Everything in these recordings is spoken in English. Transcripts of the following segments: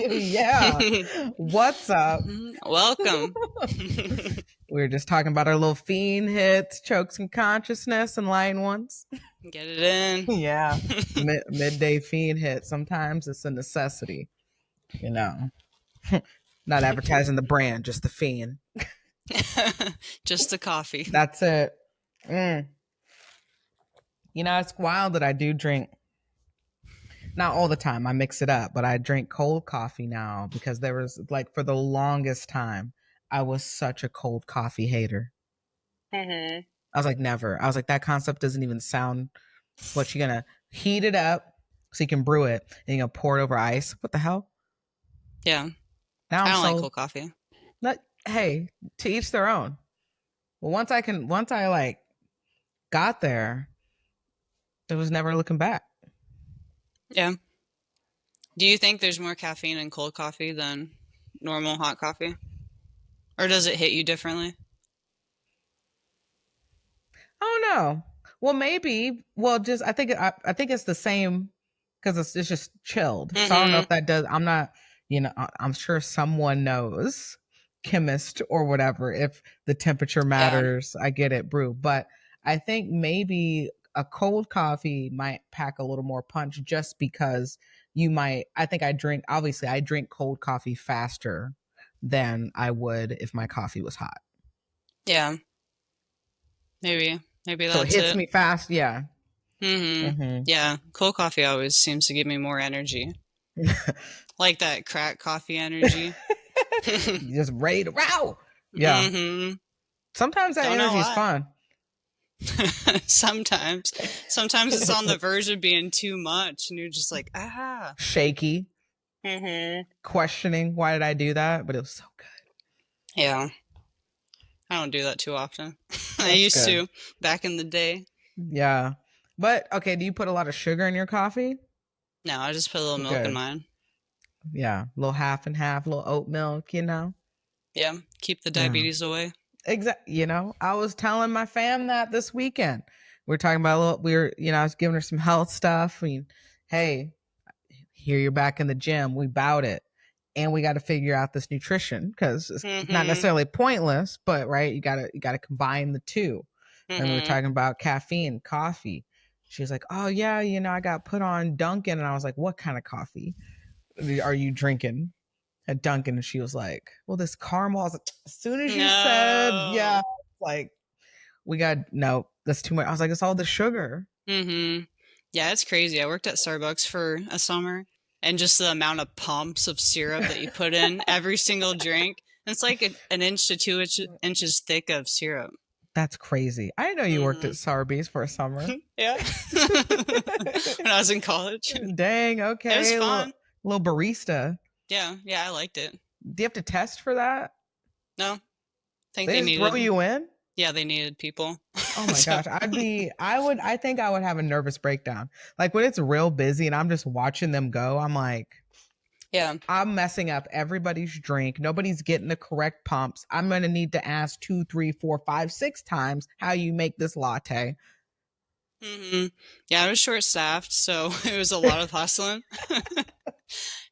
Yeah. What's up? Welcome. We were just talking about our little fiend hits, chokes and consciousness, and line ones. Get it in. Yeah. Midday fiend hit. Sometimes it's a necessity, you know. Not advertising the brand, just the fiend. Just the coffee. That's it. Mm. It's wild that I do drink. Not all the time. I mix it up, but I drink cold coffee now because there was for the longest time, I was such a cold coffee hater. Mm-hmm. I was like, never. I was like, that concept doesn't even sound. What, you're gonna heat it up so you can brew it and you're gonna pour it over ice? What the hell? Yeah. Now I I'm don't like sold. cold coffee. Hey, to each their own. Well, once I got there, there was never looking back. Yeah. Do you think there's more caffeine in cold coffee than normal hot coffee? Or does it hit you differently? I don't know. Well, maybe. Well, just I think it's the same because it's just chilled. So I don't know Mm-hmm. if that does. I'm not. I'm sure someone knows, chemist or whatever, if the temperature Yeah. matters. I get it, brew, but I think maybe a cold coffee might pack a little more punch just because you might. I think I drink cold coffee faster than I would if my coffee was hot. Yeah. Maybe. Maybe So it that's hits it. me fast. Yeah. Mm-hmm. Mm-hmm. Yeah. Cold coffee always seems to give me more energy. Like that crack coffee energy. Just ready to row. Yeah. Mm-hmm. Sometimes that Don't know energy is why. fun. Sometimes it's on the verge of being too much and you're just like, ah. Shaky, Mm-hmm. questioning why did I do that, but it was so good. Yeah, I don't do that too often. I That's used good. to back in the day. Yeah. But okay, do you put a lot of sugar in your coffee? No, I just put a little milk in Good. mine. Yeah. A little half and half, a little oat milk. Yeah, keep the Yeah. diabetes away. Exactly. I was telling my fam that this weekend. We were talking about I was giving her some health stuff. Hey, here you're back in the gym. We bowed it. And we got to figure out this nutrition because it's not Mm-hmm. necessarily pointless, but right, you gotta combine the two. And we were Mm-hmm. talking about caffeine, coffee. She was like, "Oh yeah, I got put on Dunkin'," and I was like, "What kind of coffee are you drinking at Dunkin'?" And she was like, "Well, this caramel." I was like, as soon as you said, yeah, No. like no, that's too much. I was like, it's all the sugar. Mm-hmm. Yeah, it's crazy. I worked at Starbucks for a summer, and just the amount of pumps of syrup that you put in every single drink, it's like an inch to inches thick of syrup. That's crazy. I didn't know you worked at Mm-hmm. Sarby's for a summer. Yeah. When I was in college. Dang, It was okay. fun. Little barista. Yeah, yeah, I liked it. Do you have to test for that? No, I think They they just throw needed, you in? yeah, they needed people. Oh my So, gosh. I think I would have a nervous breakdown. Like when it's real busy and I'm just watching them go, I'm like, yeah. I'm messing up everybody's drink. Nobody's getting the correct pumps. I'm going to need to ask 2, 3, 4, 5, 6 times how you make this latte. Hmm. Yeah, I was short staffed, so it was a lot of hustling.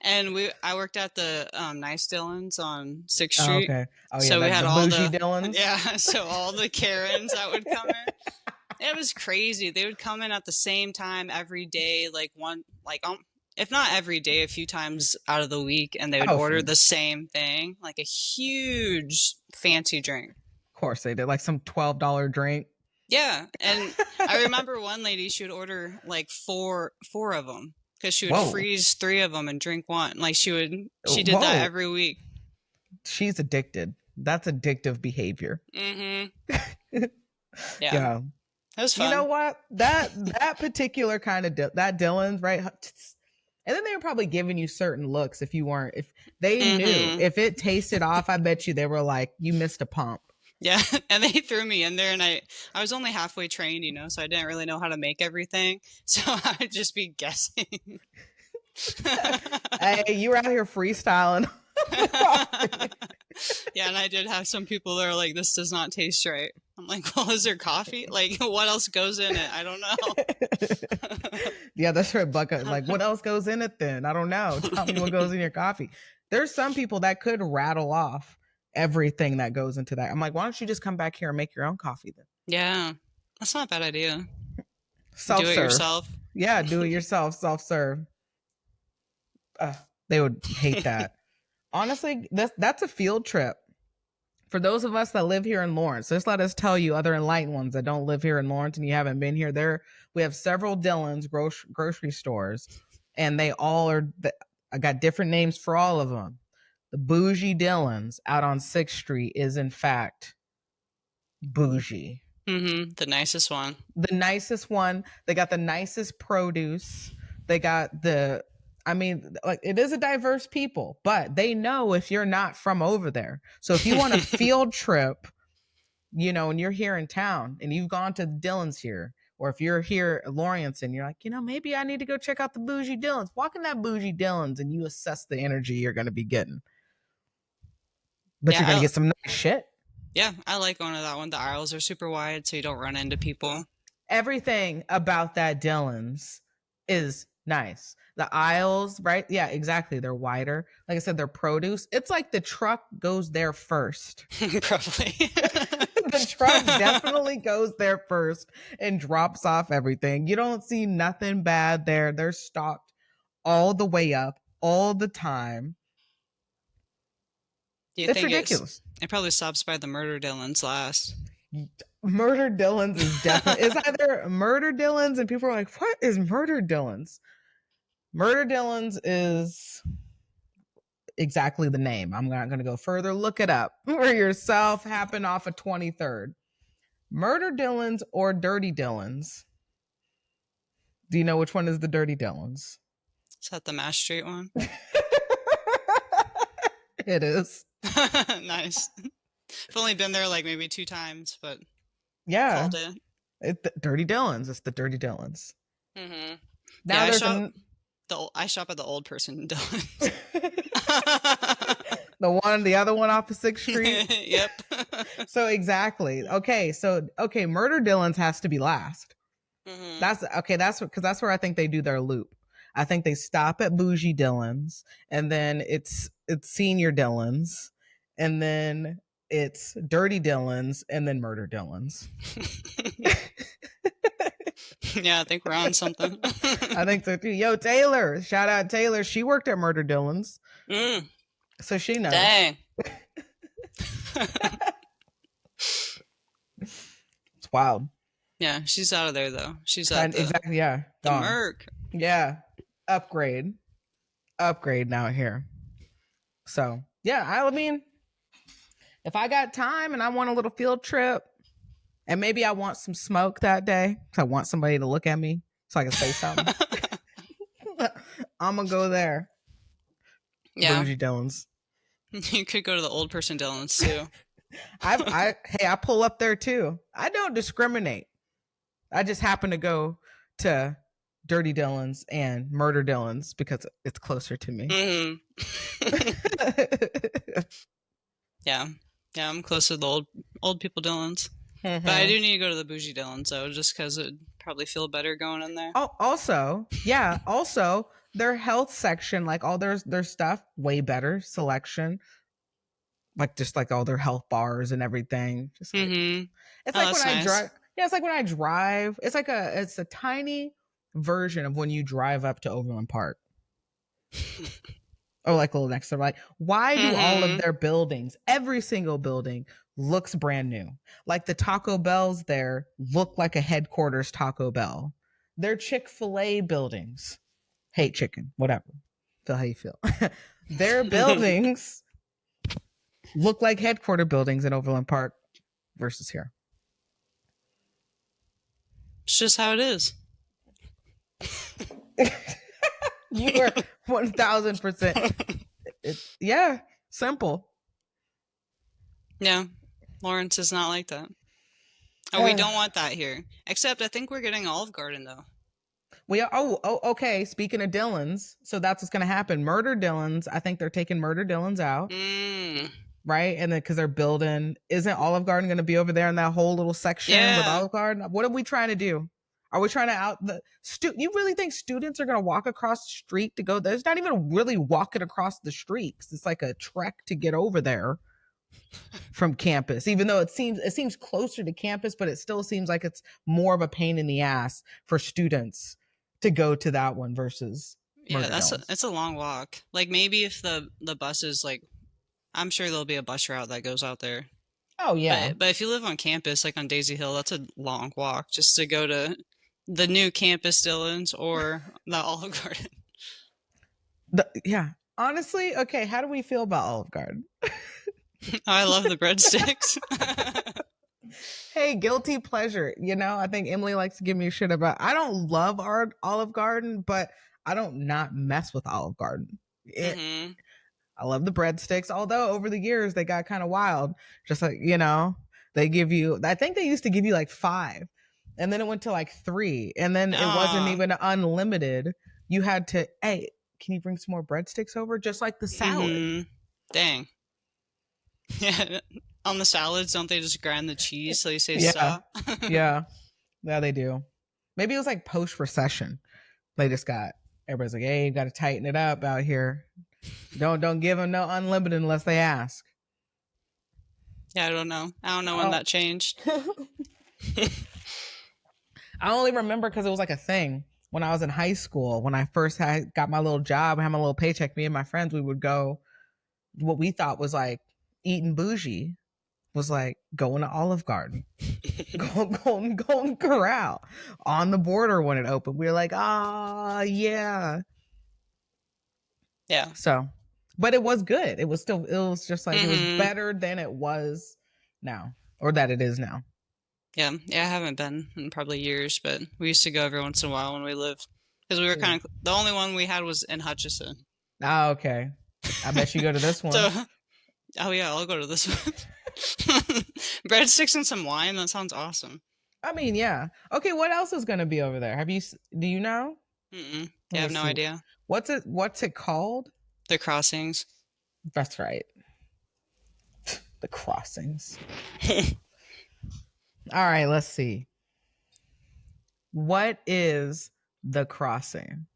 And I worked at the Nice Dillons on 6th Oh, Street. okay. Oh yeah, So we like had the all bougie the, Dylans. yeah, so all the Karens that would come in. It was crazy. They would come in at the same time every day, if not every day, a few times out of the week, and they would Oh, order the same thing, like a huge fancy drink. of course they did. Like some $12 drink. Yeah, and I remember one lady, she would order like four of them because she would Whoa. freeze 3 of them and drink one. Like she did that Whoa. every week. She's addicted. That's addictive behavior. Mm-hmm. Yeah, Yeah. it was You know fun. what? That particular kind of that Dylan's, right? And then they were probably giving you certain looks if they knew Mm-hmm. if it tasted off. I bet you they were like, you missed a pump. Yeah, and they threw me in there, and I was only halfway trained, so I didn't really know how to make everything, so I'd just be guessing. Hey, you were out here freestyling. Yeah, and I did have some people that are like, this does not taste right. I'm like, well, is there coffee? Like, what else goes in it? I don't know. Yeah, that's right, Bucket. Like, what else goes in it then? I don't know. Tell me what goes in your coffee. There's some people that could rattle off everything that goes into that. I'm like, why don't you just come back here and make your own coffee then? Yeah, that's not a bad idea. Self Do it serve. yourself. Yeah, do it yourself, self serve. They would hate that. Honestly, that's a field trip. For those of us that live here in Lawrence, just let us tell you, other enlightened ones that don't live here in Lawrence and you haven't been here, we have several Dillons grocery stores, and they all are. I got different names for all of them. The bougie Dillons out on 6th Street is in fact bougie. The nicest one. The nicest one. They got the nicest produce. They got like, it is a diverse people, but they know if you're not from over there. So if you want a field trip, and you're here in town and you've gone to Dillon's here, or if you're here at Lawrence and you're like, maybe I need to go check out the bougie Dillons, walk in that bougie Dillons and you assess the energy you're going to be getting. But you're going to get some nice shit. Yeah, I like going to that one. The aisles are super wide, so you don't run into people. Everything about that Dillon's is nice. The aisles, right? Yeah, exactly. They're wider. Like I said, their produce. It's like the truck goes there first. Probably. The truck definitely goes there first and drops off everything. You don't see nothing bad there. They're stocked all the way up, all the time. It's ridiculous. It probably stops by the Murder Dillons last. Murder Dillons is definitely, it's either Murder Dillons, and people are like, what is Murder Dillons? Murder Dillons is exactly the name. I'm not going to go further. Look it up for yourself. Happened off of 23rd. Murder Dillons or Dirty Dillons? Do you know which one is the Dirty Dillons? Is that the Mass Street one? It is. Nice. I've only been there like maybe 2 times, but yeah, Dirty Dillons. It's the Dirty Dillons. Mm-hmm. Now yeah, I shop at the old person Dillons. The other one off of 6th Street. Yep. So exactly. Okay. Murder Dillons has to be last. Mm-hmm. That's where I think they do their loop. I think they stop at bougie Dillons, and then it's senior Dillons, and then it's dirty Dillons, and then murder Dillons. Yeah, I think we're on something. I think so too. Yo, Taylor, shout out Taylor. She worked at Murder Dillons, so she knows. Dang. It's wild. Yeah, she's out of there though. She's at exactly. Yeah, the Merc. Yeah, upgrade now here. So yeah, I mean, if I got time and I want a little field trip, and maybe I want some smoke that day, because I want somebody to look at me so I can say something, I'm gonna go there. Yeah, bougie Dillons. You could go to the old person Dillons too. I pull up there too. I don't discriminate. I just happen to go to Dirty Dillons and Murder Dillons because it's closer to me. Mm-hmm. Yeah, I'm close to the old people Dillons. Mm-hmm. But I do need to go to the bougie Dillons though, just because it'd probably feel better going in there. Oh, also their health section, like all their stuff, way better selection. Like just like all their health bars and everything. Just like, it's like when I drive. Yeah, it's like when I drive. It's a tiny version of when you drive up to Overland Park. Or like a little next to, like, why do all of their buildings, every single building, looks brand new? Like the Taco Bells there look like a headquarters Taco Bell. They're Chick-fil-A buildings. Hate chicken, whatever. Feel how you feel. Their buildings look like headquarter buildings in Overland Park versus here. It's just how it is. You are 1000%. Yeah, simple. Yeah, Lawrence is not like that. Oh, we don't want that here. Except I think we're getting Olive Garden though. We are. Oh, okay. Speaking of Dillons, so that's what's going to happen. Murder Dillons. I think they're taking Murder Dillons out. right? And then because they're building, isn't Olive Garden going to be over there in that whole little section with Yeah. Olive Garden? What are we trying to do? Are we trying to you really think students are going to walk across the street to go there? It's not even really walking across the street. It's like a trek to get over there from campus, even though it seems closer to campus, but it still seems like it's more of a pain in the ass for students to go to that one versus Yeah, Murder Domes. it's a long walk. Like maybe if the buses, like, I'm sure there'll be a bus route that goes out there. Oh yeah. But if you live on campus, like on Daisy Hill, that's a long walk just to go to the new campus Dillons or the Olive Garden. Yeah. Honestly, okay, how do we feel about Olive Garden? I love the breadsticks. Hey, guilty pleasure. I think Emily likes to give me shit about. I don't love our Olive Garden, but I don't not mess with Olive Garden. Mm-hmm. I love the breadsticks, although over the years they got kind of wild. Just like, they give you, I think they used to give you like 5, and then it went to like 3, and then it wasn't even unlimited. You had to, hey, can you bring some more breadsticks over? Just like the salad. Mm-hmm. Dang. Yeah. On the salads, don't they just grind the cheese so you say stop? Yeah. Yeah, they do. Maybe it was like post-recession. They just everybody's like, hey, you got to tighten it up out here. Don't give them no unlimited unless they ask. Yeah, I don't know when that changed. I only remember because it was like a thing when I was in high school. When I first got my little job, had my little paycheck, me and my friends, we would go, what we thought was like eating bougie was like going to Olive Garden, Golden Corral on the border when it opened. We were like, yeah. Yeah. So, but it was good. It was just like, it was better than it was now, or that it is now. Yeah, I haven't been in probably years, but we used to go every once in a while when we lived, because we were kind of, the only one we had was in Hutchinson. Oh, okay. I bet you go to this one. So, oh yeah, I'll go to this one. Breadsticks and some wine, that sounds awesome. I mean, yeah. Okay, what else is going to be over there? Do you know? Yeah, I have no idea. What's it called? The Crossings. That's right. The Crossings. All right, let's see. What is the Crossing?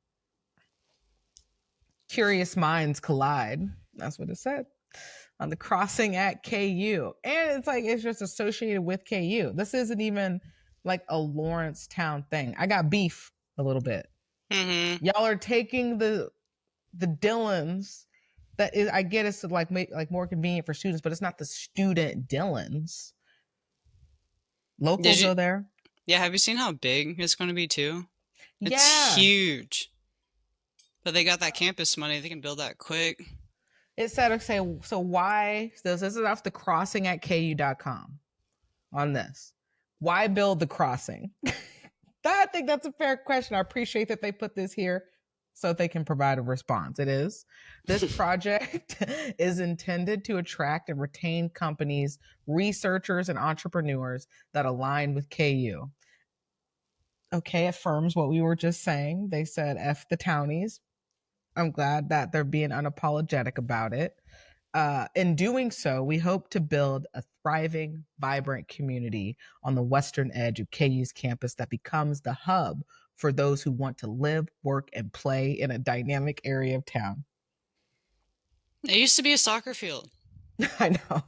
Curious minds collide. That's what it said. On the Crossing at KU. And it's just associated with KU. This isn't even like a Lawrencetown thing. I got beef a little bit. Y'all are taking the Dillons that is, I get it's like more convenient for students, but it's not the student Dillons. Locals go there. Yeah, have you seen how big it's going to be too? It's huge. But they got that campus money. They can build that quick. It said, okay, so why? This is off the crossing at ku.com on this. Why build the crossing? I think that's a fair question. I appreciate that they put this here so they can provide a response. It is. This project is intended to attract and retain companies, researchers, and entrepreneurs that align with KU. Okay, affirms what we were just saying. They said F the townies. I'm glad that they're being unapologetic about it. In doing so, we hope to build a thriving, vibrant community on the western edge of KU's campus that becomes the hub for those who want to live, work, and play in a dynamic area of town. It used to be a soccer field. I know.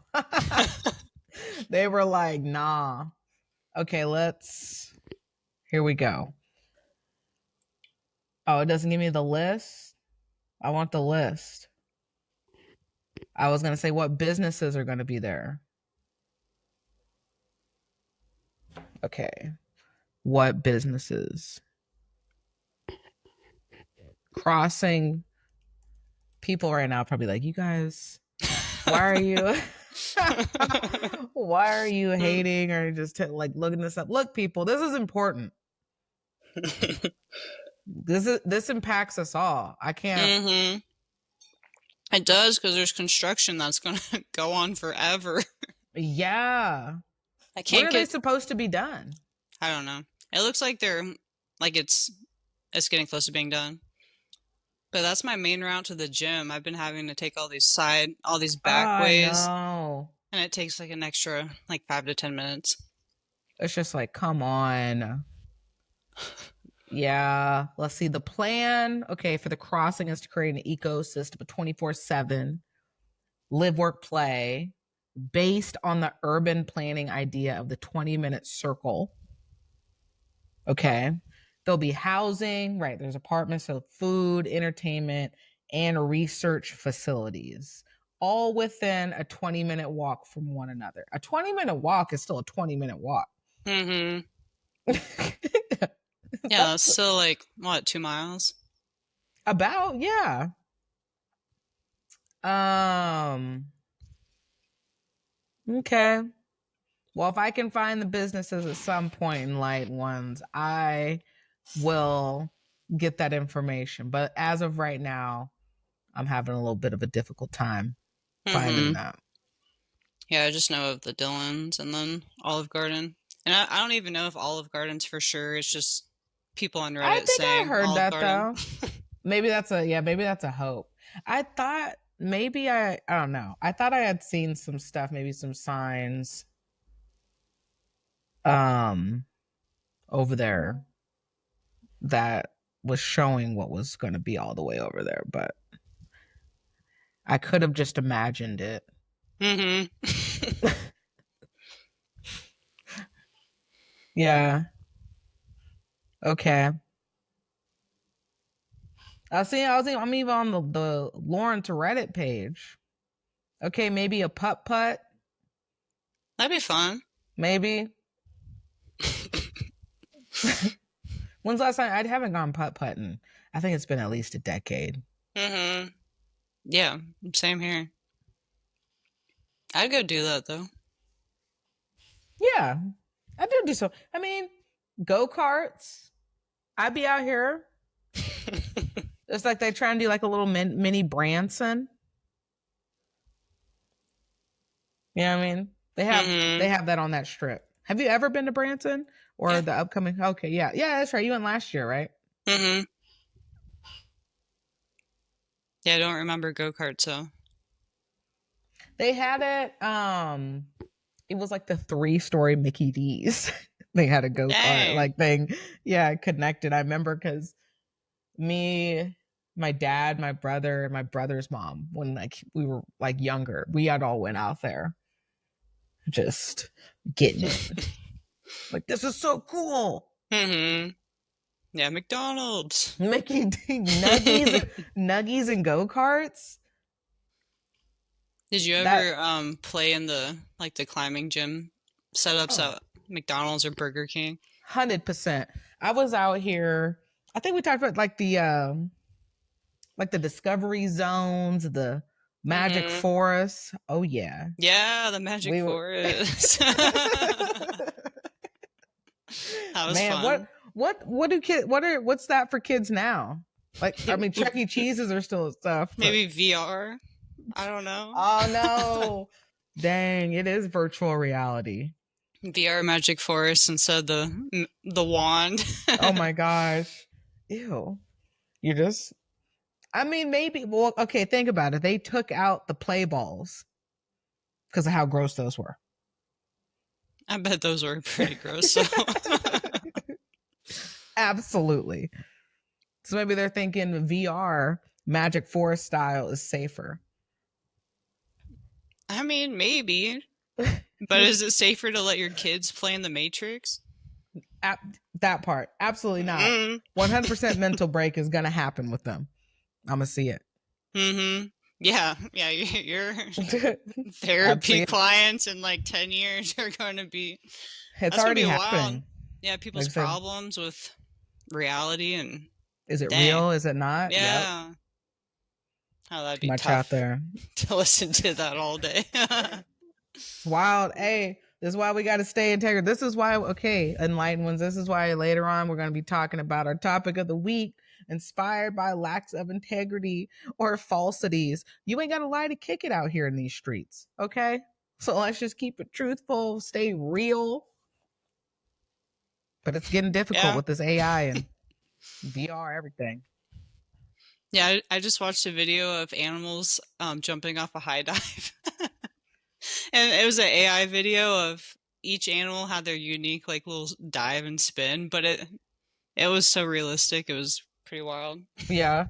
They were like, nah. Okay, here we go. Oh, it doesn't give me the list. I want the list. I was going to say what businesses are going to be there. Okay. What businesses? Crossing. People right now probably like, you guys, why are you hating or just like looking this up? Look, people, this is important. This impacts us all. I can't. It does, because there's construction that's going to go on forever. Yeah. When are they supposed to be done? I don't know. It looks like it's getting close to being done. But that's my main route to the gym. I've been having to take all these back ways. And it takes like an extra like 5 to 10 minutes. It's just like, come on. Yeah. Let's see. The plan, okay, for the crossing is to create an ecosystem of 24/7, live, work, play, based on the urban planning idea of the 20-minute circle. Okay. There'll be housing, right? There's apartments, so food, entertainment, and research facilities, all within a 20-minute walk from one another. A 20-minute walk is still a 20-minute walk. Mm-hmm. Yeah, that's That's still like, what, 2 miles? about, yeah. Um, okay. Well, if I can find the businesses at some point in Light Ones, I will get that information. But as of right now, I'm having a little bit of a difficult time finding Mm-hmm. that. Yeah, I just know of the Dillons and then Olive Garden. And I don't even know if Olive Garden's for sure. It's just people on I Reddit think I saying heard Olive that Garden. though. Maybe that's a hope. I thought maybe I don't know. I thought I had seen some stuff, maybe some signs um over there that was showing what was going to be all the way over there, but I could have just imagined it. Mm-hmm. Yeah. Okay. I'm even on the Lawrence Reddit page. Okay, maybe a putt putt, That'd be fun. maybe. When's the last time I haven't gone putt putting? I think it's been at least a decade. Mm-hmm. Yeah, same here. I'd go do that though. Yeah, I do so. I mean, go karts. I'd be out here. It's like they try and do like a little mini Branson. You know what I mean? They Mm-hmm. have that on that strip. Have you ever been to Branson or Yeah. the upcoming? Okay, yeah, that's right. You went last year, right? Mm-hmm. Yeah, I don't remember go-kart, so. They had it. It was like the 3-story Mickey D's. They had a go kart Dang. like thing. Yeah, connected. I remember because me, my dad, my brother, and my brother's mom, when like we were like younger, we had all went out there just getting it. Like this is so cool. Mm-hmm. Yeah, McDonald's. Mickey D nuggies and go karts. Did you That ever play in the like the climbing gym setups oh, at McDonald's or Burger King? 100%. I was out here. I think we talked about like the discovery zones, the magic Mm-hmm. forest. Oh yeah. Yeah, the Magic We were Forest. That was Man, fun. what's that for kids now? Like I mean Chuck E. Cheese's are still stuff, but Maybe VR. I don't know. oh no. Dang, it is virtual reality. VR Magic Forest instead the wand. Oh my gosh. Ew. You just I mean maybe well okay, think about it. They took out the play balls because of how gross those were. I bet those were pretty gross. So Absolutely. So maybe they're thinking VR Magic Forest style is safer. I mean, maybe. But is it safer to let your kids play in the Matrix? That part, absolutely not. Mm. 100% mental break is gonna happen with them. I'm gonna see it. Mm-hmm. Yeah, yeah. Your I'd therapy see it. clients in like 10 years are going to be. It's That's going to already be wild. happening. Yeah, Like people's I said, problems with reality and is it dang. real? Is it not? Yep. Yeah. Oh, that'd Too be much out tough there. to listen to that all day. It's wild. Hey, this is why we got to stay integral. This is why, okay, enlightened ones, this is why later on we're going to be talking about our topic of the week, inspired by lacks of integrity or falsities. You ain't got to lie to kick it out here in these streets, okay? So let's just keep it truthful, stay real. But it's getting difficult Yeah. with this AI and VR, everything. Yeah, I just watched a video of animals jumping off a high dive. And it was an AI video of each animal had their unique like little dive and spin, but it was so realistic. It was pretty wild. Yeah.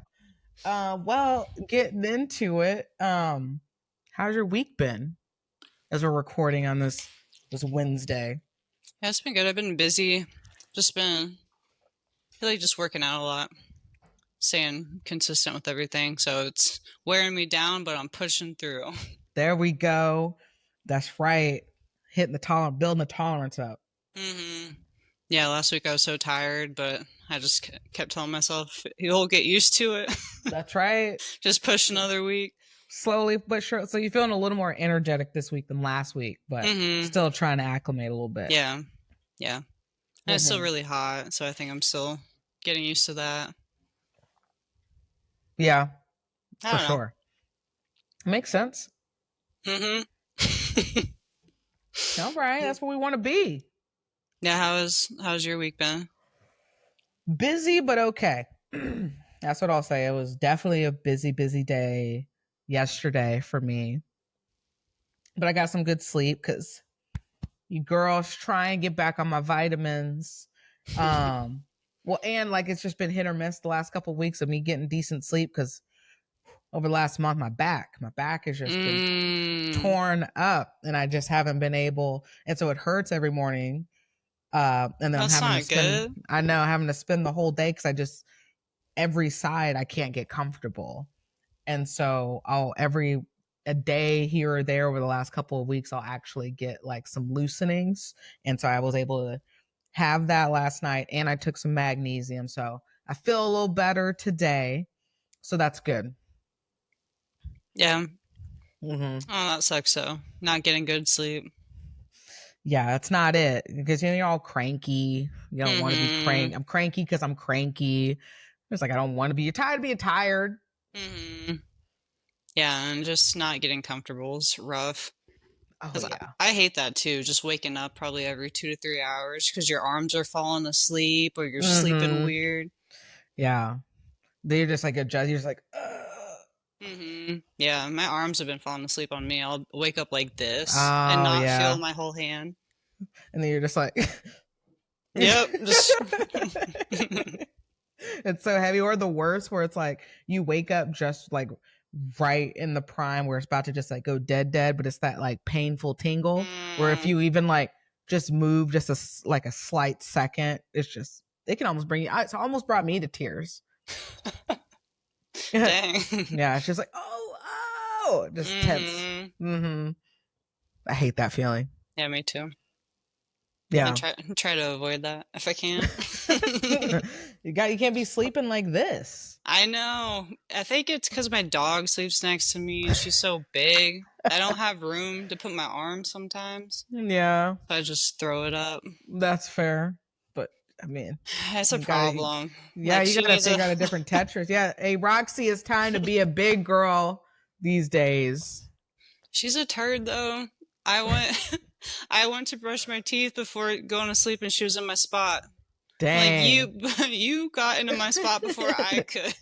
Well, getting into it, how's your week been as we're recording on this Wednesday? Yeah, it's been good. I've been busy. Just been I feel like just working out a lot, staying consistent with everything. So it's wearing me down, but I'm pushing through. There we go. That's right. Hitting the tolerance, building the tolerance up. hmm Yeah, last week I was so tired, but I just kept telling myself you'll get used to it. That's right. Just push another week. Slowly but sure. So you're feeling a little more energetic this week than last week, but hmm still trying to acclimate a little bit. Yeah, yeah. And it's still hmm really hot, so I think I'm still getting used to that. Yeah, I for don't know. sure. Makes sense. hmm All right. That's where we want to be. Yeah, how's your week been? Busy, but okay. That's what I'll say. It was definitely a busy day yesterday for me. But I got some good sleep because you girls try and get back on my vitamins. Well, and like it's just been hit or miss the last couple of weeks of me getting decent sleep because over the last month, my back has just been Mm, torn up and I just haven't been able. And so it hurts every morning. And then I'm that's having to not spend, good. I know, having to spend the whole day because I just, every side I can't get comfortable. And so I'll every a day here or there over the last couple of weeks I'll actually get like some loosenings. And so I was able to have that last night and I took some magnesium. So I feel a little better today. So that's good. Yeah. Mm-hmm. Oh, that sucks though. Not getting good sleep. Yeah, that's not it because you're all cranky. You don't want to be hmm cranky. I'm cranky because I'm cranky. It's like I don't want to be. You're tired of being tired. hmm Yeah, and just not getting comfortable is rough. Oh Because yeah. I hate that too. Just waking up probably every 2 to 3 hours because your arms are falling asleep or you're sleeping Mm-hmm. weird. Yeah. They're just like adjust. You're just like, Yeah, my arms have been falling asleep on me. I'll wake up like this and oh not feel yeah. my whole hand. And then you're just like, Yep, just it's so heavy. Or the worst, where it's like you wake up just like right in the prime where it's about to just like go dead, but it's that like painful tingle where if mm, you even like just move just like a slight second, it's just it can almost bring you. It's almost brought me to tears. Yeah, dang. it's just like oh, just tense. hmm Mm-hmm. I hate that feeling. Yeah, me too. I Yeah. try to avoid that if I can. You can't be sleeping like this. I know. I think it's because my dog sleeps next to me and she's so big. I don't have room to put my arm sometimes. Yeah, So I just throw it up. that's fair. But I mean, It's a you gotta, problem. yeah, Like you she gotta needs a figure out a different Tetris. Yeah, hey Roxy, it's time to be a big girl these days. she's a turd though. I went I went to brush my teeth before going to sleep and she was in my spot. I'm like, Dang. you got into my spot before I could.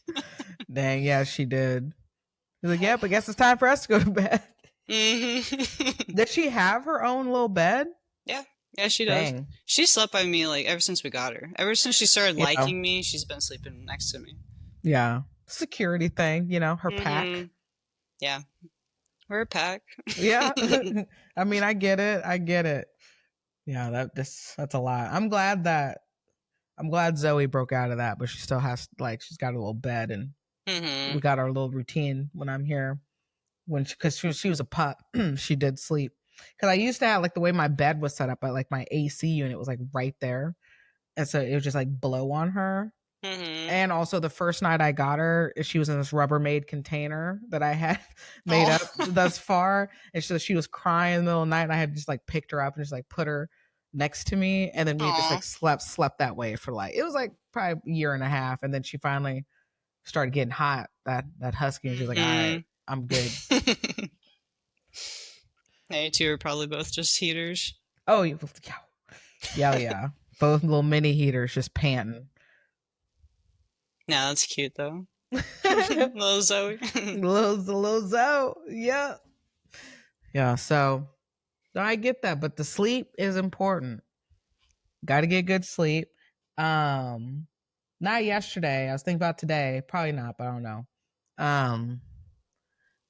Dang, yeah, she did. She's like, yep, I guess it's time for us to go to bed. hmm Does she have her own little bed? Yeah. Yeah, she does. Dang. She slept by me like ever since we got her. Ever since she started Yeah. liking me, she's been sleeping next to me. Yeah. Security thing, her pack. hmm Yeah. We're a pack. Yeah. I mean, I get it. I get it. Yeah, that's a lot. I'm glad Zoe broke out of that, but she still has like she's got a little bed and we hmm got our little routine when I'm here. When because she was a pup, she did sleep. Because I used to have like the way my bed was set up, but like my AC unit was like right there, and so it was just like blow on her. hmm And also the first night I got her, she was in this Rubbermaid container that I had made up Oh. thus far. And so she was crying in the middle of the night and I had just like picked her up and just like put her next to me. And then we just Aw. like slept that way for like, it was like probably a year and a half. And then she finally started getting hot, that husky. And she was like, all right, hmm I'm good. They two are probably both just heaters. Oh, yeah. Both little mini heaters just panting. Nah, that's cute though. Little Zoe. little Zoe. Yeah. Yeah. So I get that, but the sleep is important. Got to get good sleep. Not yesterday. I was thinking about today. Probably not, but I don't know.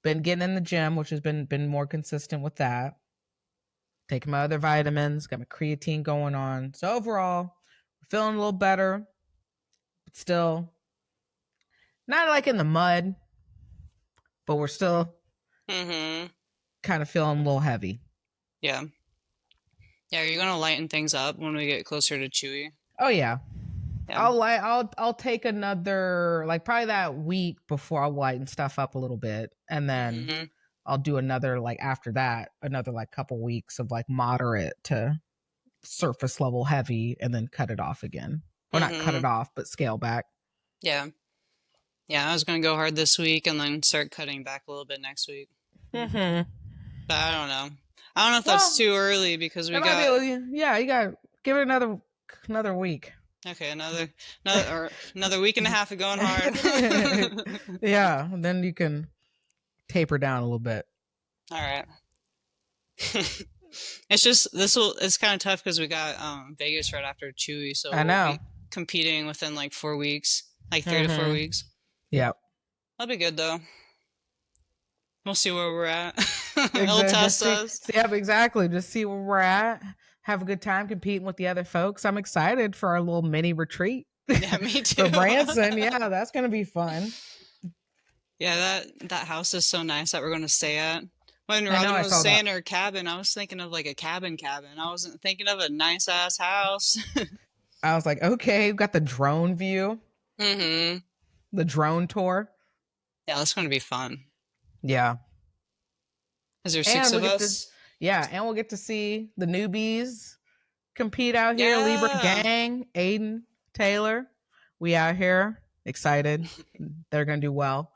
Been getting in the gym, which has been more consistent with that. Taking my other vitamins, got my creatine going on. So overall, feeling a little better, but still not like in the mud, but we're still kind of feeling a little heavy. Yeah. Yeah, are you gonna lighten things up when we get closer to Chewy? Oh yeah. Yeah. I'll take another like probably that week before I'll lighten stuff up a little bit, and then I'll do another like after that another like couple weeks of like moderate to surface level heavy, and then cut it off again, or not cut it off, but scale back. Yeah. Yeah, I was gonna go hard this week and then start cutting back a little bit next week. But I don't know. I don't know if that's too early because we got. Yeah, you got give it another week. Okay, another week and a half of going hard. Yeah, then you can taper down a little bit. All right. It's just it's kind of tough because we got Vegas right after Chewy, so I know. we'll be competing within like 4 weeks, like 3 to 4 weeks. Yep. That'll be good though. We'll see where we're at. It'll test us. Yep, exactly. Just see where we're at. Have a good time competing with the other folks. I'm excited for our little mini retreat. Yeah, me too. For Branson. Yeah, that's gonna be fun. Yeah, that house is so nice that we're gonna stay at. When Robin was saying her cabin, I was thinking of like a cabin. I wasn't thinking of a nice ass house. I was like, okay, we've got the drone view. The drone tour. Yeah, that's gonna be fun. Yeah. Is there 6 of us? And we'll get to see the newbies compete out here. Yeah. Libra Gang, Aiden, Taylor. We out here excited. They're gonna do well.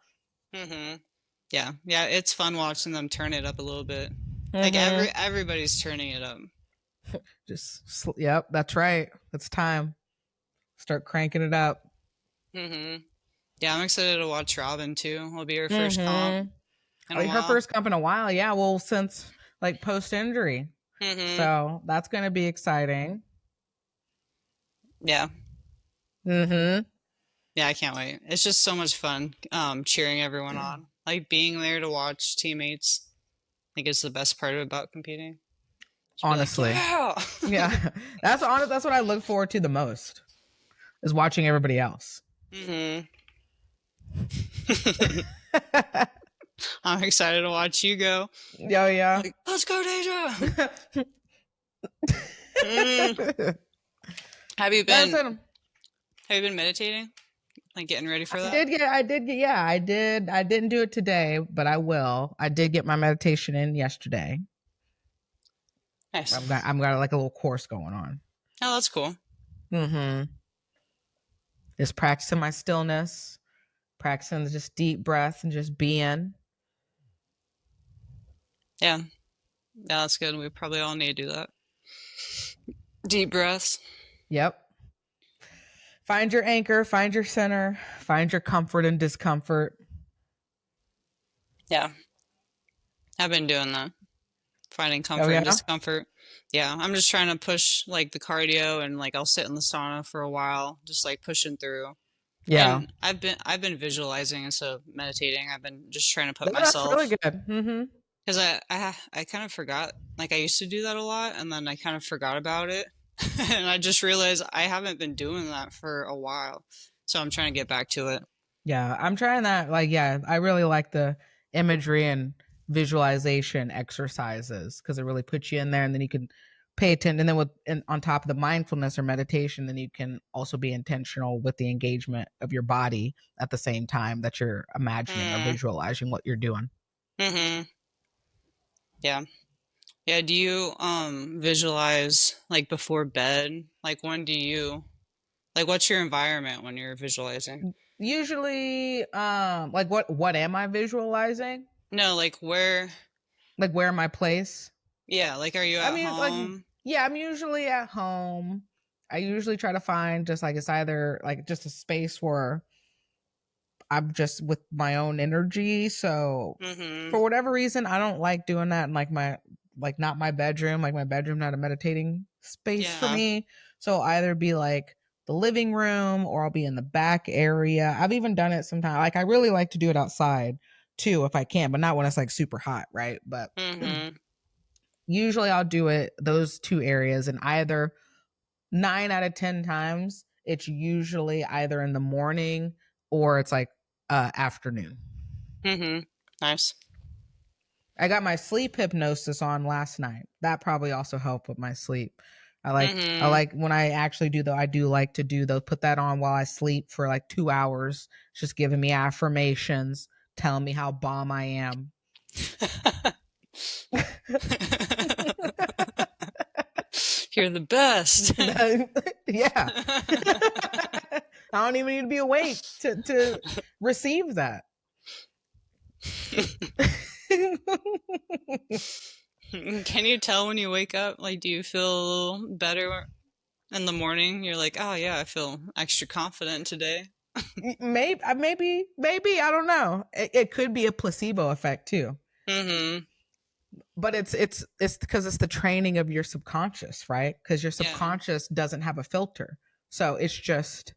Yeah, it's fun watching them turn it up a little bit. Like everybody's turning it up. Yep, that's right. It's time. Start cranking it up. Yeah, I'm excited to watch Robin too. It'll be her first comp. Her first comp in a while. Yeah, well, since like post injury. So that's gonna be exciting. Yeah. Yeah, I can't wait. It's just so much fun cheering everyone on. Like being there to watch teammates, I think is the best part about competing. Honestly. Like, yeah. That's what I look forward to the most, is watching everybody else. I'm excited to watch you go. Yeah. Like, let's go, Deja. Have you been meditating? Like getting ready for that? I did. I didn't do it today, but I will. I did get my meditation in yesterday. Nice. I've got like a little course going on. Oh, that's cool. Just practicing my stillness, practicing just deep breath and just being. Yeah, that's good. We probably all need to do that. Deep breaths. Yep. Find your anchor, find your center, find your comfort and discomfort. Yeah. I've been doing that. Finding comfort and discomfort. Yeah. I'm just trying to push like the cardio, and like I'll sit in the sauna for a while, just like pushing through. Yeah. And I've been visualizing instead of meditating. I've been just trying to put myself. That's really good. Because I kind of forgot. Like I used to do that a lot, and then I kind of forgot about it. And I just realized I haven't been doing that for a while. So I'm trying to get back to it. Yeah, I'm trying that. Like, yeah, I really like the imagery and visualization exercises because it really puts you in there, and then you can pay attention. And then on top of the mindfulness or meditation, then you can also be intentional with the engagement of your body at the same time that you're imagining or visualizing what you're doing. Yeah. Yeah, do you visualize like before bed? Like what's your environment when you're visualizing? Usually like what am I visualizing? No, like where am I placed? Yeah, like are you at home? I'm usually at home. I usually try to find just like it's either like just a space where I'm just with my own energy. So for whatever reason, I don't like doing that in like my like not my bedroom, like my bedroom not a meditating space for Yeah. me. So I'll either be like the living room or I'll be in the back area. I've even done it sometimes. Like I really like to do it outside too if I can, but not when it's like super hot, right? But Mm-hmm. usually I'll do it those two areas, and either 9 out of 10 times it's usually either in the morning or it's like afternoon. Mm-hmm. Nice. I got my sleep hypnosis on last night. That probably also helped with my sleep. I Mm-hmm. like when I actually do though, I do like to do those, put that on while I sleep for like 2 hours, just giving me affirmations, telling me how bomb I am. You're the best. Yeah. I don't even need to be awake to receive that. Can you tell when you wake up? Like, do you feel better in the morning? You're like, oh yeah, I feel extra confident today. Maybe I don't know. It could be a placebo effect too. Mm-hmm. But it's because it's the training of your subconscious, right? Because your Yeah. subconscious doesn't have a filter, so it's just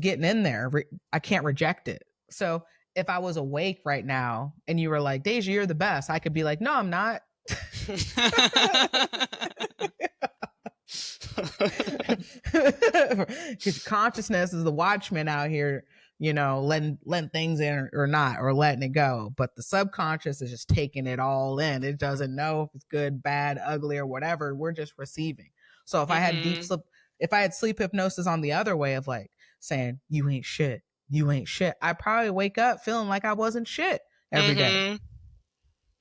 getting in there. I can't reject it. So if I was awake right now and you were like, Deja, you're the best, I could be like, no, I'm not. Because consciousness is the watchman out here, letting things in or not, or letting it go. But the subconscious is just taking it all in. It doesn't know if it's good, bad, ugly, or whatever. We're just receiving. So if I had deep Mm-hmm. sleep, if I had sleep hypnosis on the other way of like saying, you ain't shit, I'd probably wake up feeling like I wasn't shit every day.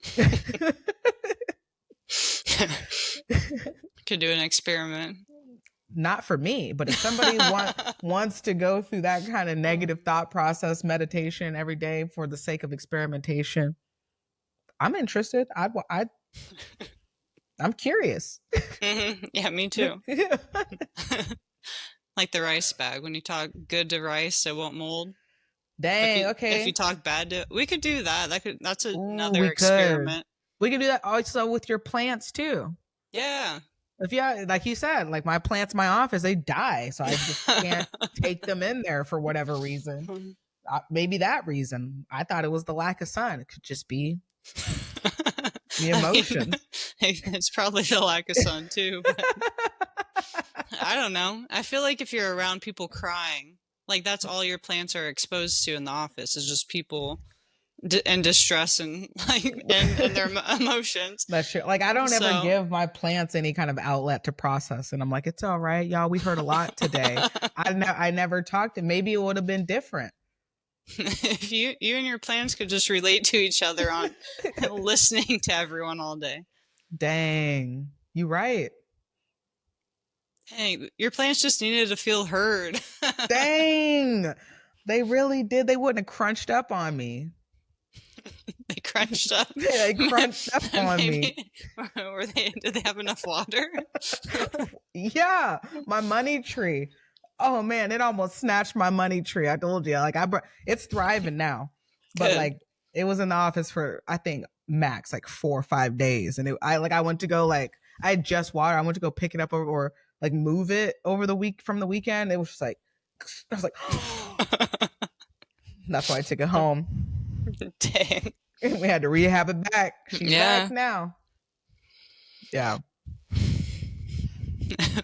Mm-hmm. Could do an experiment. Not for me, but if somebody wants to go through that kind of negative thought process meditation every day for the sake of experimentation, I'm interested. I'm curious. Mm-hmm. Yeah, me too. Like the rice bag. When you talk good to rice, it won't mold. Dang. If you Okay. talk bad to, we could do that. That's Ooh, another we could. experiment. We can do that also with your plants too. Yeah. If like you said, like my plants in my office, they die, so I just can't take them in there for whatever reason. Maybe that reason. I thought it was the lack of sun. It could just be the I mean, emotions. it's probably the lack of sun too, but I don't know. I feel like if you're around people crying, like that's all your plants are exposed to in the office is just people in distress and like and their emotions. That's true. Like I don't ever So give my plants any kind of outlet to process, and I'm like, it's all right, y'all. We heard a lot today. I never talked. And maybe it would have been different. if you and your plants could just relate to each other on listening to everyone all day. Dang, you right. Hey, your plants just needed to feel heard. Dang, they really did. They wouldn't have crunched up on me. They crunched up. They crunched up on me. Maybe did they have enough water? Yeah, my money tree. Oh man, it almost snatched my money tree. I told you, like it's thriving now, but Good. like it was in the office for I think max like 4 or 5 days, and I went to go like I had just water. I went to go pick it up or like move it over the week from the weekend. It was just like I was like, that's why I took it home. Dang. We had to rehab it back. She's back now. Yeah.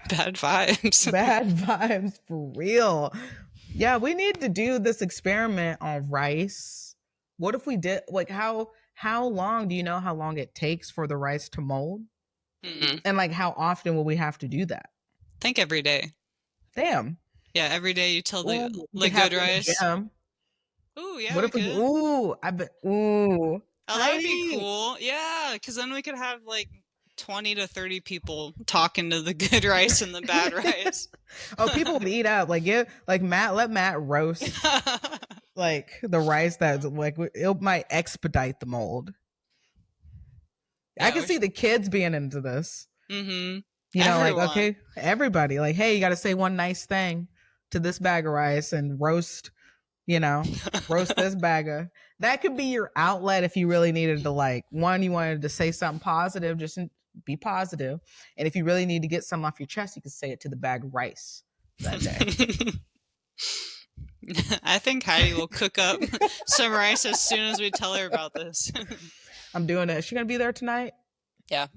Bad vibes. Bad vibes for real. Yeah, we need to do this experiment on rice. What if we did like how long do you know how long it takes for the rice to mold? Mm-mm. And like how often will we have to do that? Think every day. Damn. Yeah, every day you tell Ooh, the we could have good it in the rice. gym. Ooh, yeah, What we if we could. ooh, I bet ooh. Oh, that would be Heidi. cool. Yeah, because then we could have like 20 to 30 people talking to the good rice and the bad rice. Oh, people would eat up. Like let Matt roast like the rice that's like it might expedite the mold. I Yeah, can see the kids being into this. mm-hmm. Like, Everyone. okay, everybody, like, hey, you got to say one nice thing to this bag of rice and roast You know, roast this bagger. That could be your outlet if you really needed to, like, one, you wanted to say something positive, just be positive. And if you really need to get something off your chest, you could say it to the bag of rice that day. I think Heidi will cook up some rice as soon as we tell her about this. I'm doing it. Is she going to be there tonight? Yeah.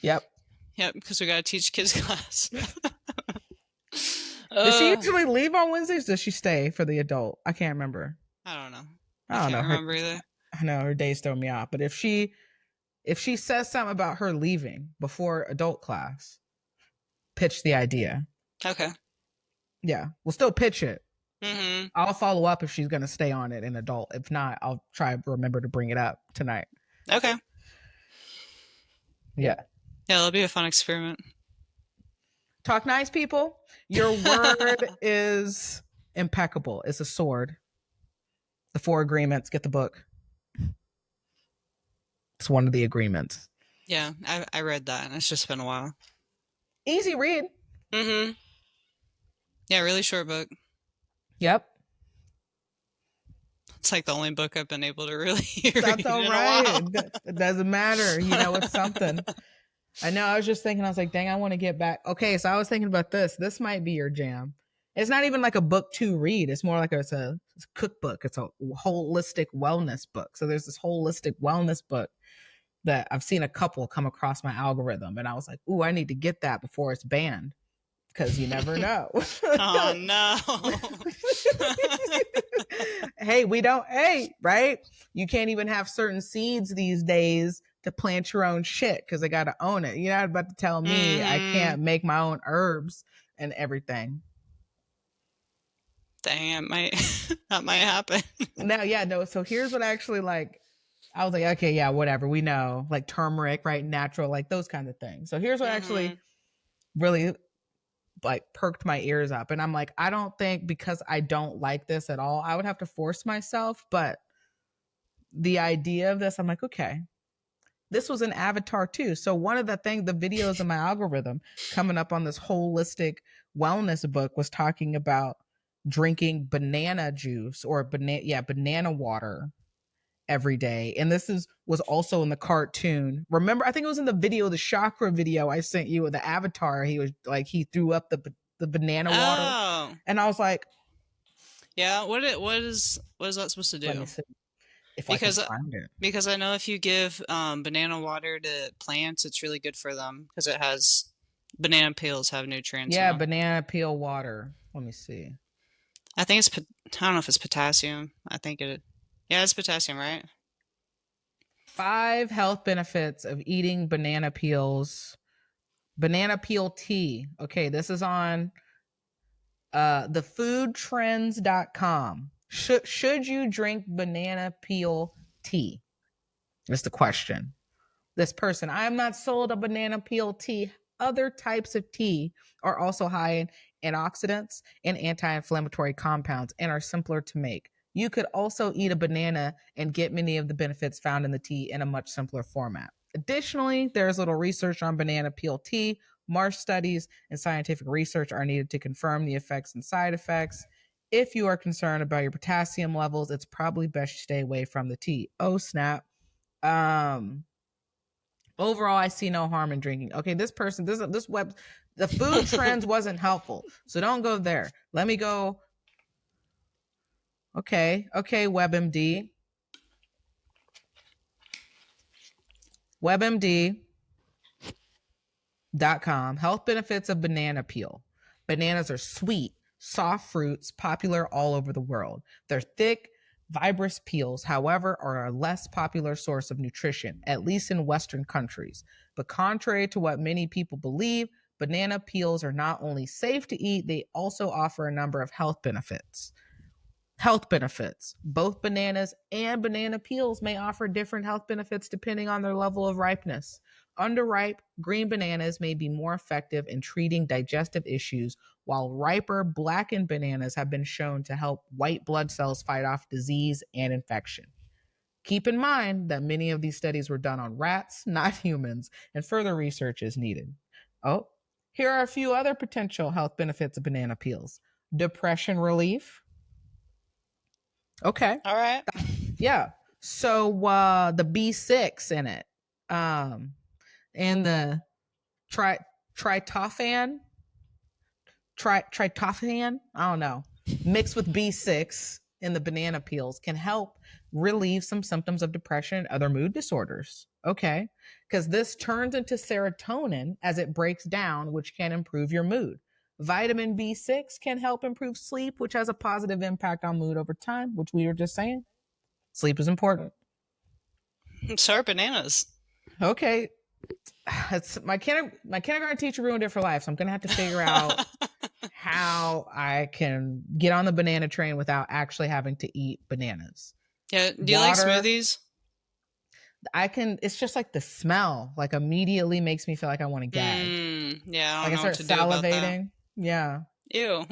Yep. Yep, because we got to teach kids class. Does she usually leave on Wednesdays? Does she stay for the adult? I can't remember. I don't know. I don't know. Can't remember either. I know her days throw me off. But if she says something about her leaving before adult class, pitch the idea. Okay. Yeah, we'll still pitch it. Mm-hmm. I'll follow up if she's going to stay on it in adult. If not, I'll try to remember to bring it up tonight. Okay. Yeah. Yeah, that'll be a fun experiment. Talk nice, people. Your word is impeccable. It's a sword. The 4 agreements. Get the book. It's one of the agreements. Yeah, I read that, and it's just been a while. Easy read. Mm-hmm. Yeah, really short book. Yep. It's like the only book I've been able to really read. That's all in right. a while. It doesn't matter. You know, it's something. I know. I was just thinking, I was like, dang, I want to get back. Okay, so I was thinking about this. This might be your jam. It's not even like a book to read. It's more like it's a cookbook. It's a holistic wellness book. So there's this holistic wellness book that I've seen a couple come across my algorithm. And I was like, ooh, I need to get that before it's banned. Because you never know. Oh, no. Hey, right? You can't even have certain seeds these days to plant your own shit because I got to own it. You're not about to tell me I can't make my own herbs and everything. Dang, that might happen. No. So here's what I actually like. I was like, okay, yeah, whatever. We know, like turmeric, right? Natural, like those kind of things. So here's what actually really like perked my ears up. And I'm like, I don't think because I don't like this at all, I would have to force myself. But the idea of this, I'm like, okay, this was an avatar too. So one of the videos in my algorithm coming up on this holistic wellness book was talking about drinking banana juice or banana water every day. And this was also in the cartoon. Remember, I think it was in the video, the chakra video I sent you with the avatar. He was like, he threw up the banana water. And I was like, yeah, what is that supposed to do? Let me see if I can find it. Because I know if you give banana water to plants, it's really good for them because it has banana peels have nutrients. Yeah, banana peel water. Let me see. I think I don't know if it's potassium. I think it's potassium, right? 5 health benefits of eating banana peels. Banana peel tea. Okay, this is on thefoodtrends.com. Should you drink banana peel tea? That's the question. This person, I am not sold on banana peel tea. Other types of tea are also high in antioxidants and anti-inflammatory compounds and are simpler to make. You could also eat a banana and get many of the benefits found in the tea in a much simpler format. Additionally, there's little research on banana peel tea. Marsh studies and scientific research are needed to confirm the effects and side effects. If you are concerned about your potassium levels, it's probably best you stay away from the tea. Oh, snap. Overall, I see no harm in drinking. Okay, this the food trends wasn't helpful. So don't go there. Let me go. Okay, WebMD. WebMD.com. Health benefits of banana peel. Bananas are sweet, soft fruits popular all over the world. They're thick, fibrous peels, however, are a less popular source of nutrition, at least in Western countries. But contrary to what many people believe, banana peels are not only safe to eat, they also offer a number of health benefits. Both bananas and banana peels may offer different health benefits depending on their level of ripeness. Underripe green bananas may be more effective in treating digestive issues, while riper blackened bananas have been shown to help white blood cells fight off disease and infection. Keep in mind that many of these studies were done on rats, not humans, and further research is needed. Oh, here are a few other potential health benefits of banana peels. Depression relief, Okay. All right. Yeah. So the B6 in it, and the tri tritophan, tritophan, I don't know, mixed with B6 in the banana peels can help relieve some symptoms of depression and other mood disorders. Okay. Because this turns into serotonin as it breaks down, which can improve your mood. Vitamin B6 can help improve sleep, which has a positive impact on mood over time, which we were just saying. Sleep is important. So are bananas. Okay. It's my kindergarten teacher ruined it for life, so I'm gonna have to figure out how I can get on the banana train without actually having to eat bananas. Yeah. Do you like Water, smoothies? I can. It's just like the smell, like immediately makes me feel like I want to gag. Yeah, I Like don't I know what start to do about that. salivating. Yeah. Ew.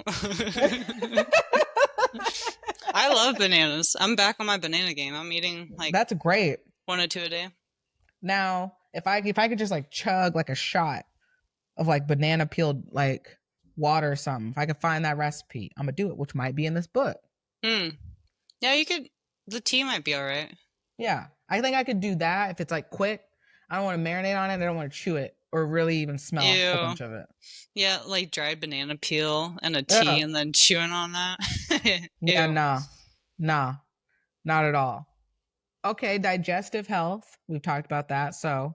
I love bananas. I'm back on my banana game. I'm eating like That's great. 1 or 2 a day. Now, if I could just like chug like a shot of like banana peeled like water or something, if I could find that recipe, I'm gonna do it, which might be in this book. Hmm. Yeah, you could. The tea might be all right. Yeah, I think I could do that if it's like quick. I don't want to marinate on it. I don't want to chew it or really even smell a Ew. bunch of it. Yeah, like dried banana peel and a tea Ugh. and then chewing on that. Yeah, Ew. nah, not at all. Okay, digestive health. We've talked about that. So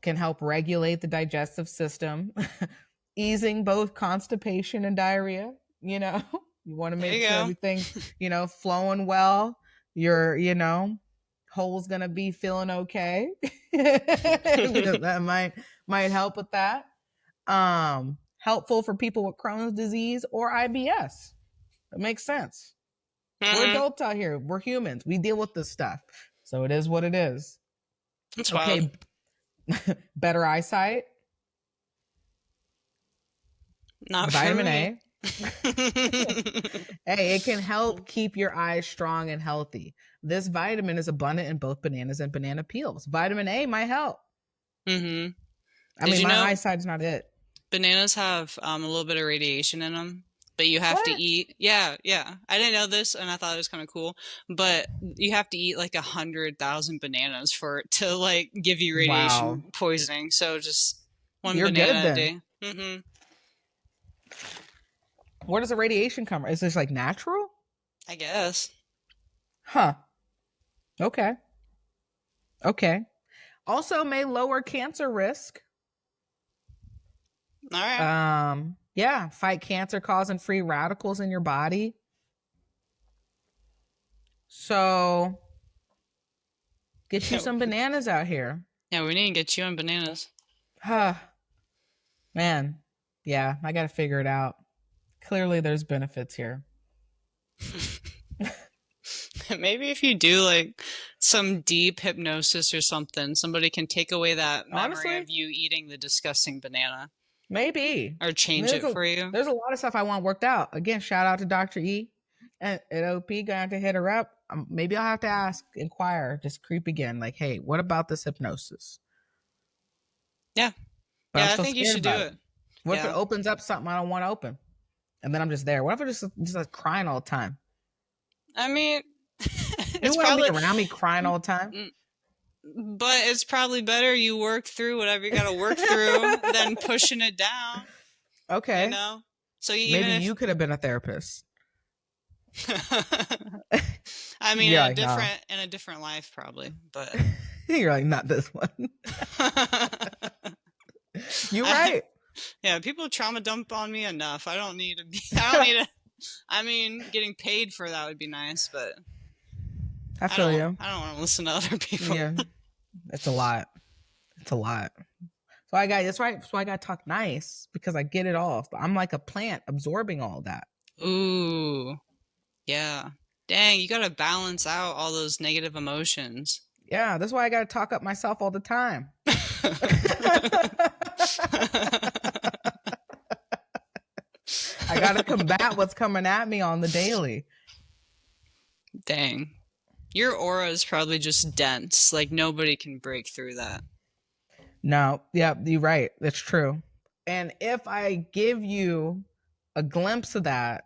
can help regulate the digestive system, easing both constipation and diarrhea. You know, you want to There make you sure go. everything's, flowing well. Your hole's going to be feeling okay. That might help with that. Helpful for people with Crohn's disease or IBS. It makes sense. We're Mm-hmm. adults out here. We're humans. We deal with this stuff. So it is what it is. That's wild. Okay, better eyesight, Not for vitamin me. A. Hey, it can help keep your eyes strong and healthy. This vitamin is abundant in both bananas and banana peels. Vitamin A might help. Mm-hmm. I Did mean, you my know eyesight's not it. bananas have a little bit of radiation in them? But you have to What? eat. Yeah, yeah. I didn't know this, and I thought it was kind of cool. But you have to eat like 100,000 bananas for it to like give you Wow. radiation poisoning. So just one You're good banana a then. day. Mm-hmm. Where does the radiation come from? Is this like natural? I guess. Huh. Okay. Okay. Also may lower cancer risk. All right. Yeah, fight cancer causing free radicals in your body. So get you some bananas out here. Yeah, we need to get you on bananas. Huh. Man. Yeah, I got to figure it out. Clearly there's benefits here. Maybe if you do like some deep hypnosis or something, somebody can take away that memory Honestly, of you eating the disgusting banana maybe. or I mean, change it for you. there's a lot of stuff I want worked out. Again, shout out to Dr. E at OP. Going to hit her up. Maybe I'll have to inquire, just creep again. Like, hey, what about this hypnosis? Yeah. But I'm Yeah, I still think you scared should do about it. it. What if it Yeah. opens up something I don't want to open? And then I'm just there. What if I just like crying all the time? I mean, You it's want to be probably, around me crying all the time? but it's probably better you work through whatever you got to work through than pushing it down, you Okay. know? So even Maybe if, you could have been a therapist. I mean, You're like, no. in a different life, probably, but You're like, not this one. You're I, right. yeah, people trauma dump on me enough. I don't need to be, I don't need to, I mean, getting paid for that would be nice, but I feel you. I don't want to listen to other people. Yeah. It's a lot. It's a lot. So I got that's right. So I got to talk nice because I get it off. I'm like a plant absorbing all that. Ooh, yeah. Dang, you gotta balance out all those negative emotions. Yeah, that's why I got to talk up myself all the time. I got to combat what's coming at me on the daily. Dang. Your aura is probably just dense. Like nobody can break through that. No, yeah, you're right. That's true. And if I give you a glimpse of that,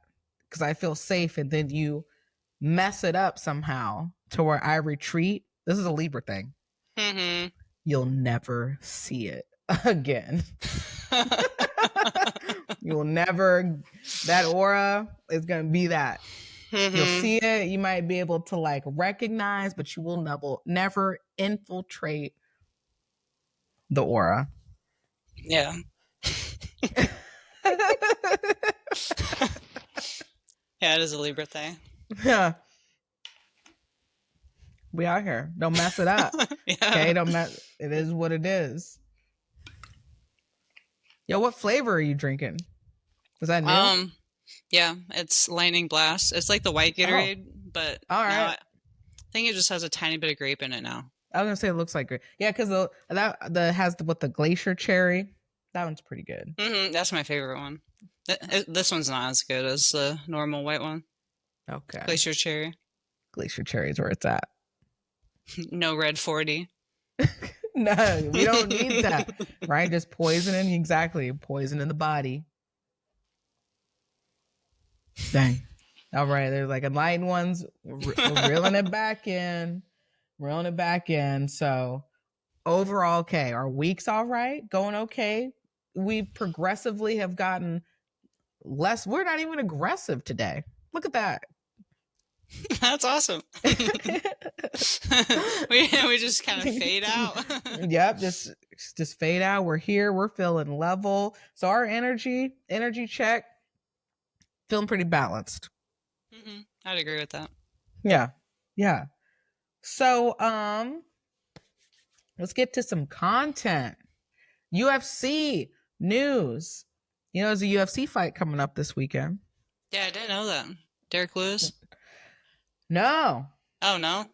because I feel safe, and then you mess it up somehow to where I retreat, this is a Libra thing. Mm-hmm. You'll never see it again. You'll never, that aura is going to be that. Mm-hmm. You'll see it. You might be able to like recognize, but you will never infiltrate the aura. Yeah. Yeah, it is a Libra thing. Yeah. We out here. Don't mess it up. Yeah. Okay, don't mess. It is what it is. Yo, what flavor are you drinking? Is that new? Yeah, it's Lightning Blast. It's like the white Gatorade, but All now right. I think it just has a tiny bit of grape in it now. I was gonna say it looks like great. Yeah, because the has the glacier cherry. That one's pretty good. Mm-hmm. That's my favorite one. This one's not as good as the normal white one. Okay. Glacier Cherry. Glacier cherry is where it's at. No red 40. No, we don't need that. Right? Just poisoning, exactly. Poison in the body. Dang. All right, there's like enlightened ones. We're reeling it back in. Reeling it back in. So overall, okay. Our week's all right. Going okay. We progressively have gotten less. We're not even aggressive today. Look at that. That's awesome. we just kind of fade out. Yep, just fade out. We're here. We're feeling level. So our energy check, feeling pretty balanced. Mm-hmm. I'd agree with that. Yeah. Yeah. So let's get to some content. UFC news. You know, there's a UFC fight coming up this weekend. Yeah, I didn't know that. Derek Lewis? No. Oh, no?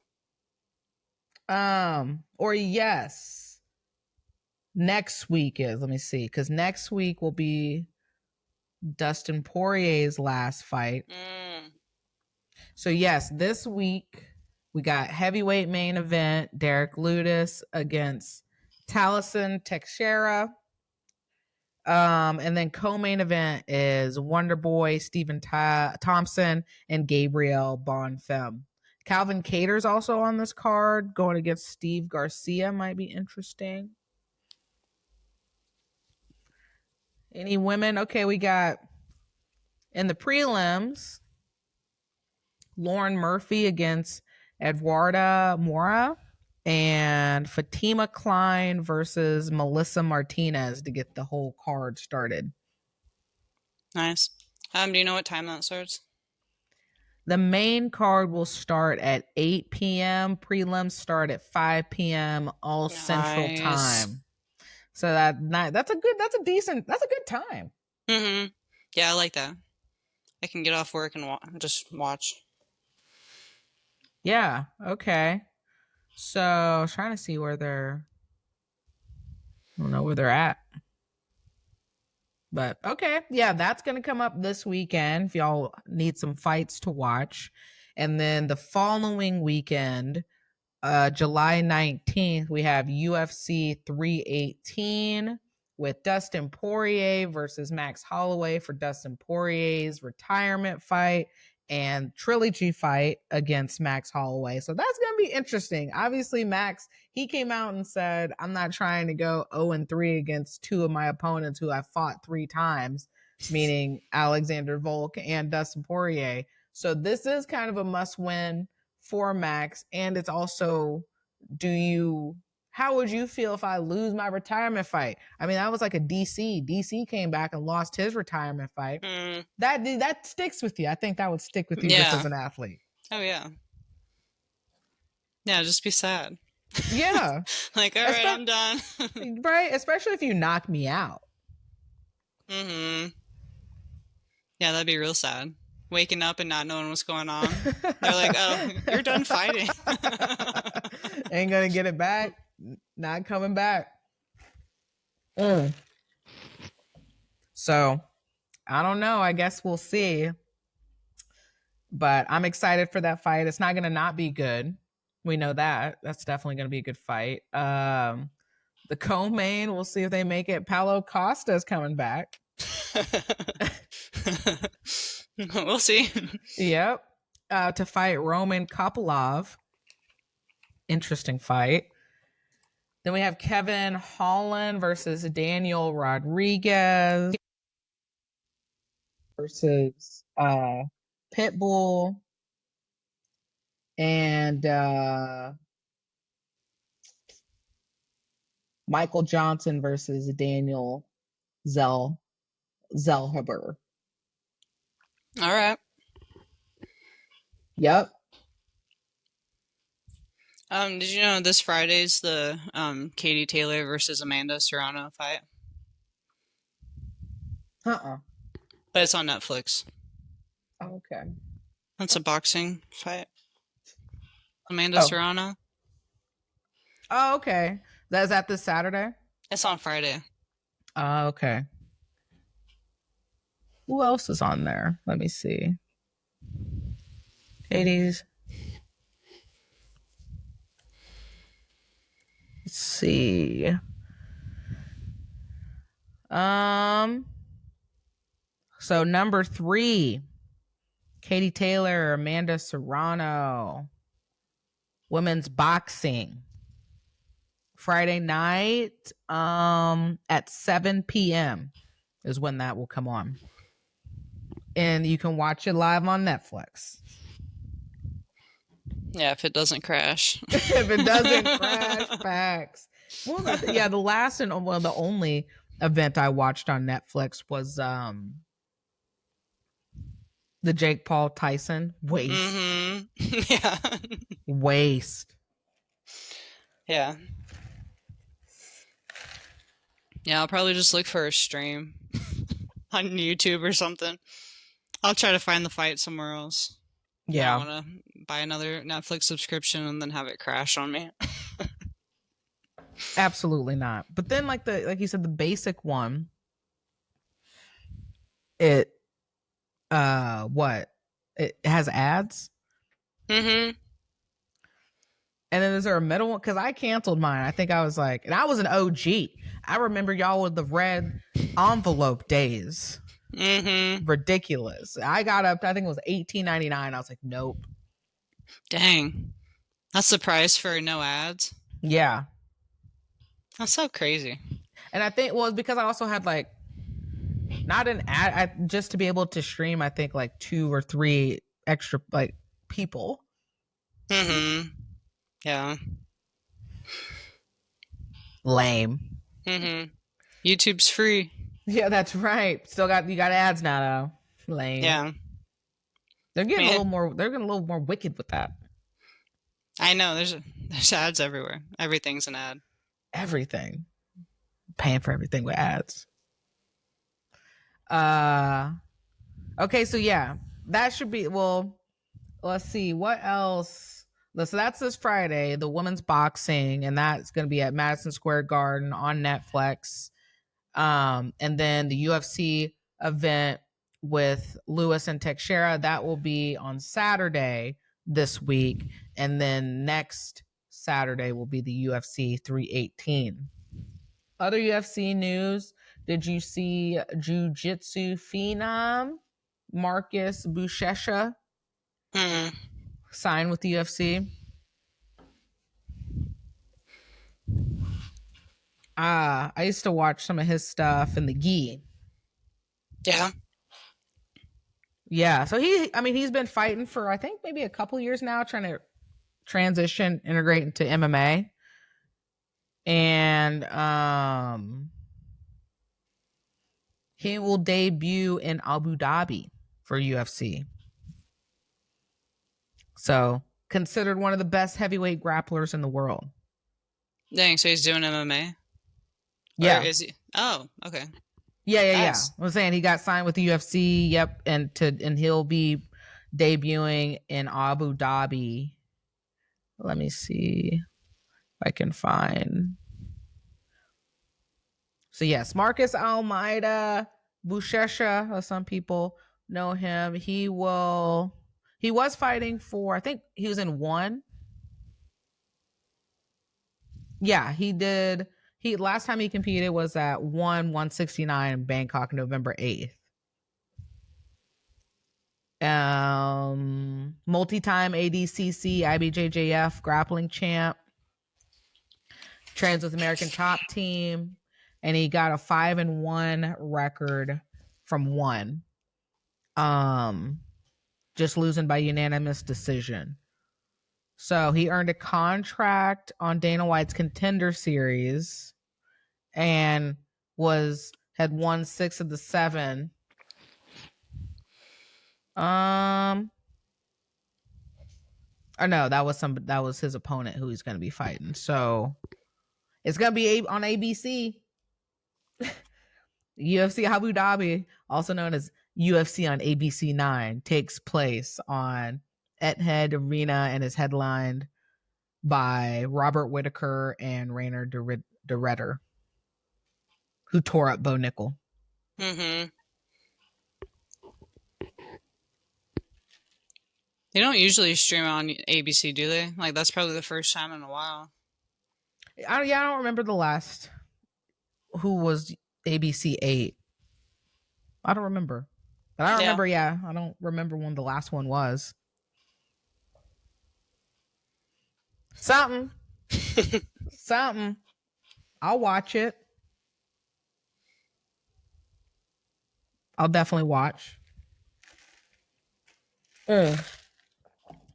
Or yes. Next week is, let me see, because next week will be Dustin Poirier's last fight. So yes, this week we got heavyweight main event, Derek Lewis against Taliesin Teixeira. And then co-main event is Wonder Boy, Stephen Thompson, and Gabriel Bonfim. Calvin Kattar's also on this card, going against Steve Garcia. Might be interesting. Any women? Okay, we got in the prelims, Lauren Murphy against Eduarda Mora, and Fatima Klein versus Melissa Martinez to get the whole card started. Nice. Do you know what time that starts? The main card will start at 8 p.m. Prelims start at 5 p.m. all Central Time. So that's a good time. Mm-hmm. Yeah, I like that. I can get off work and just watch. Yeah. Okay. So I was trying to see where I don't know where they're at. But okay, yeah, that's going to come up this weekend if y'all need some fights to watch. And then the following weekend, July 19th, we have UFC 318 with Dustin Poirier versus Max Holloway for Dustin Poirier's retirement fight and trilogy fight against Max Holloway. So that's going to be interesting. Obviously, Max, he came out and said, I'm not trying to go 0-3 against two of my opponents who I fought 3 times, meaning Alexander Volk and Dustin Poirier. So this is kind of a must-win for Max. And it's also, how would you feel if I lose my retirement fight? I mean, that was like a DC. DC came back and lost his retirement fight. That sticks with you. I think that would stick with you just as an athlete. Oh, yeah. Yeah, just be sad. Yeah. Like, all right, I'm done. Right? Especially if you knock me out. Mm-hmm. Yeah, that'd be real sad. Waking up and not knowing what's going on. They're like, oh, you're done fighting. Ain't gonna get it back. Not coming back. So, I don't know. I guess we'll see. But I'm excited for that fight. It's not gonna not be good. We know that. That's definitely gonna be a good fight. The co-main, we'll see if they make it. Paulo Costa's coming back. We'll see. Yep. to fight Roman Kopylov. Interesting fight. Then we have Kevin Holland versus Daniel Rodriguez versus Pitbull and Michael Johnson versus Daniel Zellhuber. All right. Yep. Did you know this Friday's the Katie Taylor versus Amanda Serrano fight? But it's on Netflix. Okay. That's a boxing fight. Amanda Serrano. Oh, okay. Is that this Saturday? It's on Friday. Oh, okay. Who else is on there? Let me see. Katie's. Let's see. So number 3, Katie Taylor, Amanda Serrano, women's boxing. Friday night, at 7 p.m. is when that will come on. And you can watch it live on Netflix. Yeah, if it doesn't crash. If it doesn't crash, facts. Well, yeah, the last and the only event I watched on Netflix was the Jake Paul Tyson waste. Mm-hmm. Yeah. Waste. Yeah. Yeah, I'll probably just look for a stream on YouTube or something. I'll try to find the fight somewhere else. Yeah. I want to buy another Netflix subscription and then have it crash on me. Absolutely not. But then like you said, the basic one, it has ads. Mm-hmm. And then is there a middle one? Because I canceled mine. I think I was like, and I was an OG. I remember y'all with the red envelope days. Mm-hmm. Ridiculous. I got up, I think it was $18.99. I was like, nope. Dang. That's the price for no ads? Yeah. That's so crazy. And I think, well, it's because I also had like, not an ad, just to be able to stream, I think like 2 or 3 extra like people. Mm-hmm. Yeah. Lame. Mm-hmm. YouTube's free. Yeah, that's right. You got ads now though. Lame. Yeah. They're getting a little more wicked with that. I know, there's ads everywhere. Everything's an ad. Everything. Paying for everything with ads. Okay, so yeah. That should be, well, let's see what else. So that's this Friday, the women's boxing, and that's going to be at Madison Square Garden on Netflix. And then the UFC event with Lewis and Teixeira, that will be on Saturday this week, and then next Saturday will be the UFC 318. Other UFC news: did you see Jiu-Jitsu phenom Marcus Buchecha sign with the UFC? I used to watch some of his stuff in the gi. Yeah. Yeah, so he's been fighting for I think maybe a couple years now, trying to integrate into MMA. And he will debut in Abu Dhabi for UFC. So, considered one of the best heavyweight grapplers in the world. Dang, so he's doing MMA? Yeah. Or is he? Oh, okay. Yeah. Nice. I was saying he got signed with the UFC. Yep, and he'll be debuting in Abu Dhabi. Let me see if I can find. So yes, Marcus Almeida Buchecha, as some people know him. He was fighting for, I think he was in 1. Yeah, he did. Last time he competed was at 169 in Bangkok, November 8th. Multi-time ADCC, IBJJF grappling champ. Trains with American Top Team, and he got a 5-1 record from one. Just losing by unanimous decision. So he earned a contract on Dana White's Contender Series and had won 6 of the 7. Or no, that was his opponent who he's going to be fighting. So it's going to be on ABC. UFC Abu Dhabi, also known as UFC on ABC 9, takes place on Etihad Arena and is headlined by Robert Whitaker and Rainer DeRetter, who tore up Bo Nickel. Mm-hmm. They don't usually stream on ABC, do they? Like, that's probably the first time in a while. I don't remember the last who was ABC 8. I don't remember. But I don't remember, I don't remember when the last one was. Something. I'll watch it. I'll definitely watch.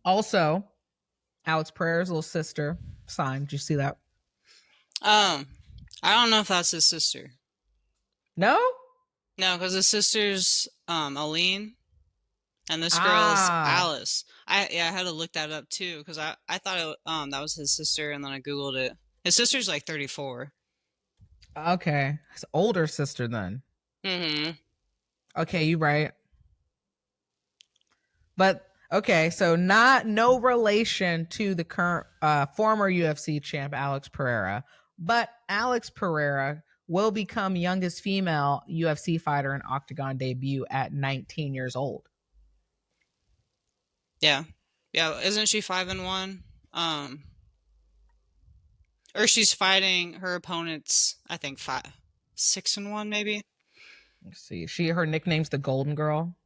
Also, Alex Pereira's little sister signed. Did you see that? I don't know if that's his sister. No? No, because his sister's Aline, and this girl's Alice. I had to look that up too, because I thought that was his sister, and then I googled it. His sister's like 34. Okay, his older sister then. Mm-hmm. Okay, you right. But okay, so no relation to the current former UFC champ Alex Pereira, but Alex Pereira will become youngest female UFC fighter in octagon debut at 19 years old. Yeah. Isn't she 5-1? Or she's fighting her opponents. I think 6-1 maybe. Let's see. Her nickname's the Golden Girl.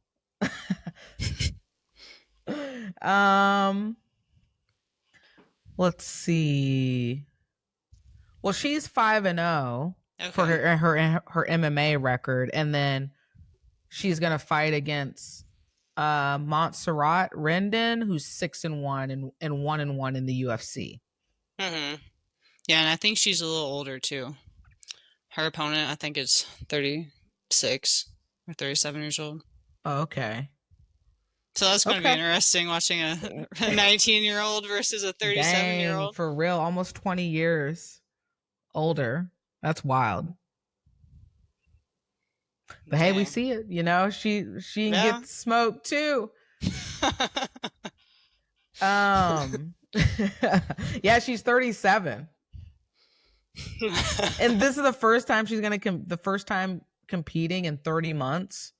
Let's see. Well, she's 5-0 for her MMA record, and then she's gonna fight against Montserrat Rendon, who's 6-1 and 1-1 in the UFC. Mm-hmm. Yeah, and I think she's a little older too. Her opponent, I think, is 36 or 37 years old. Oh, okay. So that's going to be interesting, watching a 19-year-old versus a 37-year-old. For real, almost 20 years older. That's wild. But hey, we see it. You know, she gets smoked too. Yeah, she's 37. And this is the first time she's gonna competing in 30 months.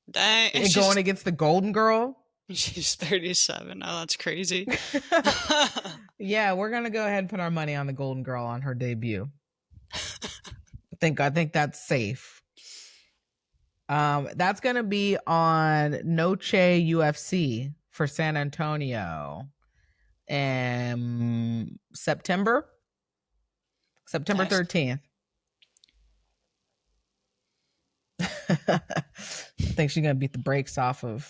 Dang, and going against the Golden Girl. She's 37. Oh, that's crazy. Yeah, we're gonna go ahead and put our money on the Golden Girl on her debut. I think that's safe. That's gonna be on Noche UFC for San Antonio, and September 13th. I think she's gonna beat the brakes off of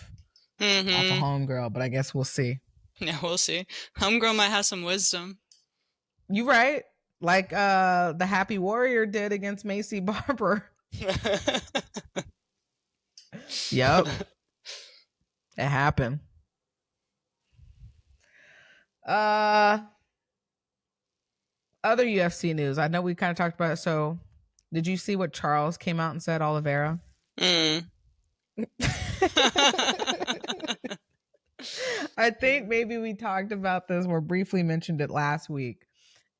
Homegirl, but I guess we'll see. Yeah, we'll see. Homegirl might have some wisdom. You right, like the Happy Warrior did against Macy Barber. Yep, it happened. Other UFC news. I know we kind of talked about it. So, did you see what Charles came out and said, Oliveira? I think maybe we talked about this or briefly mentioned it last week.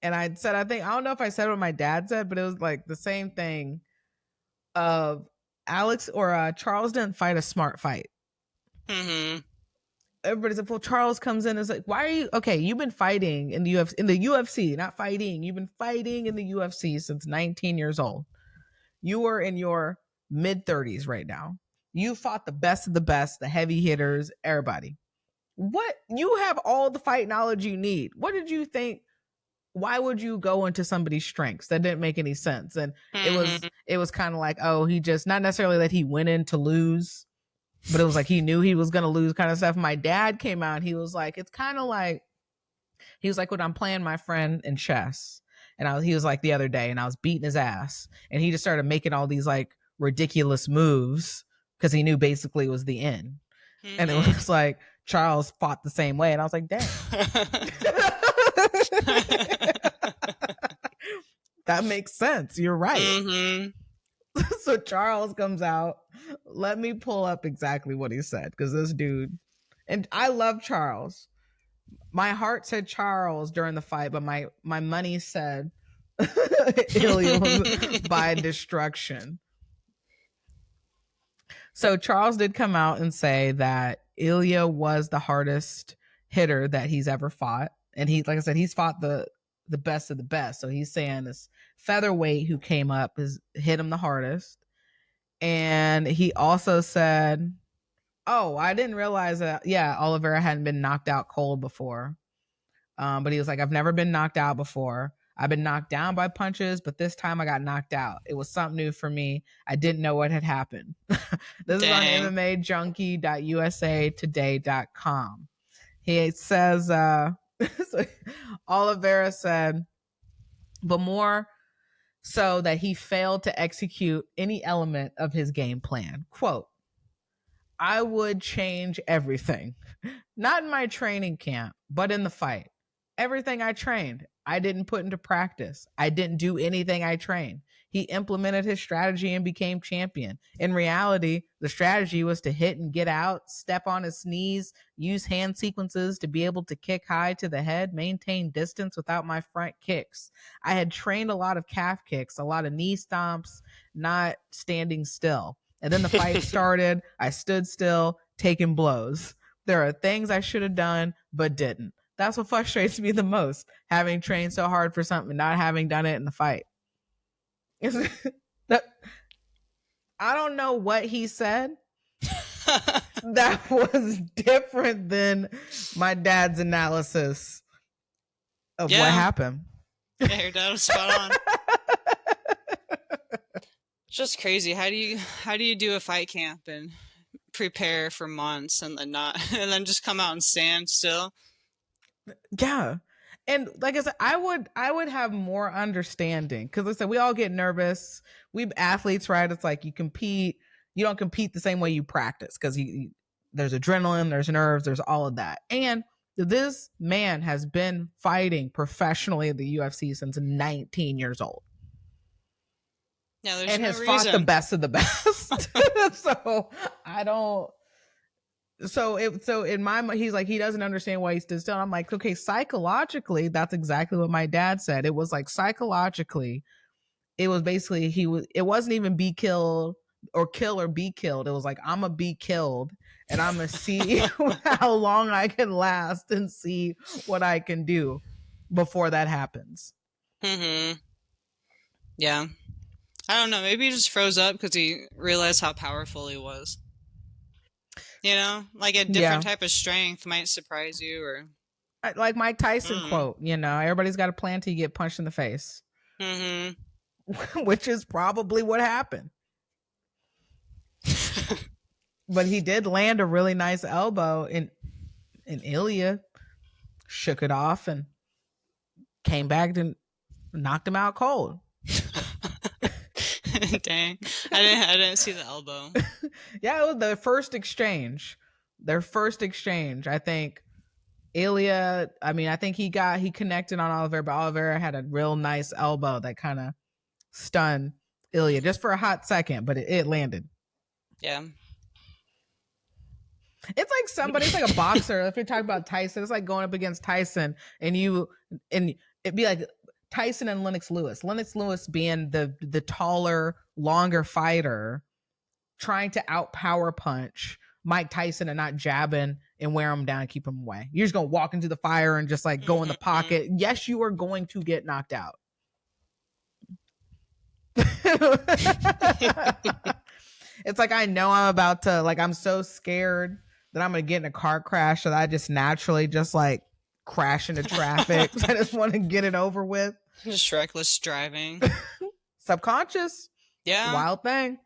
And I said, I don't know if I said what my dad said, but it was like the same thing of Alex or Charles didn't fight a smart fight. Mm-hmm. Everybody's like, well, Charles comes in and is like, why are you okay? You've been fighting in the UFC, not fighting. You've been fighting in the UFC since 19 years old. You are in your mid 30s right now. You fought the best of the best, the heavy hitters, everybody. What? You have all the fight knowledge you need. What did you think? Why would you go into somebody's strengths? That didn't make any sense. And it was kind of like, oh, he just, not necessarily that he went in to lose, but it was like he knew he was going to lose kind of stuff. My dad came out, he was like, it's kind of like, he was like, when I'm playing my friend in chess, and he was like the other day, and I was beating his ass, and he just started making all these like ridiculous moves because he knew basically it was the end. And it was like Charles fought the same way, and I was like, dang. That makes sense. You're right. So Charles comes out. Let me pull up exactly what he said, because this dude, and I love Charles. My heart said Charles during the fight, but my money said Ilya by destruction. So Charles did come out and say that Ilya was the hardest hitter that he's ever fought. And he, like I said, he's fought the best of the best. So he's saying this featherweight who came up has hit him the hardest. And he also said, oh, I didn't realize that, yeah, Oliveira hadn't been knocked out cold before. But he was like, I've never been knocked out before. I've been knocked down by punches, but this time I got knocked out. It was something new for me. I didn't know what had happened. This is on MMAJunkie.usatoday.com. He says, so Oliveira said, but more so that he failed to execute any element of his game plan. Quote, I would change everything. Not in my training camp, but in the fight. Everything I trained, I didn't put into practice. I didn't do anything I trained. He implemented his strategy and became champion. In reality, the strategy was to hit and get out, step on his knees, use hand sequences to be able to kick high to the head, maintain distance without my front kicks. I had trained a lot of calf kicks, a lot of knee stomps, not standing still. And then the fight started. I stood still, taking blows. There are things I should have done, but didn't. That's what frustrates me the most, having trained so hard for something, not having done it in the fight. I don't know what he said that was different than my dad's analysis of what happened. Yeah, your dad was spot on. It's just crazy. How do you do a fight camp and prepare for months and then just come out and stand still? Yeah. And like I said, I would have more understanding, because like I said, we all get nervous. We athletes, right? It's like you don't compete the same way you practice, because there's adrenaline, there's nerves, there's all of that. And this man has been fighting professionally at the UFC since 19 years old. Yeah, and has fought the best of the best. So I don't. So in my mind, he's like, he doesn't understand why he stood still. I'm like, okay, psychologically, that's exactly what my dad said. It was like psychologically, it was basically it wasn't even be killed or kill or be killed. It was like, I'm gonna be killed and I'm gonna see how long I can last and see what I can do before that happens. Yeah. I don't know. Maybe he just froze up because he realized how powerful he was. You know, like a different type of strength might surprise you, or like Mike Tyson quote. You know, everybody's got a plan till you get punched in the face, which is probably what happened. But he did land a really nice elbow, and Ilya shook it off and came back and knocked him out cold. Dang, I didn't see the elbow. Yeah, it was the first exchange. Their first exchange, I think. Ilya, I mean, I think he connected on Oliveira, but Oliveira had a real nice elbow that kind of stunned Ilya just for a hot second, but it landed. Yeah. It's like somebody, it's like a boxer. If you're talking about Tyson, it's like going up against Tyson and it'd be like Tyson and Lennox Lewis. Lennox Lewis being the taller, longer fighter, trying to outpower punch Mike Tyson and not jabbing and wear him down and keep him away. You're just going to walk into the fire and just like go in the pocket. Yes, you are going to get knocked out. It's like I know I'm about to, like, I'm so scared that I'm gonna get in a car crash that I just naturally just like crash into traffic. I just want to get it over with. Just reckless driving. Subconscious, Yeah. wild thing.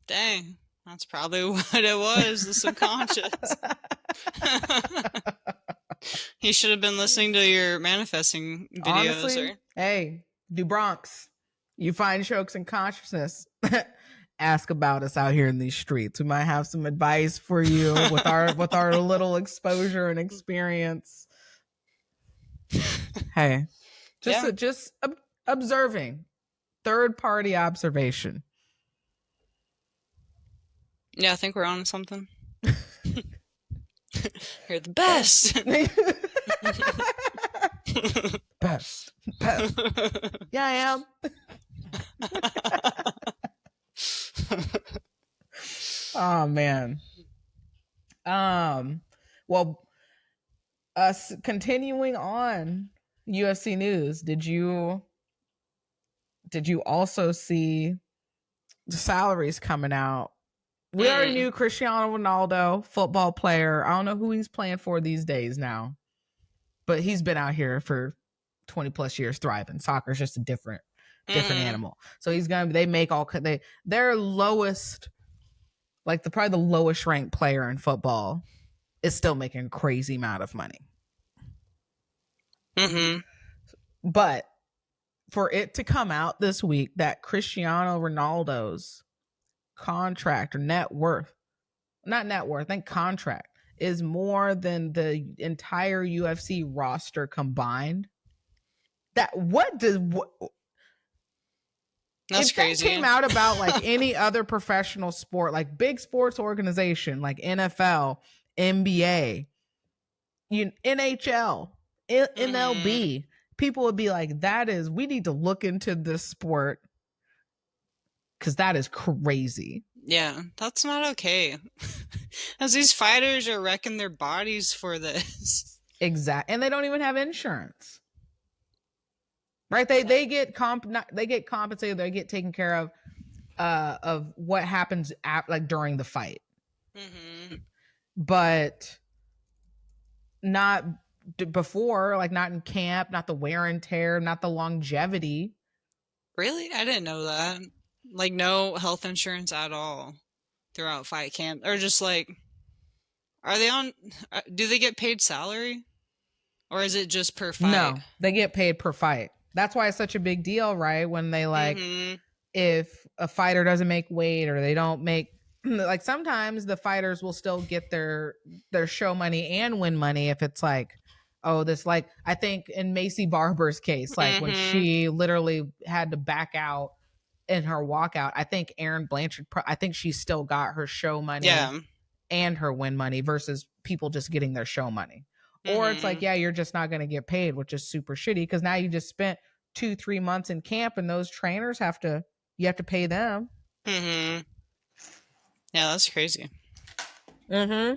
Dang. That's probably what it was, the subconscious. He should have been listening to your manifesting videos. Honestly, hey, do Bronx. You find chokes in consciousness. Ask about us out here in these streets. We might have some advice for you with our little exposure and experience. Hey, just observing, third party observation. Yeah, I think we're on something. You're the best. Best. Yeah, I am. Oh man. Well, us continuing on UFC news. Did you also see the salaries coming out? We already knew Cristiano Ronaldo, football player. I don't know who he's playing for these days now, but he's been out here for 20 plus years thriving. Soccer's just a different animal. So they make their lowest, like probably the lowest ranked player in football is still making a crazy amount of money. But for it to come out this week that Cristiano Ronaldo's contract or I think contract is more than the entire UFC roster combined. That's crazy. That came out about like any other professional sport, like big sports organization, like NFL, NBA, NHL, MLB, people would be like, we need to look into this sport because that is crazy. Yeah, that's not okay. As these fighters are wrecking their bodies for this. Exactly. And they don't even have insurance. Right? They get compensated, they get taken care of what happens like during the fight. But not before, like not in camp, not the wear and tear, not the longevity. Really? I didn't know that. Like no health insurance at all throughout fight camp, or just like, are they on? Do they get paid salary, or is it just per fight? No, they get paid per fight. That's why it's such a big deal, right? When they like, if a fighter doesn't make weight or they don't make, like sometimes the fighters will still get their show money and win money if it's like, oh, this, like I think in Macy Barber's case, like when she literally had to back out in her walkout, I think Erin Blanchard, I think she still got her show money and her win money versus people just getting their show money. Or it's like, yeah, you're just not going to get paid, which is super shitty because now you just spent 2-3 months in camp and those trainers you have to pay them. Yeah, that's crazy. Yeah,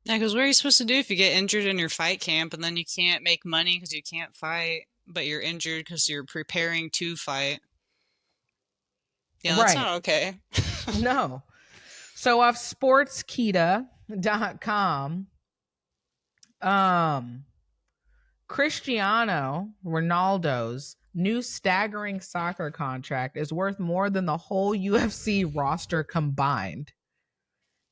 because what are you supposed to do if you get injured in your fight camp and then you can't make money because you can't fight, but you're injured because you're preparing to fight? Yeah, that's not okay. No. So off sportskita.com, Cristiano Ronaldo's new staggering soccer contract is worth more than the whole UFC roster combined,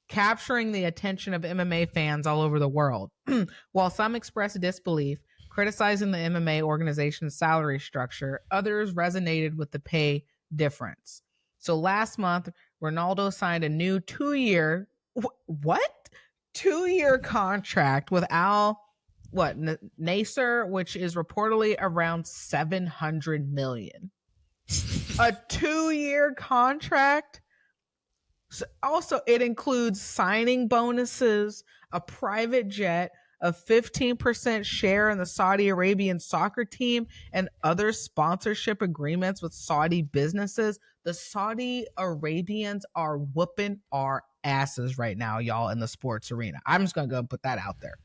capturing the attention of MMA fans all over the world. While some expressed disbelief, criticizing the MMA organization's salary structure, others resonated with the pay difference. So last month, Ronaldo signed a new 2-year contract with Nasser, which is reportedly around $700 million. A 2-year contract. So also, it includes signing bonuses, a private jet, a 15% share in the Saudi Arabian soccer team, and other sponsorship agreements with Saudi businesses. The Saudi Arabians are whooping our asses right now, y'all, in the sports arena. I'm just going to go and put that out there.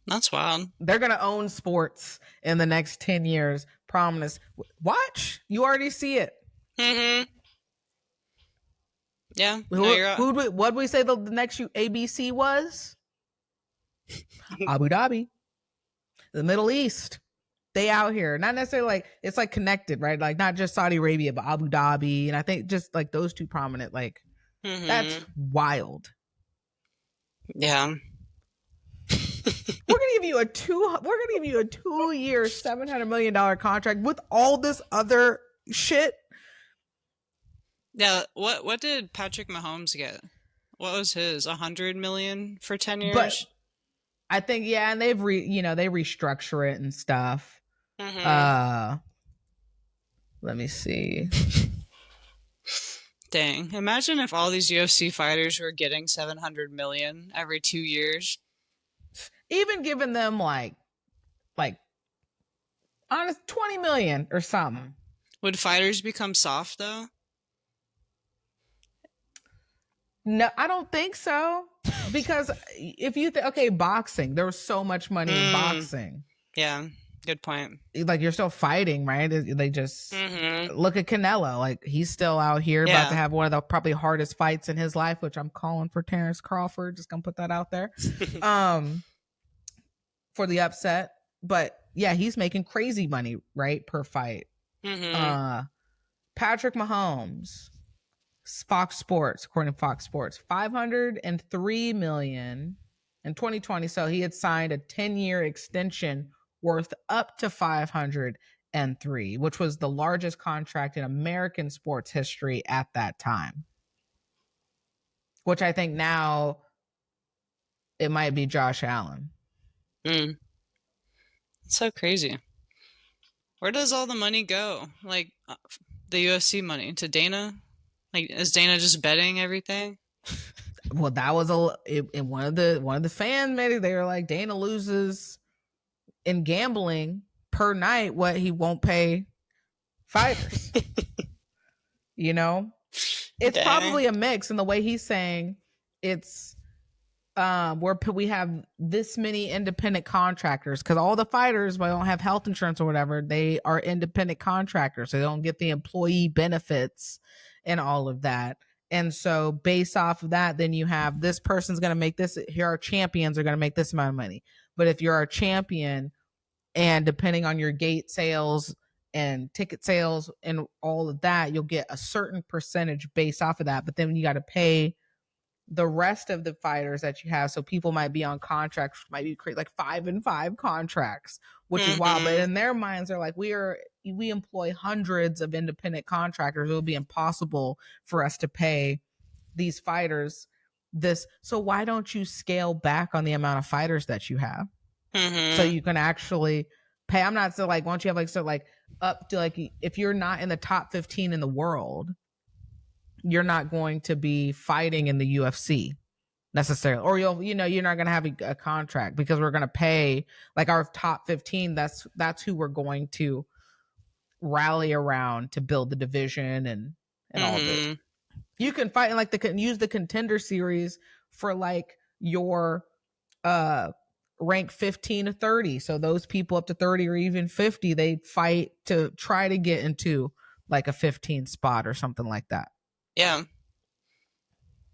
That's wild. They're going to own sports in the next 10 years. Promise. Watch. You already see it. Mm-hmm. Yeah. No, you're right. What we say the next ABC was? Abu Dhabi, the Middle East. They out here, not necessarily like it's like connected, right? Like not just Saudi Arabia, but Abu Dhabi, and I think just like those two prominent. Like that's wild. Yeah. We're gonna give you a 2-year, $700 million contract with all this other shit. Yeah. What did Patrick Mahomes get? What was his? 100 million for 10 years? But I think and they've they restructure it and stuff. Mm-hmm. Let me see. Dang. Imagine if all these UFC fighters were getting 700 million every 2 years. Even giving them like honest 20 million or something. Would fighters become soft though? No, I don't think so. Because if you okay, boxing, there was so much money in boxing. Yeah, good point. Like you're still fighting, right? They just look at Canelo. Like he's still out here about to have one of the probably hardest fights in his life, which I'm calling for Terrence Crawford. Just gonna put that out there. For the upset. But yeah, he's making crazy money, right? Per fight. Patrick Mahomes, Fox Sports, according to Fox Sports, 503 million in 2020. So he had signed a 10-year extension worth up to 503, which was the largest contract in American sports history at that time. Which I think now it might be Josh Allen. So crazy. Where does all the money go? Like the UFC money to Dana? Like is Dana just betting everything? Well, that was in one of the fans made it. They were like, Dana loses in gambling per night what he won't pay fighters. It's probably a mix. And the way he's saying it's where we have this many independent contractors, because all the fighters, they don't have health insurance or whatever, they are independent contractors, so they don't get the employee benefits and all of that. And so based off of that, then you have this person's going to make this, here are champions are going to make this amount of money. But if you're a champion, and depending on your gate sales and ticket sales and all of that, you'll get a certain percentage based off of that. But then you got to pay the rest of the fighters that you have. So people might be on contracts, might be like 5-and-5 contracts, which is wild. But in their minds, they're like, we employ hundreds of independent contractors. It will be impossible for us to pay these fighters this. So why don't you scale back on the amount of fighters that you have? So you can actually pay. I'm not so like, why don't you have like, so like up to like, if you're not in the top 15 in the world, you're not going to be fighting in the UFC necessarily, or you're not going to have a contract, because we're going to pay like our top 15. That's who we're going to rally around to build the division and all of it. You can fight and use the Contender Series for like your rank 15 to 30. So those people up to 30 or even 50, they fight to try to get into like a 15 spot or something like that. Yeah.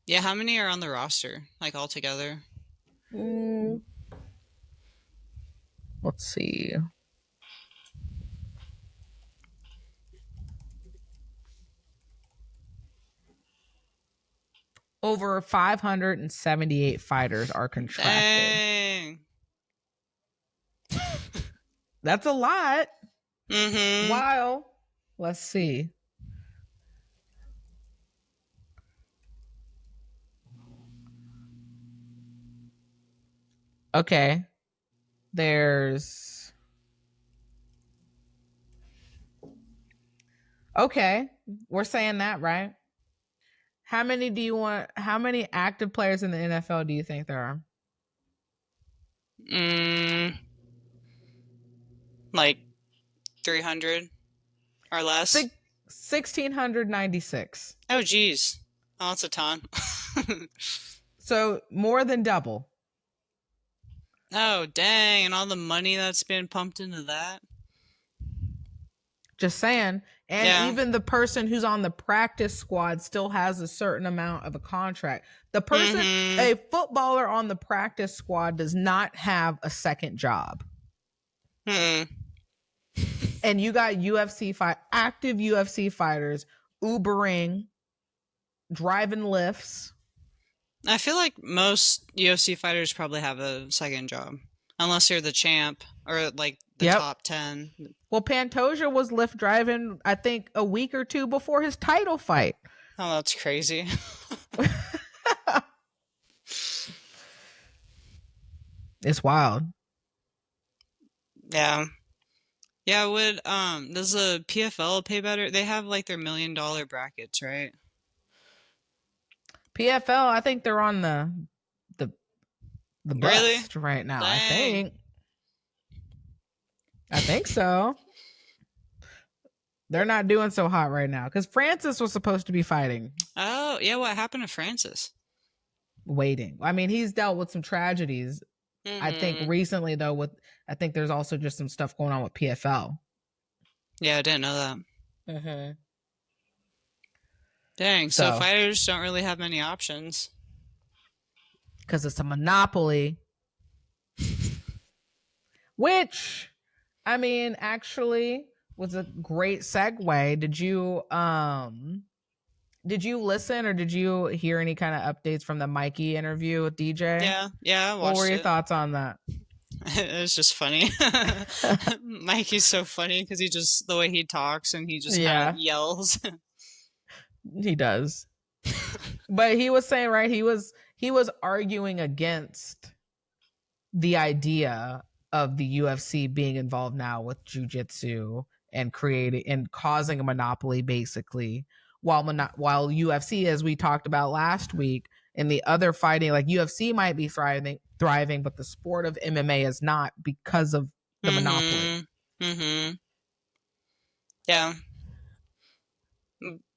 Yeah, how many are on the roster, like all together? Let's see. Over 578 fighters are contracted. Dang. That's a lot. Wow. Let's see. Okay. Okay. We're saying that, right? How many active players in the NFL do you think there are? Like 300 or less? 1,696. Oh, geez. Oh, that's a ton. So more than double. Oh, dang. And all the money that's been pumped into that. Just saying. And Yeah. even the person who's on the practice squad still has a certain amount of a contract. The person, a footballer on the practice squad does not have a second job. And you got active UFC fighters Ubering, driving lifts. I feel like most UFC fighters probably have a second job, unless you're the champ or like the top 10. Well, Pantoja was Lyft driving, I think, a week or two before his title fight. Oh, that's crazy. It's wild. Yeah. Yeah, does the PFL pay better? They have like their $1 million brackets, right? PFL, I think they're on the Really? bust right now. Dang. I think so. They're not doing so hot right now because Francis was supposed to be fighting. Oh, yeah, what happened to Francis? Waiting. I mean, he's dealt with some tragedies. I think recently though, I think there's also just some stuff going on with PFL. Yeah, I didn't know that. Dang, so fighters don't really have many options. Because it's a monopoly. Which, I mean, actually was a great segue. Did you listen or did you hear any kind of updates from the Mikey interview with DJ? Yeah, I watched it. What were your thoughts on that? It was just funny. Mikey's so funny because the way he talks and he just kind of yells. He does. But he was saying, right, he was arguing against the idea of the UFC being involved now with Jiu-Jitsu and creating and causing a monopoly, basically, while UFC, as we talked about last week, and the other fighting, like UFC might be thriving, but the sport of MMA is not because of the monopoly. Yeah.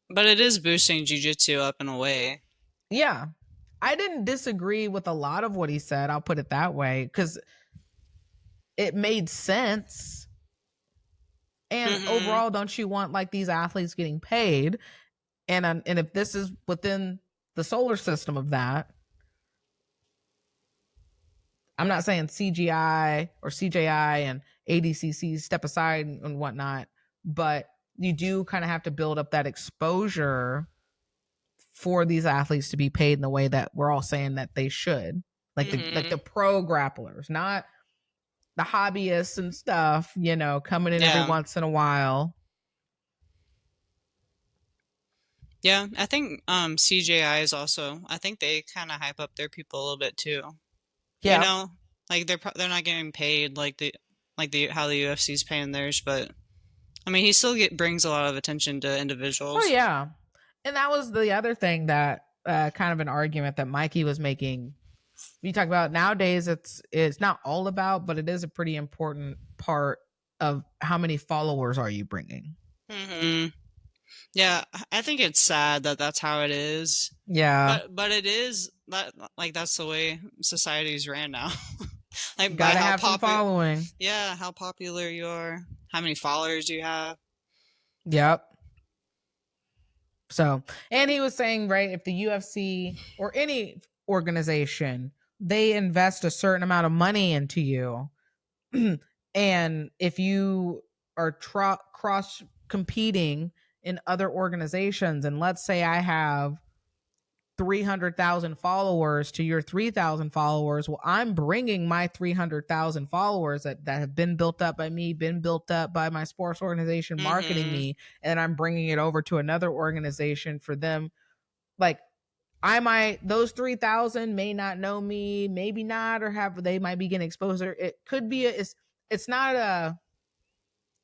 But it is boosting Jiu-Jitsu up in a way. Yeah. I didn't disagree with a lot of what he said. I'll put it that way, because it made sense. And overall, don't you want like these athletes getting paid? And if this is within the solar system of that, I'm not saying CGI or CJI and ADCC step aside and whatnot, but you do kind of have to build up that exposure for these athletes to be paid in the way that we're all saying that they should, like the pro grapplers, not the hobbyists and stuff, coming in every once in a while. Yeah, I think CJI is also, I think they kind of hype up their people a little bit too. Yeah. Like they're not getting paid like how the UFC's paying theirs, but I mean, he still brings a lot of attention to individuals. Oh yeah. And that was the other thing that kind of an argument that Mikey was making. We talk about nowadays, it's not all about, but it is a pretty important part of how many followers are you bringing. Yeah, I think it's sad that that's how it is. Yeah, but it is that, like, that's the way society's ran now. Like, you gotta have some following. Yeah, how popular you are, how many followers you have. Yep. So, and he was saying, right, if the UFC or any organization, they invest a certain amount of money into you, and if you are cross competing in other organizations, and let's say I have 300,000 followers to your 3,000 followers, well, I'm bringing my 300,000 followers that have been built up by me, been built up by my sports organization marketing me, and I'm bringing it over to another organization for them. Like, those 3,000 may not know me, maybe not, or they might be getting exposure. It could be it's not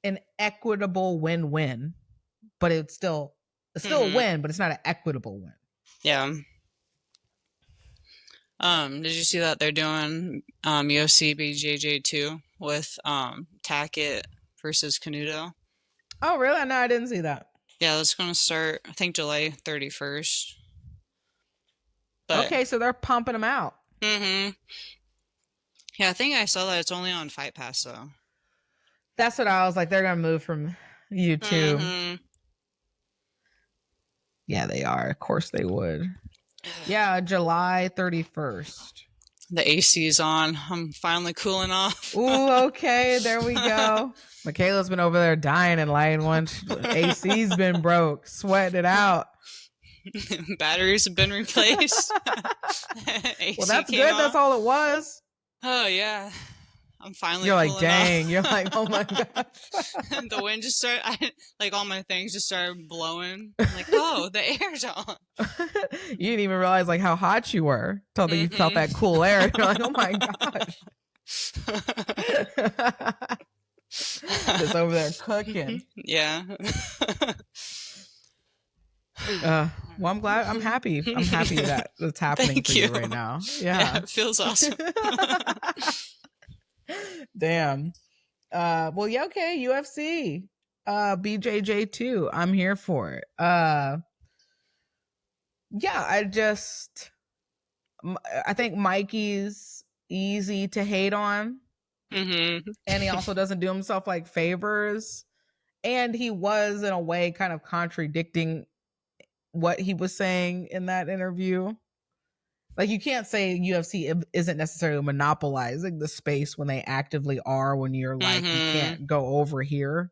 an equitable win-win, but it's still a win, but it's not an equitable win. Yeah. Did you see that they're doing UFC BJJ 2 with Tackett versus Canuto? Oh, really? No, I didn't see that. Yeah, that's going to start, I think, July 31st. But, okay, so they're pumping them out. Yeah, I think I saw that it's only on Fight Pass, though. That's what I was like. They're going to move from YouTube. Yeah, they are. Of course they would. Yeah, July 31st. The AC's on. I'm finally cooling off. Ooh, okay, there we go. Michaela's been over there dying in line one. AC's been broke, sweating it out. Batteries have been replaced. Well, that's good. Off. That's all it was. Oh yeah, I'm finally. You're like, dang. Off. You're like, oh my gosh. The wind just started. Like all my things just started blowing. I'm like, oh, the air's on. You didn't even realize like how hot you were until you felt that cool air. You're like, oh my gosh. Just over there cooking. Yeah. Well, I'm glad. I'm happy. I'm happy that it's happening for you right now. Yeah, it feels awesome. Damn. Well, yeah, okay. UFC. BJJ too. I'm here for it. Yeah, I think Mikey's easy to hate on. Mm-hmm. And he also doesn't do himself like favors. And he was, in a way, kind of contradicting what he was saying in that interview. Like, you can't say UFC isn't necessarily monopolizing the space when they actively are, when you're like, you can't go over here.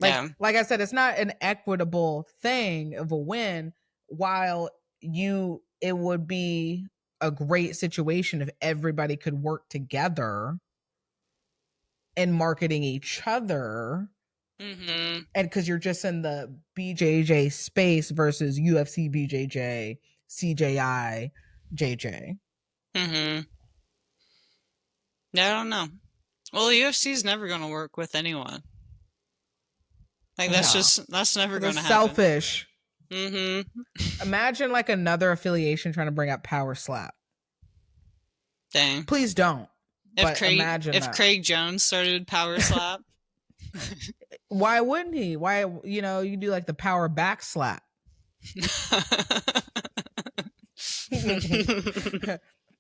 Like, like I said, it's not an equitable thing of a win, while it would be a great situation if everybody could work together in marketing each other. And because you're just in the BJJ space versus UFC BJJ, CJI, JJ. Yeah, I don't know. Well, the UFC is never going to work with anyone. Like, that's never going to happen. Selfish. Imagine like another affiliation trying to bring up Power Slap. Dang. Please don't. If Craig Jones started Power Slap. Why wouldn't he? Why, you do like the power back slap.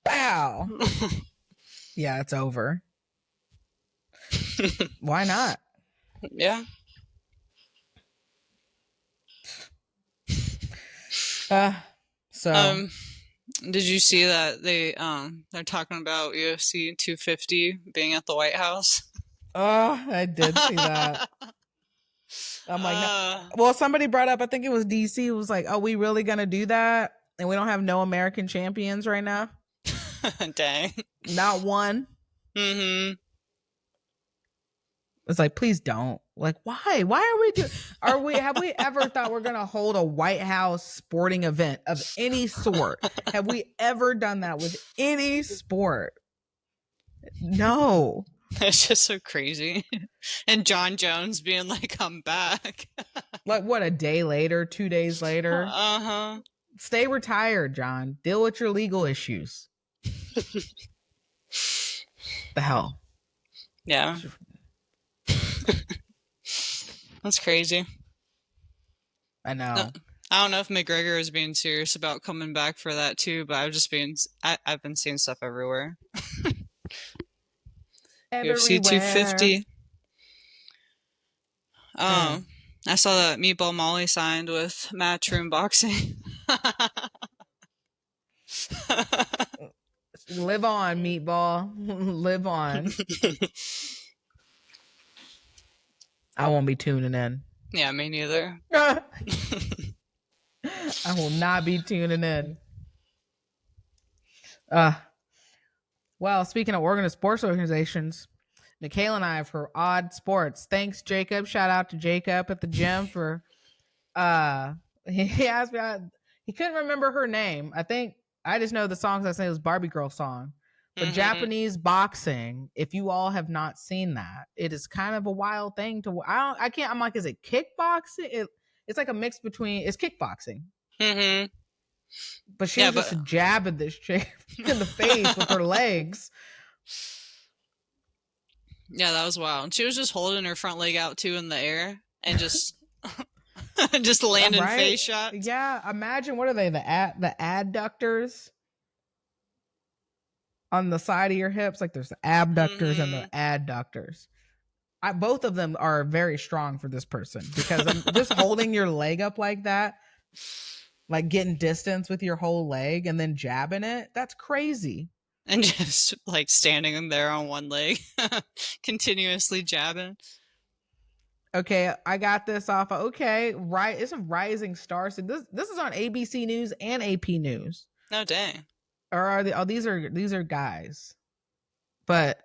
Bow. Yeah, it's over. Why not? Yeah. So did you see that they're talking about UFC 250 being at the White House? Oh, I did see that. I'm like, no. Well, somebody brought up, I think it was DC, it was like, oh, we really gonna do that? And we don't have no American champions right now? Dang. Not one. It's like, please don't. Like, why? Why are we doing? Have we ever thought we're gonna hold a White House sporting event of any sort? Have we ever done that with any sport? No. It's just so crazy. And John Jones being like, I'm back. Like, what, a day later, 2 days later? Stay retired, John. Deal with your legal issues. The hell? Yeah. That's crazy. I know. I don't know if McGregor is being serious about coming back for that too, but I've been seeing stuff everywhere. UFC 250. I saw that Meatball Molly signed with Matchroom Boxing. Live on, Meatball. Live on. I won't be tuning in. Yeah, me neither. I will not be tuning in. Well, speaking of sports organizations, Michaela and I have her Odd Sports. Thanks, Jacob. Shout out to Jacob at the gym for he asked me, he couldn't remember her name. I just know the songs I sang was Barbie Girl song. But Japanese boxing, if you all have not seen that, it is kind of a wild thing to I'm like, is it kickboxing? It's like a mix between, it's kickboxing. But she was just jabbing this chick in the face with her legs. Yeah, that was wild. She was just holding her front leg out too in the air and just just landing face shots. Yeah, imagine, what are they? The adductors on the side of your hips. Like, there's the abductors and the adductors. Both of them are very strong for this person, because I'm just holding your leg up like that. Like getting distance with your whole leg and then jabbing it. That's crazy. And just like standing there on one leg, continuously jabbing. Okay, I got this off of okay, right. It's a rising star. So this is on ABC News and AP News. No, dang. Or are they these are guys. But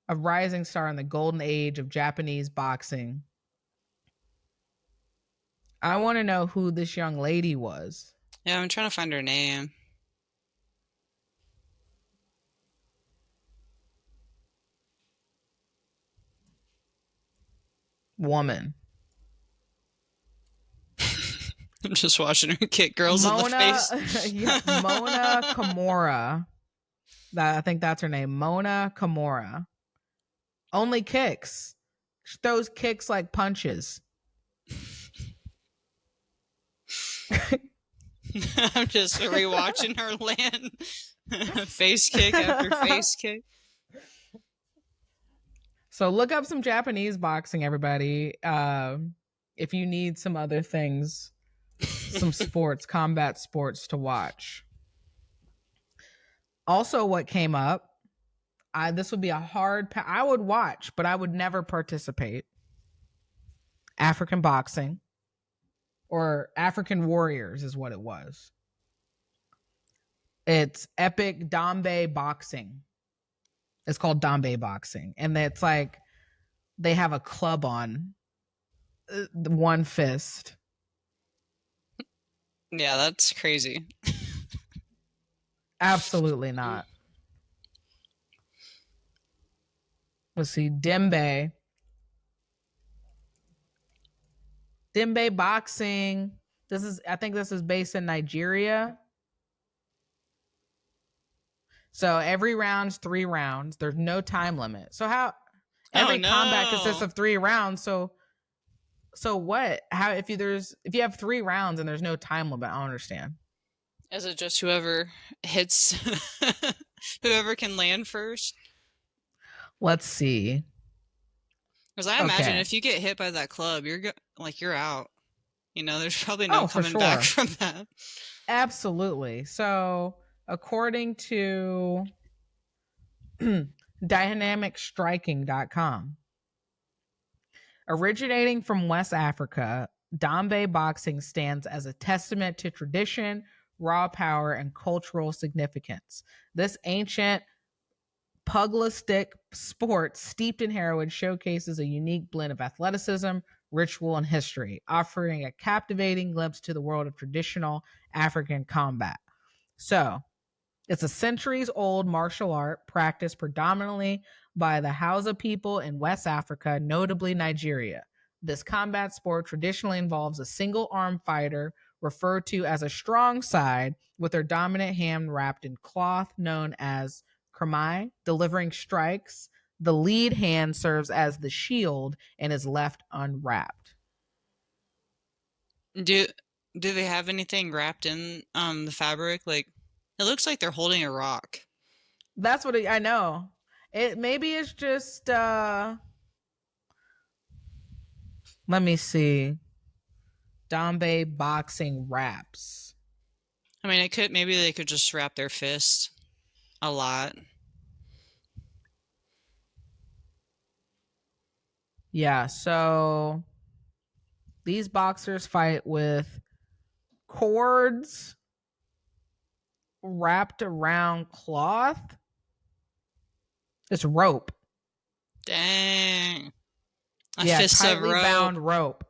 a rising star in the golden age of Japanese boxing. I want to know who this young lady was. Yeah, I'm trying to find her name. Woman. I'm just watching her kick girls in the face. Yeah, Mona Kimura. I think that's her name. Mona Kimura. Only kicks. She throws kicks like punches. I'm just rewatching her land. Face kick after face kick. So look up some Japanese boxing, everybody. If you need some other things, some sports, combat sports to watch. Also, what came up, this would be a hard. I would watch, but I would never participate. African boxing, or African warriors, is what it was. It's epic Dambe boxing. It's called Dambe boxing, and it's like they have a club on one fist. Yeah, that's crazy. Absolutely not. Let's see, Dembe boxing. I think this is based in Nigeria. So every round's 3 rounds. There's no time limit. So how every combat consists of 3 rounds. So what? How if you have 3 rounds and there's no time limit? I don't understand. Is it just whoever hits, whoever can land first? Let's see. Because I imagine if you get hit by that club, you're out. You know, there's probably no coming back from that. Absolutely. So according to dynamicstriking.com, originating from West Africa, Dambe boxing stands as a testament to tradition, raw power, and cultural significance. This ancient pugilistic sport steeped in heroin showcases a unique blend of athleticism, ritual, and history, offering a captivating glimpse to the world of traditional African combat. So, it's a centuries-old martial art practiced predominantly by the Hausa people in West Africa, notably Nigeria. This combat sport traditionally involves a single-armed fighter referred to as a strong side with their dominant hand wrapped in cloth known as Kremai, delivering strikes. The lead hand serves as the shield and is left unwrapped. Do they have anything wrapped in the fabric? Like, it looks like they're holding a rock. That's what I know. Maybe it's just let me see. Dambe boxing wraps. I mean, maybe they could just wrap their fist a lot. Yeah, so these boxers fight with cords wrapped around cloth. It's rope. Dang. A yeah, fist tightly of rope. bound rope.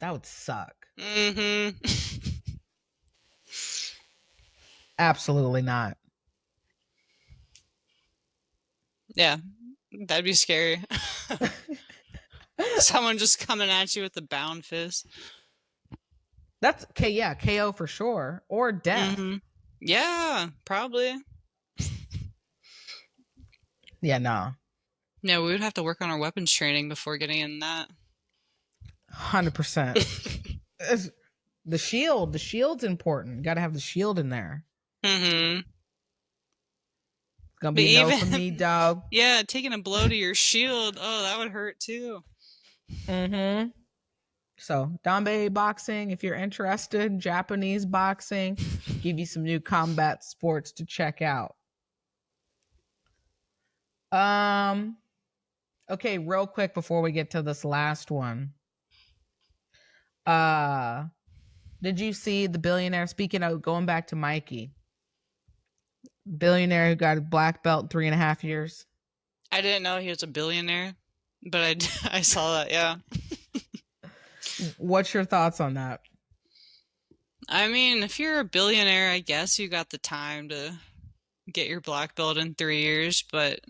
That would suck. Mm-hmm. Absolutely not. Yeah, that'd be scary. Someone just coming at you with a bound fist. That's KO for sure. Or death. Mm-hmm. Yeah, probably. Yeah, no. Yeah, we would have to work on our weapons training before getting in that. 100%. The shield's important. Got to have the shield in there. Mm-hmm. Gonna be no for me, dog. Yeah, taking a blow to your shield. Oh, that would hurt too. Mm-hmm. So Danbei boxing, if you're interested, Japanese boxing, give you some new combat sports to check out. Okay, real quick before we get to this last one. Did you see the billionaire, speaking of going back to Mikey, billionaire who got a black belt in 3.5 years? I didn't know he was a billionaire, but I saw that, yeah. What's your thoughts on that? I mean, if you're a billionaire, I guess you got the time to get your black belt in 3 years, but...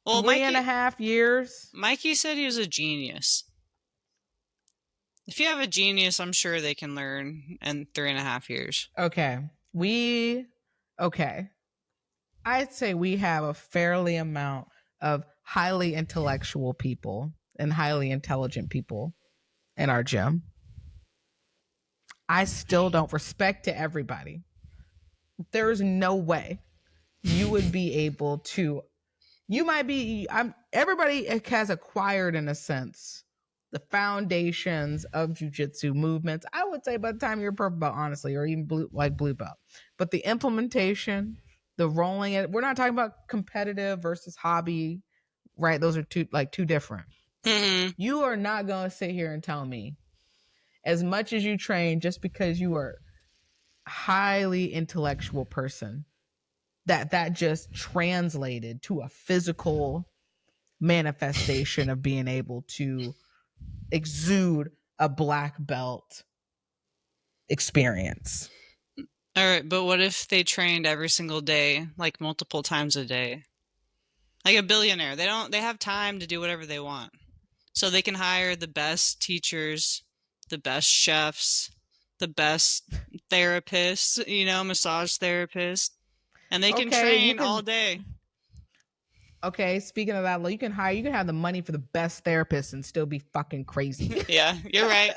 Well, 3.5 years? Mikey said he was a genius. If you have a genius, I'm sure they can learn in 3.5 years. Okay. I'd say we have a fairly amount of highly intellectual people and highly intelligent people in our gym. I still don't respect to everybody. There's no way you would be able to. You might be. Everybody has acquired, in a sense, the foundations of jiu-jitsu movements. I would say by the time you're purple belt, honestly, or even blue belt. But the implementation, the rolling it, we're not talking about competitive versus hobby, right? Those are two different. Mm-hmm. You are not going to sit here and tell me, as much as you train, just because you are a highly intellectual person, that just translated to a physical manifestation of being able to exude a black belt experience. All right, but what if they trained every single day, like multiple times a day? Like a billionaire, they have time to do whatever they want. So they can hire the best teachers, the best chefs, the best therapists, massage therapists, and they can train all day. Okay, speaking of that, you can have the money for the best therapist and still be fucking crazy. Yeah, you're right.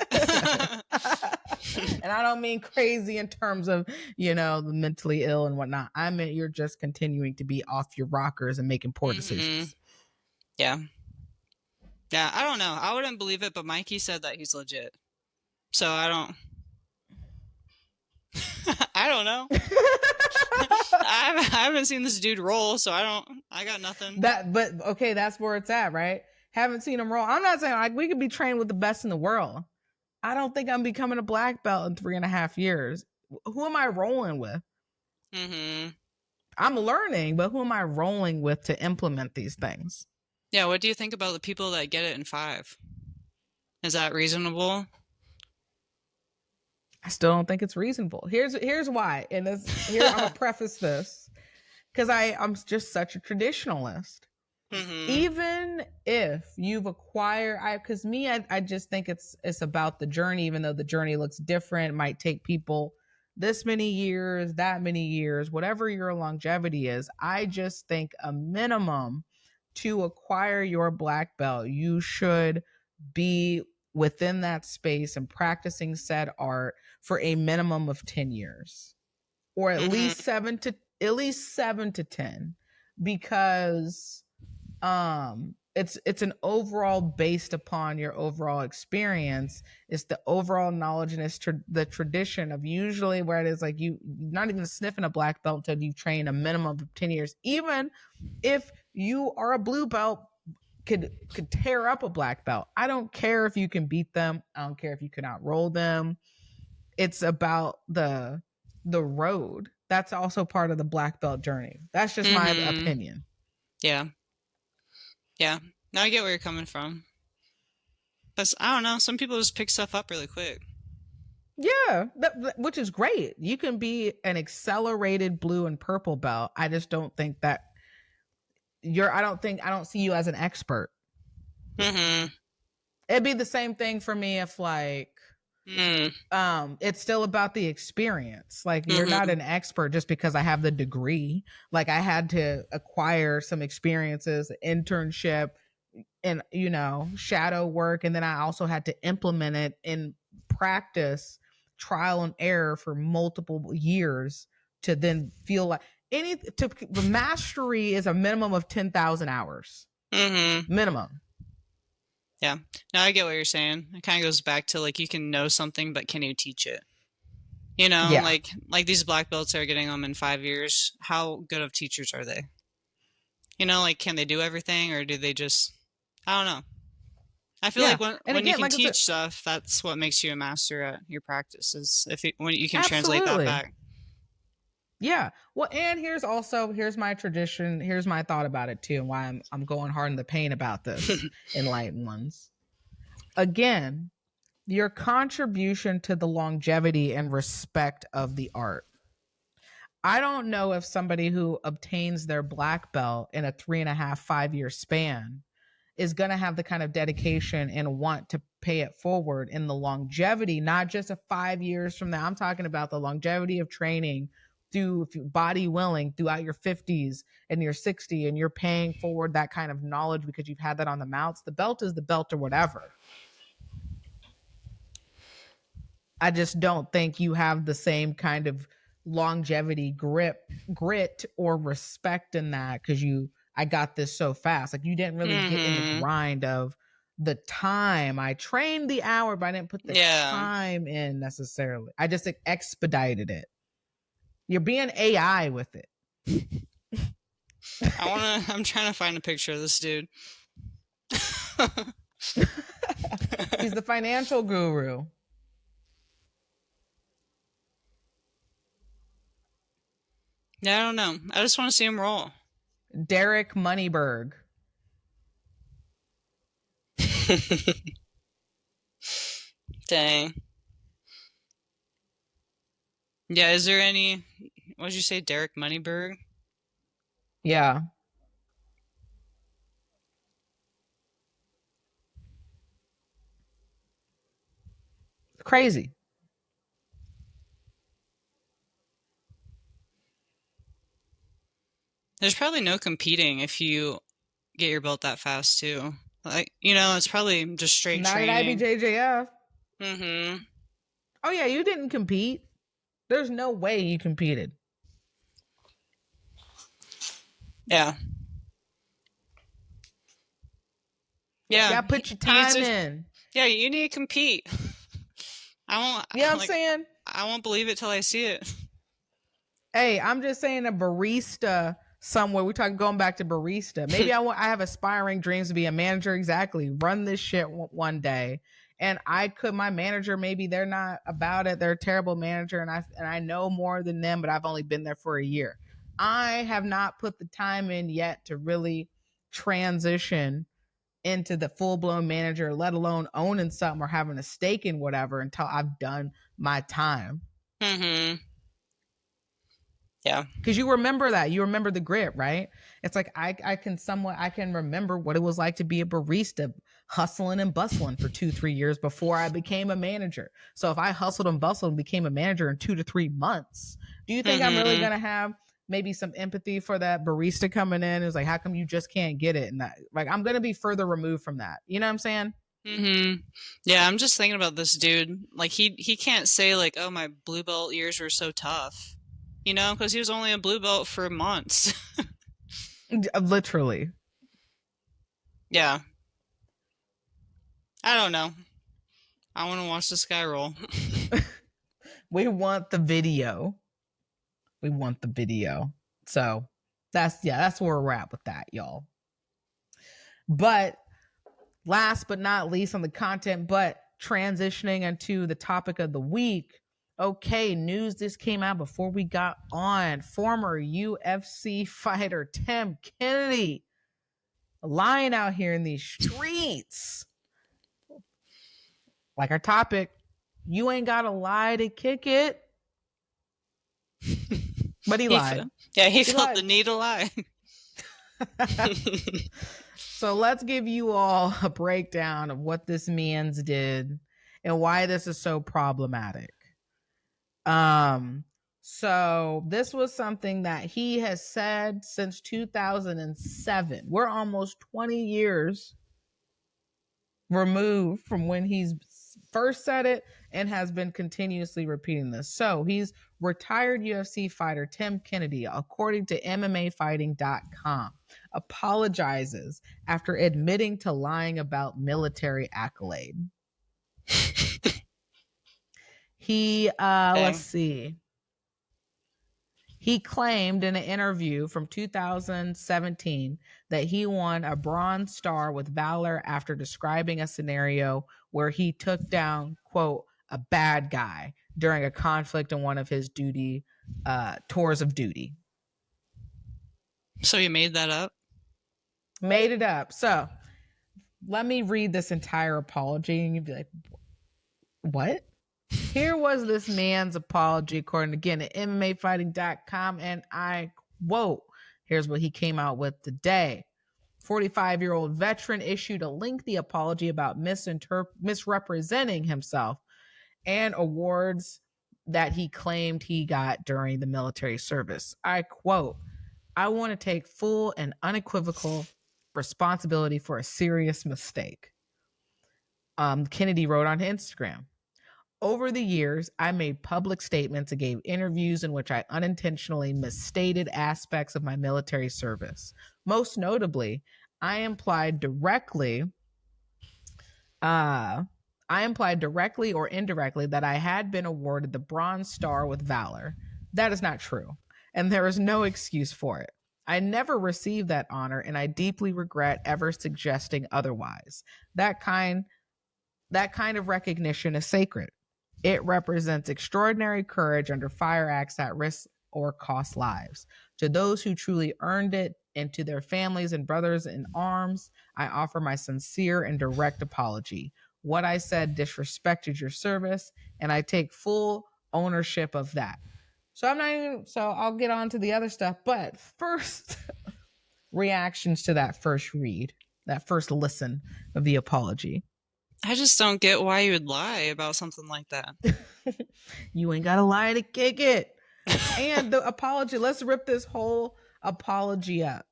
And I don't mean crazy in terms of, the mentally ill and whatnot. I mean, you're just continuing to be off your rockers and making poor decisions. Yeah. Yeah, I don't know. I wouldn't believe it, but Mikey said that he's legit. So I don't know. I haven't seen this dude roll, so I got nothing. But okay, that's where it's at, right? Haven't seen him roll. I'm not saying we could be trained with the best in the world. I don't think I'm becoming a black belt in 3.5 years. Who am I rolling with? Mm-hmm. I'm learning, but who am I rolling with to implement these things? Yeah, what do you think about the people that get it in 5? Is that reasonable? I still don't think it's reasonable. Here's why. And I'm gonna preface this because I'm just such a traditionalist. Mm-hmm. Even if you've acquired, because I just think it's about the journey. Even though the journey looks different, it might take people this many years, that many years, whatever your longevity is. I just think a minimum to acquire your black belt, you should be within that space and practicing said art for a minimum of 10 years, or at least 7 to 10, because it's an overall based upon your overall experience. It's the overall knowledge, and it's the tradition of usually where it is like you not even sniffing a black belt until you train a minimum of 10 years. Even if you are a blue belt, could tear up a black belt. I don't care if you can beat them. I don't care if you can outroll them. It's about the road. That's also part of the black belt journey. That's just my opinion. Yeah. Yeah. Now I get where you're coming from. But I don't know. Some people just pick stuff up really quick. Yeah, which is great. You can be an accelerated blue and purple belt. I just don't think that I don't see you as an expert. Mm-hmm. It'd be the same thing for me if it's still about the experience. Like you're not an expert just because I have the degree. Like I had to acquire some experiences, internship, and shadow work, and then I also had to implement it in practice, trial and error for multiple years to then feel like the mastery is a minimum of 10,000 hours. Minimum. Yeah. No, I get what you're saying. It kind of goes back to like you can know something, but can you teach it? You know, Yeah. like these black belts are getting them in 5 years. How good of teachers are they? You know, like can they do everything or do they just? I don't know. I feel Yeah. like when And when you again, can like I said, teach stuff, that's what makes you a master at your practice. Is if when you can translate that absolutely. back. Yeah. Well, and here's my tradition. Here's my thought about it too, and why I'm going hard in the paint about this, enlightened ones. Again, your contribution to the longevity and respect of the art. I don't know if somebody who obtains their black belt in a 3.5, 5 year span is going to have the kind of dedication and want to pay it forward in the longevity, not just a 5 years from now. I'm talking about the longevity of training through body willing throughout your 50s and your 60, and you're paying forward that kind of knowledge because you've had that on the mounts. The belt is the belt or whatever. I just don't think you have the same kind of longevity, grit, or respect in that because I got this so fast. Like you didn't really get in the Mm-hmm. grind of the time. I trained the hour, but I didn't put the Yeah. time in necessarily. I just expedited it. You're being AI with it. I'm trying to find a picture of this dude. He's the financial guru. Yeah, I don't know. I just want to see him roll. Derek Moneyberg. Dang. Yeah, is there any what did you say, Derek Moneyberg? Yeah. Crazy. There's probably no competing if you get your belt that fast too. Like, you know, it's probably just straight Not at training. IBJJF. Mm-hmm. Oh yeah, you didn't compete. There's no way you competed. Yeah. You Yeah. gotta put your You need time to in. yeah, you need to compete. I You know what won't I'm like saying? I won't believe it till I see it. Hey, I'm just saying a barista somewhere. We're talking going back to barista. Maybe I have aspiring dreams to be a manager. Exactly. Run this shit one day. And I could my manager, maybe they're not about it. They're a terrible manager and I know more than them, but I've only been there for a year. I have not put the time in yet to really transition into the full-blown manager, let alone owning something or having a stake in whatever until I've done my time. Mm-hmm. Yeah. Because you remember that. You remember the grit, right? It's like I can remember what it was like to be a barista, hustling and bustling for 2-3 years before I became a manager. So if I hustled and bustled and became a manager in 2 to 3 months, do you think I'm really Mm-hmm. gonna have maybe some empathy for that barista coming in? It's like, how come you just can't get it? And that, like, I'm gonna be further removed from that. You know what I'm saying? Mm-hmm. Yeah, I'm just thinking about this dude. Like he can't say like, "Oh, my blue belt years were so tough," you know, because he was only a blue belt for months. Literally. Yeah, I don't know. I want to watch this guy roll. We want the video. We want the video. So that's where we're at with that, y'all. But last but not least on the content, but transitioning into the topic of the week. Okay, news this came out before we got on. Former UFC fighter Tim Kennedy lying out here in these streets. Like our topic, you ain't got to lie to kick it. But he he, lied. yeah, he He felt the lied. need to lie. So let's give you all a breakdown of what this man's did and why this is so problematic. So this was something that he has said since 2007. We're almost 20 years removed from when he's first said it and has been continuously repeating this. So he's retired UFC fighter Tim Kennedy, according to MMAfighting.com, apologizes after admitting to lying about military accolade. He, let's see. He claimed in an interview from 2017 that he won a Bronze Star with Valor after describing a scenario where he took down, quote, a bad guy during a conflict in one of his tours of duty. So you made that up? Made it up. So let me read this entire apology and you'd be like, what? Here was this man's apology, according again to MMAfighting.com, and I quote, here's what he came out with today. 45-year-old veteran issued a lengthy apology about misrepresenting himself and awards that he claimed he got during the military service. I quote, I want to take full and unequivocal responsibility for a serious mistake. Kennedy wrote on Instagram. Over the years, I made public statements and gave interviews in which I unintentionally misstated aspects of my military service. Most notably, I implied directly or indirectly that I had been awarded the Bronze Star with Valor. That is not true, and there is no excuse for it. I never received that honor, and I deeply regret ever suggesting otherwise. That kind of recognition is sacred. It represents extraordinary courage under fire acts that risk or cost lives. To those who truly earned it and to their families and brothers in arms, I offer my sincere and direct apology. What I said disrespected your service, and I take full ownership of that. So I'll get on to the other stuff, but first, reactions to that first read, that first listen of the apology. I just don't get why you would lie about something like that. You ain't gotta lie to kick it. And the apology, let's rip this whole apology up.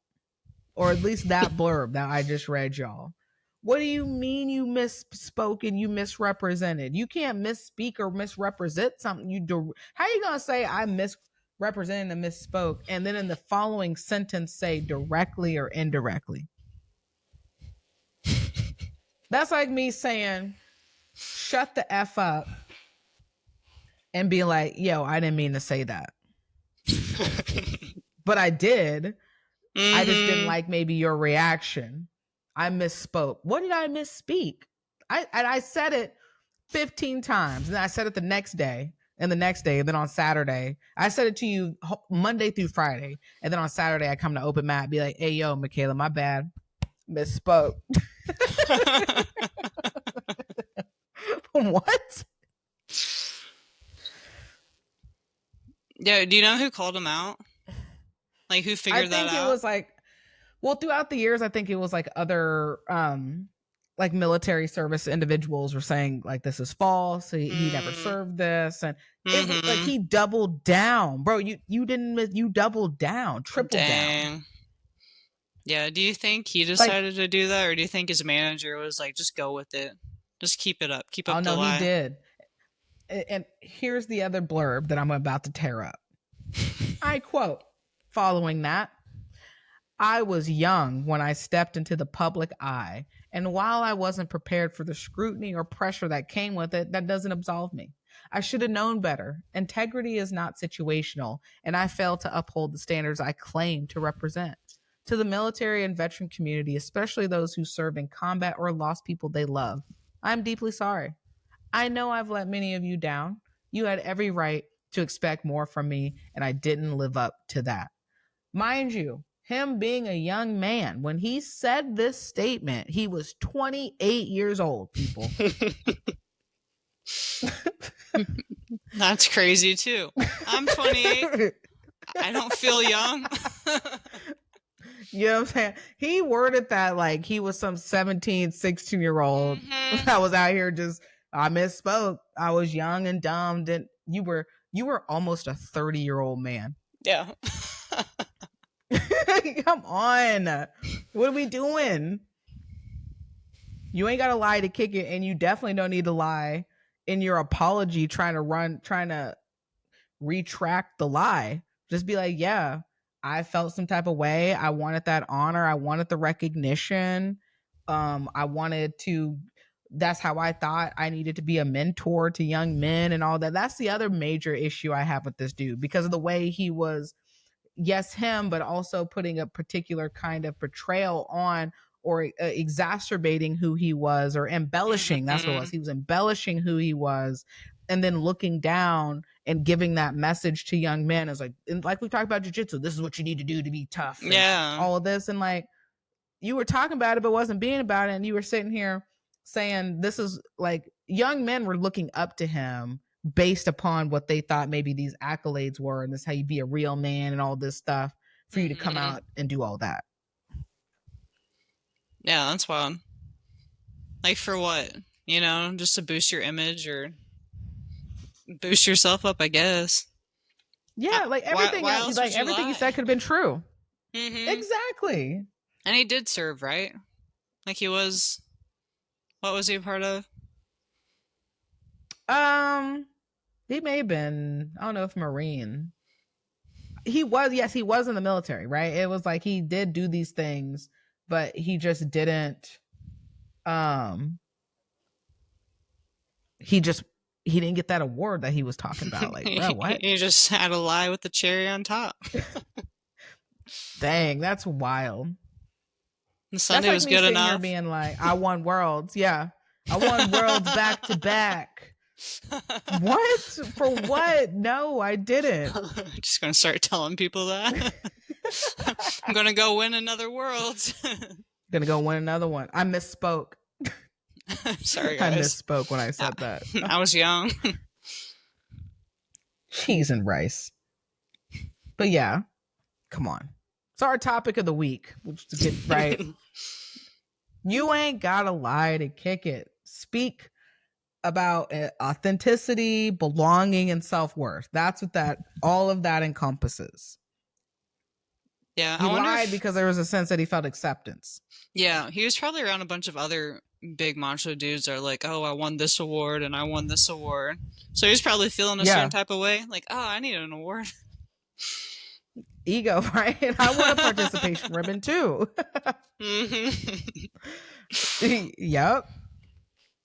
Or at least that blurb that I just read, y'all. What do you mean you misspoke and you misrepresented? You can't misspeak or misrepresent something you do. How are you gonna say I misrepresented and misspoke and then in the following sentence say directly or indirectly? That's like me saying, shut the F up and be like, yo, I didn't mean to say that. But I did. Mm-hmm. I just didn't like maybe your reaction. I misspoke. What did I misspeak? I said it 15 times. And I said it the next day and the next day. And then on Saturday, I said it to you Monday through Friday. And then on Saturday, I come to open mat, be like, hey, yo, Michaela, my bad. Misspoke. What? Yeah, do you know who called him out? Like who figured that out? I think it was like, well, throughout the years, I think it was like other like military service individuals were saying like this is false. He never served this, and it was like he doubled down, bro. You didn't miss. You doubled down, tripled down. Yeah. Do you think he decided to do that, or do you think his manager was like, just go with it, just keep it up, keep up the lie? Oh no, he did. And here's the other blurb that I'm about to tear up. I quote, following that, I was young when I stepped into the public eye, and while I wasn't prepared for the scrutiny or pressure that came with it, that doesn't absolve me. I should have known better. Integrity is not situational, and I failed to uphold the standards I claim to represent. To the military and veteran community, especially those who served in combat or lost people they love, I'm deeply sorry. I know I've let many of you down. You had every right to expect more from me, and I didn't live up to that. Mind you, him being a young man, when he said this statement, he was 28 years old, people. That's crazy too. I'm 28. I don't feel young. You know what I'm saying? He worded that like he was some 17, 16-year-old that was out here just, I misspoke. I was young and dumb. You were almost a 30-year-old man. Yeah. Come on. What are we doing? You ain't got to lie to kick it, and you definitely don't need to lie in your apology trying to retract the lie. Just be like, yeah, I felt some type of way. I wanted that honor. I wanted the recognition. I wanted to, that's how I thought I needed to be a mentor to young men and all that. That's the other major issue I have with this dude, because of the way he was, yes, him, but also putting a particular kind of portrayal on, or exacerbating who he was, or embellishing. That's what it was. He was embellishing who he was, and then looking down and giving that message to young men as like, and like we talked about jiu-jitsu, this is what you need to do to be tough. And all of this. And like, you were talking about it, but wasn't being about it. And you were sitting here saying this is like, young men were looking up to him based upon what they thought maybe these accolades were, and this is how you be a real man and all this stuff, for you to come out and do all that. Yeah, that's wild. Like, for what? You know, just to boost your image or boost yourself up, I guess. Yeah, like everything, like everything you said could have been true. Exactly. And he did serve, right? Like, he was, what was he a part of? He may have been, I don't know if Marine. He was, yes, he was in the military, right? It was like he did do these things, but he just didn't, he didn't get that award that he was talking about. Like, bro, what? He just had a lie with the cherry on top. Dang, that's wild. The Sunday was good enough. Here being like, I won worlds. Yeah, I won worlds back to back. What? For what? No, I didn't. I'm just gonna start telling people that. I'm gonna go win another world. Gonna go win another one. I misspoke. Sorry, guys. I misspoke when I said that. I was young. Cheese and rice. But yeah, come on. It's our topic of the week. We'll just get right. You ain't gotta lie to kick it. Speak about authenticity, belonging, and self-worth. That's what all of that encompasses. Yeah, he lied because there was a sense that he felt acceptance. Yeah, he was probably around a bunch of other big macho dudes that are like, oh, I won this award and I won this award. So he's probably feeling a certain type of way. Like, oh, I need an award. Ego, right? I want a participation ribbon too. Yep.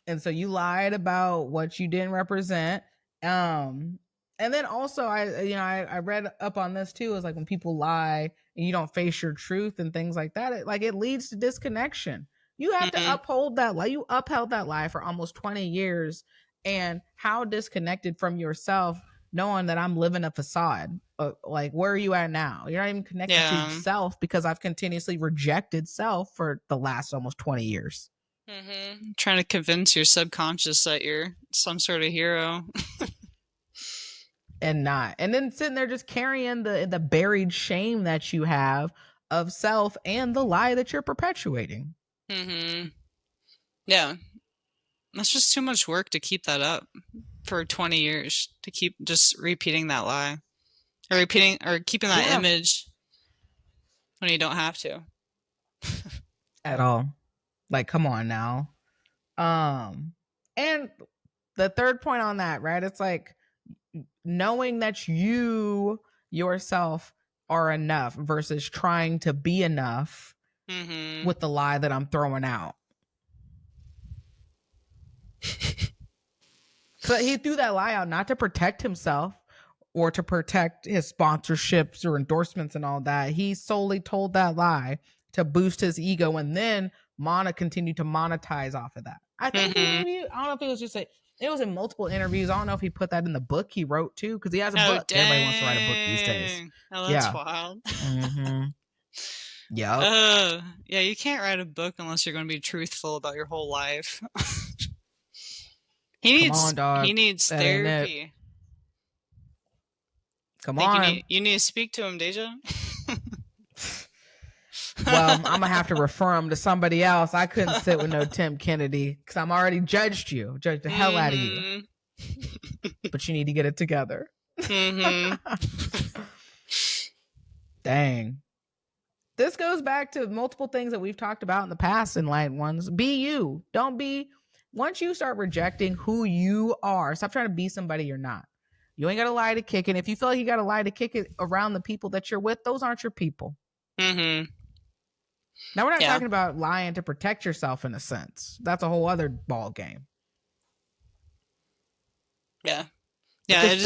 And so you lied about what you didn't represent. And then also I read up on this too, is like when people lie and you don't face your truth and things like that, it leads to disconnection. You have to uphold that lie. You upheld that lie for almost 20 years. And how disconnected from yourself, knowing that I'm living a facade. Like, where are you at now? You're not even connected to yourself, because I've continuously rejected self for the last almost 20 years. Trying to convince your subconscious that you're some sort of hero. And not. And then sitting there just carrying the buried shame that you have of self and the lie that you're perpetuating. Yeah. That's just too much work to keep that up for 20 years, to keep just repeating that lie. Or keeping that image when you don't have to. At all. Like, come on now. And the third point on that, right? It's like knowing that you yourself are enough versus trying to be enough with the lie that I'm throwing out. So he threw that lie out not to protect himself or to protect his sponsorships or endorsements and all that. He solely told that lie to boost his ego, and then continued to monetize off of that. I think maybe, I don't know if it was just it was in multiple interviews. I don't know if he put that in the book he wrote too, because he has a book. Dang. Everybody wants to write a book these days. Oh, that's wild. Yeah. Yeah, you can't write a book unless you're going to be truthful about your whole life. He needs therapy. Come on. You need to speak to him, Deja. Well, I'm going to have to refer him to somebody else. I couldn't sit with no Tim Kennedy because I'm already judged the hell out of you. But you need to get it together. Dang. This goes back to multiple things that we've talked about in the past in Light Ones. Be you. Don't be. Once you start rejecting who you are, stop trying to be somebody you're not. You ain't got to lie to kick it. If you feel like you got to lie to kick it around the people that you're with, those aren't your people. Mm-hmm. Now, we're not talking about lying to protect yourself in a sense. That's a whole other ball game. Yeah. Yeah,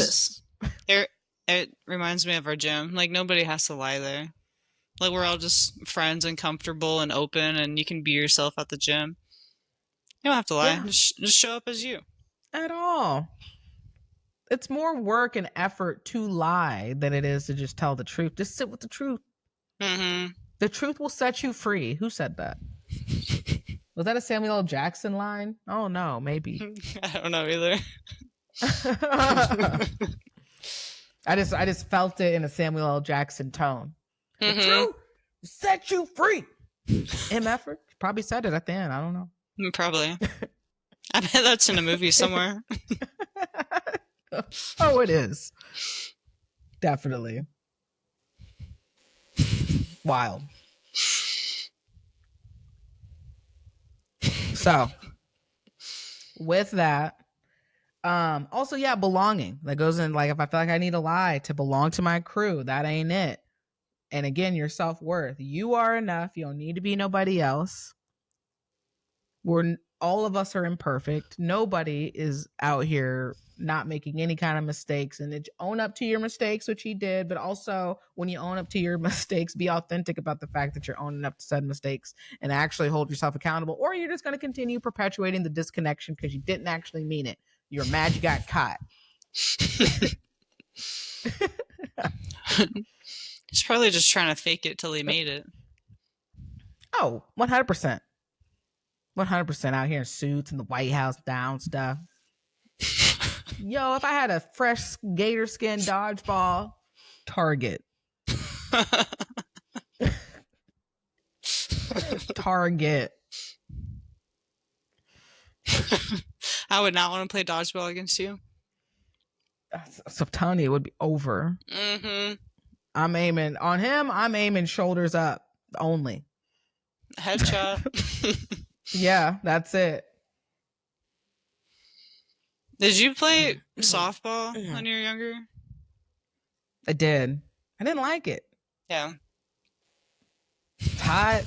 it reminds me of our gym. Like, nobody has to lie there. Like, we're all just friends and comfortable and open, and you can be yourself at the gym. You don't have to lie. Yeah. Just show up as you. At all. It's more work and effort to lie than it is to just tell the truth. Just sit with the truth. Mm-hmm. The truth will set you free. Who said that? Was that a Samuel L. Jackson line? Oh, no, maybe. I don't know either. I just felt it in a Samuel L. Jackson tone. Mm-hmm. The truth set you free. MF probably said it at the end. I don't know. Probably. I bet that's in a movie somewhere. Oh, it is. Definitely. Wild. So, with that, also, yeah, belonging. That goes in, like, if I feel like I need to lie to belong to my crew, that ain't it. And again, your self-worth. You are enough. You don't need to be nobody else. All of us are imperfect. Nobody is out here not making any kind of mistakes, and own up to your mistakes, which he did. But also, when you own up to your mistakes, be authentic about the fact that you're owning up to said mistakes and actually hold yourself accountable, or you're just going to continue perpetuating the disconnection because you didn't actually mean it. You're mad you got caught. He's probably just trying to fake it till he made it. Oh, 100%. 100% out here in suits and the White House down stuff. Yo, if I had a fresh gator skin dodgeball, Target. Target. I would not want to play dodgeball against you. So Tony, it would be over. Mm-hmm. I'm aiming on him. I'm aiming shoulders up only. Headshot. Yeah, that's it. Did you play softball when you were younger? I did. I didn't like it. Yeah. It's hot.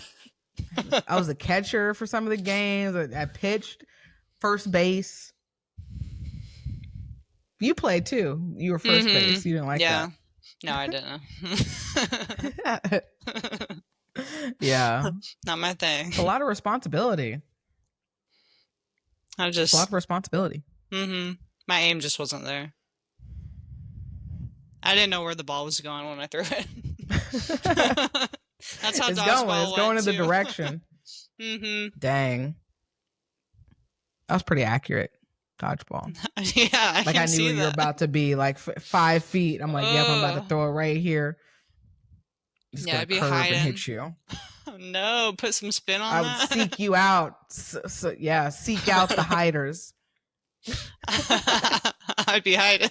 I was a catcher for some of the games. I pitched first base. You played too. You were first base. You didn't like that. No, I didn't. Yeah. Not my thing. It's a lot of responsibility. It's a lot of responsibility. Mm-hmm. My aim just wasn't there. I didn't know where the ball was going when I threw it. That's how it's going in the direction. Mm-hmm. Dang. That was pretty accurate. Dodgeball. Yeah, I knew you were about to be like 5 feet. I'm like, yep, I'm about to throw it right here. Just I'd be curve hiding and hit you. Oh, no, put some spin on I that. would seek you out. Seek out the hiders. I'd be hiding.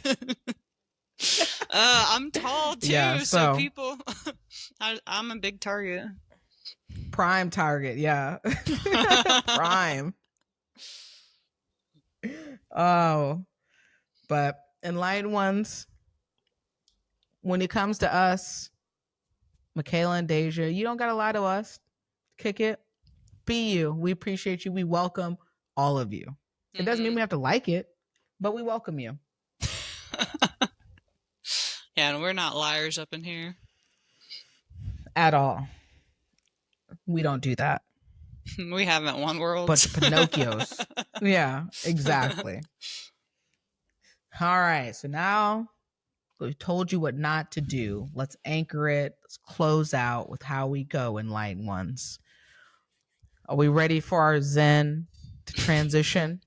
I'm tall too, so people. I'm a big target. Prime target, yeah. Prime. Oh, but enlightened ones, when it comes to us, Michaela and Deja, you don't gotta lie to us. Kick it. Be you. We appreciate you. We welcome all of you. It doesn't mean we have to like it, but we welcome you. Yeah, and we're not liars up in here. At all. We don't do that. We haven't won worlds. But Pinocchios. Yeah, exactly. All right, so now we've told you what not to do. Let's anchor it. Let's close out with how we go, enlightened ones. Are we ready for our Zen to transition?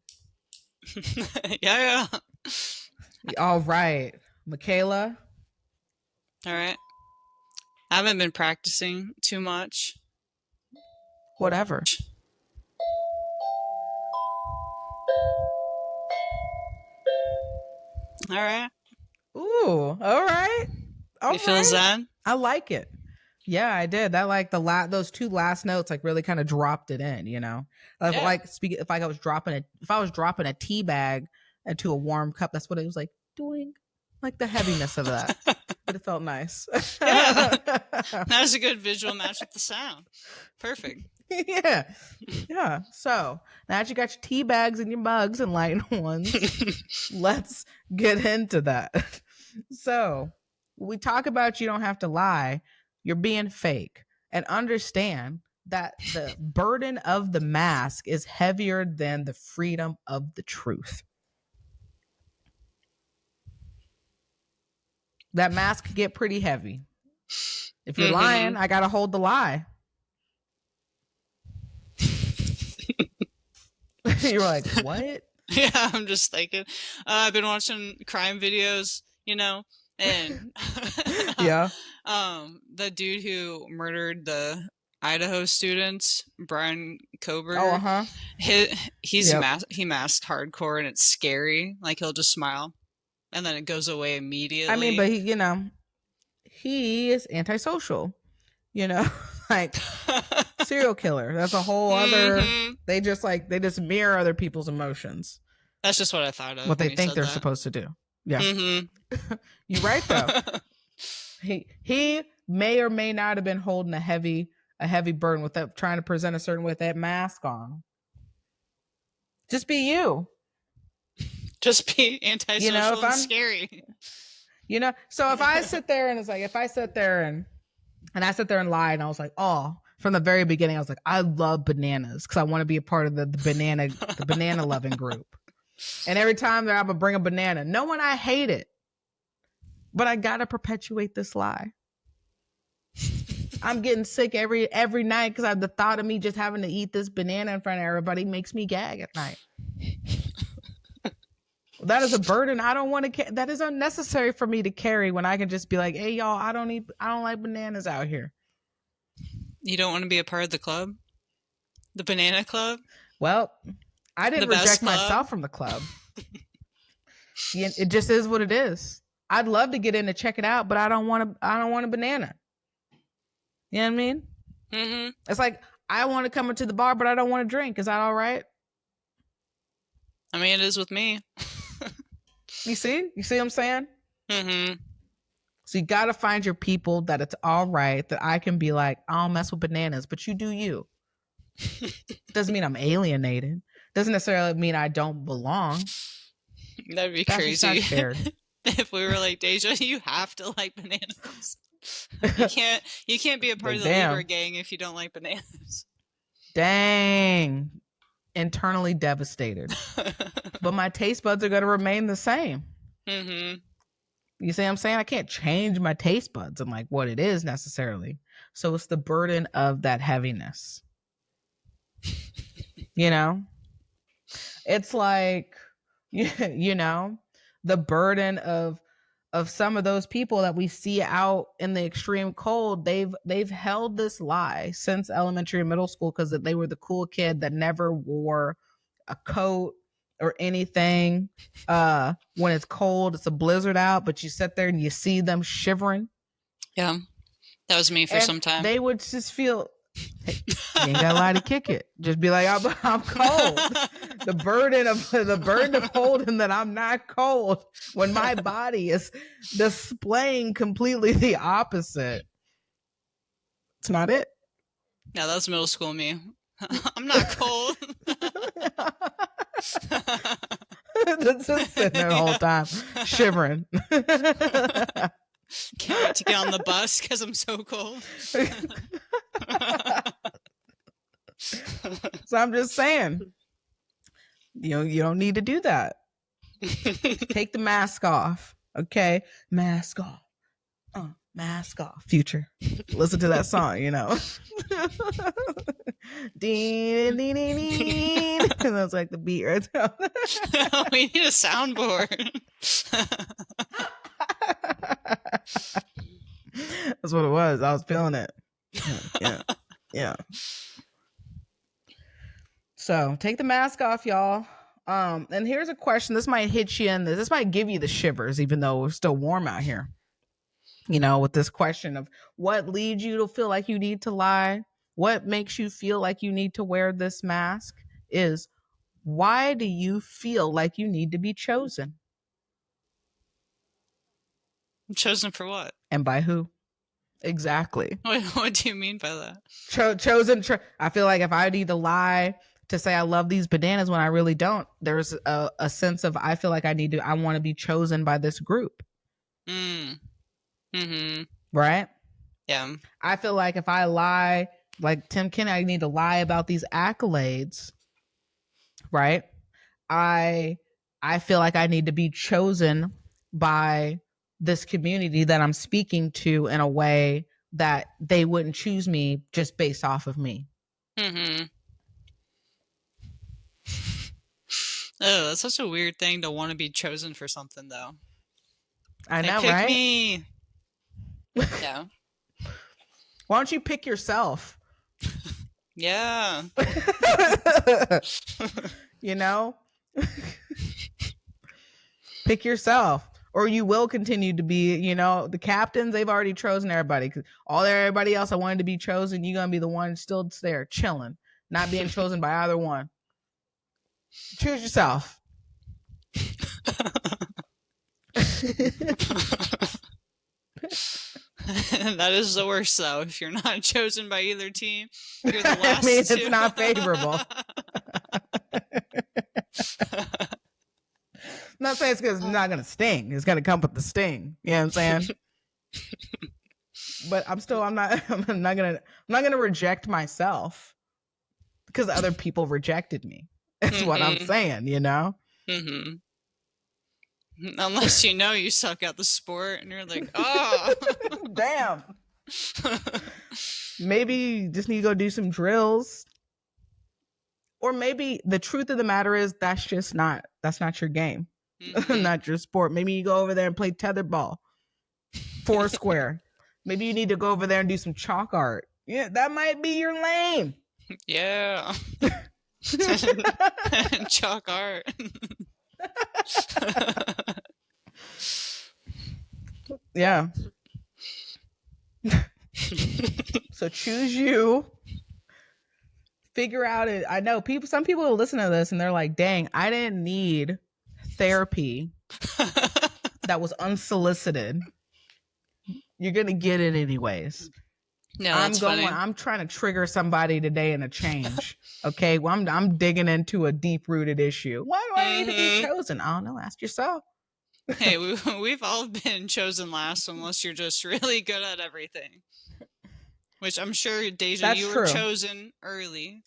Yeah. All right. Michaela? All right. I haven't been practicing too much. Whatever. All right. Ooh, all right. You feel zen? I like it. Yeah, I did. That like those two last notes like really kind of dropped it in, you know. Like speaking, if I was dropping a tea bag into a warm cup, that's what it was like doing. like the heaviness of that. But it felt nice. Yeah. That was a good visual match with the sound. Perfect. Yeah. Yeah. So now that you got your tea bags and your mugs and light ones, let's get into that. So when we talk about you don't have to lie, you're being fake. And understand that the burden of the mask is heavier than the freedom of the truth. That mask could get pretty heavy. If you're lying, I gotta hold the lie. You're like, what? Yeah, I'm just thinking. I've been watching crime videos, you know, and Yeah. the dude who murdered the Idaho students, Brian Kober. Oh, uh-huh. He masked hardcore, and it's scary. Like, he'll just smile, and then it goes away immediately. I mean, but he is antisocial. Like serial killer. That's a whole other. They just mirror other people's emotions. That's just what I thought of. What they think they're supposed to do. Yeah. You're right though. He may or may not have been holding a heavy burden with that, trying to present a certain way with that mask on. Just be you. Just be antisocial and scary. So if I sit there and I sit there and lie, and I was like, oh, from the very beginning, I was like, I love bananas because I want to be a part of the banana loving group. And every time that I would bring a banana, knowing I hate it, but I gotta perpetuate this lie. I'm getting sick every night because the thought of me just having to eat this banana in front of everybody makes me gag at night. That is a burden I don't want to. That is unnecessary for me to carry when I can just be like, "Hey, y'all, I don't like bananas out here." You don't want to be a part of the club, the banana club. Well, I didn't reject myself from the club. It just is what it is. I'd love to get in to check it out, but I don't want a banana. You know what I mean? Mm-hmm. It's like I want to come into the bar, but I don't want to drink. Is that all right? I mean, it is with me. You see what I'm saying? Mm-hmm. So you got to find your people that it's all right, that I can be like, I don't mess with bananas, but you do you. Doesn't mean I'm alienated. Doesn't necessarily mean I don't belong. That'd be crazy. If we were like, Deja, you have to like bananas. You can't be a part of the Libra gang if you don't like bananas. Dang. Internally devastated. But my taste buds are going to remain the same. Mm-hmm. You see what I'm saying? I can't change my taste buds and like what it is necessarily. So it's the burden of that heaviness. It's like, the burden of some of those people that we see out in the extreme cold. They've held this lie since elementary and middle school because they were the cool kid that never wore a coat or anything. When it's cold, it's a blizzard out, but you sit there and you see them shivering. Yeah, that was me for some time. They would just feel, hey, you ain't gotta lie to kick it. Just be like, I'm cold. The burden of holding that I'm not cold when my body is displaying completely the opposite. It's not it. No, that was middle school me. I'm not cold. Just sitting there the whole time, shivering. Can't wait to get on the bus because I'm so cold. So I'm just saying, you don't need to do that. Take the mask off, okay? Mask off. Mask off. Future. Listen to that song, Ding, ding, ding, ding. And that's like the beat right there. We need a soundboard. That's what it was. I was feeling it. Yeah. So take the mask off, y'all. And here's a question. This might hit you in this might give you the shivers, even though we're still warm out here. With this question of what leads you to feel like you need to lie, what makes you feel like you need to wear this mask is, why do you feel like you need to be chosen? Chosen for what? And by who? Exactly. What do you mean by that? Chosen. I feel like if I need to lie to say I love these bananas when I really don't, there's a sense of I feel like I want to be chosen by this group. Right? Yeah. I feel like if I lie, like Tim Kenny, I need to lie about these accolades. Right? I feel like I need to be chosen by this community that I'm speaking to in a way that they wouldn't choose me just based off of me. Oh, that's such a weird thing to want to be chosen for something, though. I know, pick right? Me. Yeah. Why don't you pick yourself? Yeah. You know? Pick yourself. Or you will continue to be, the captains, they've already chosen everybody. Because everybody else I wanted to be chosen, you're going to be the one still there chilling, not being chosen by either one. Choose yourself. That is the worst, though. If you're not chosen by either team, you're the last. I mean, it's not favorable. I'm not saying it's because it's not going to sting. It's going to come with the sting. You know what I'm saying? But I'm not going to reject myself because other people rejected me. That's what I'm saying, Unless you suck at the sport and you're like, oh. Damn. Maybe you just need to go do some drills. Or maybe the truth of the matter is that's not your game. Not your sport. Maybe you go over there and play tetherball. Foursquare. Maybe you need to go over there and do some chalk art. Yeah, that might be your lane. Yeah. Chalk art. Yeah. So choose you. Figure out it. I know some people will listen to this and they're like, dang, I didn't need therapy that was unsolicited. You're gonna get it anyways. No, that's funny. I'm trying to trigger somebody today in a change. Okay, well, I'm digging into a deep-rooted issue. Why do I need to be chosen? I don't know. Ask yourself. Hey, we've all been chosen last, unless you're just really good at everything. Which I'm sure, Deja, That's you true. were chosen early.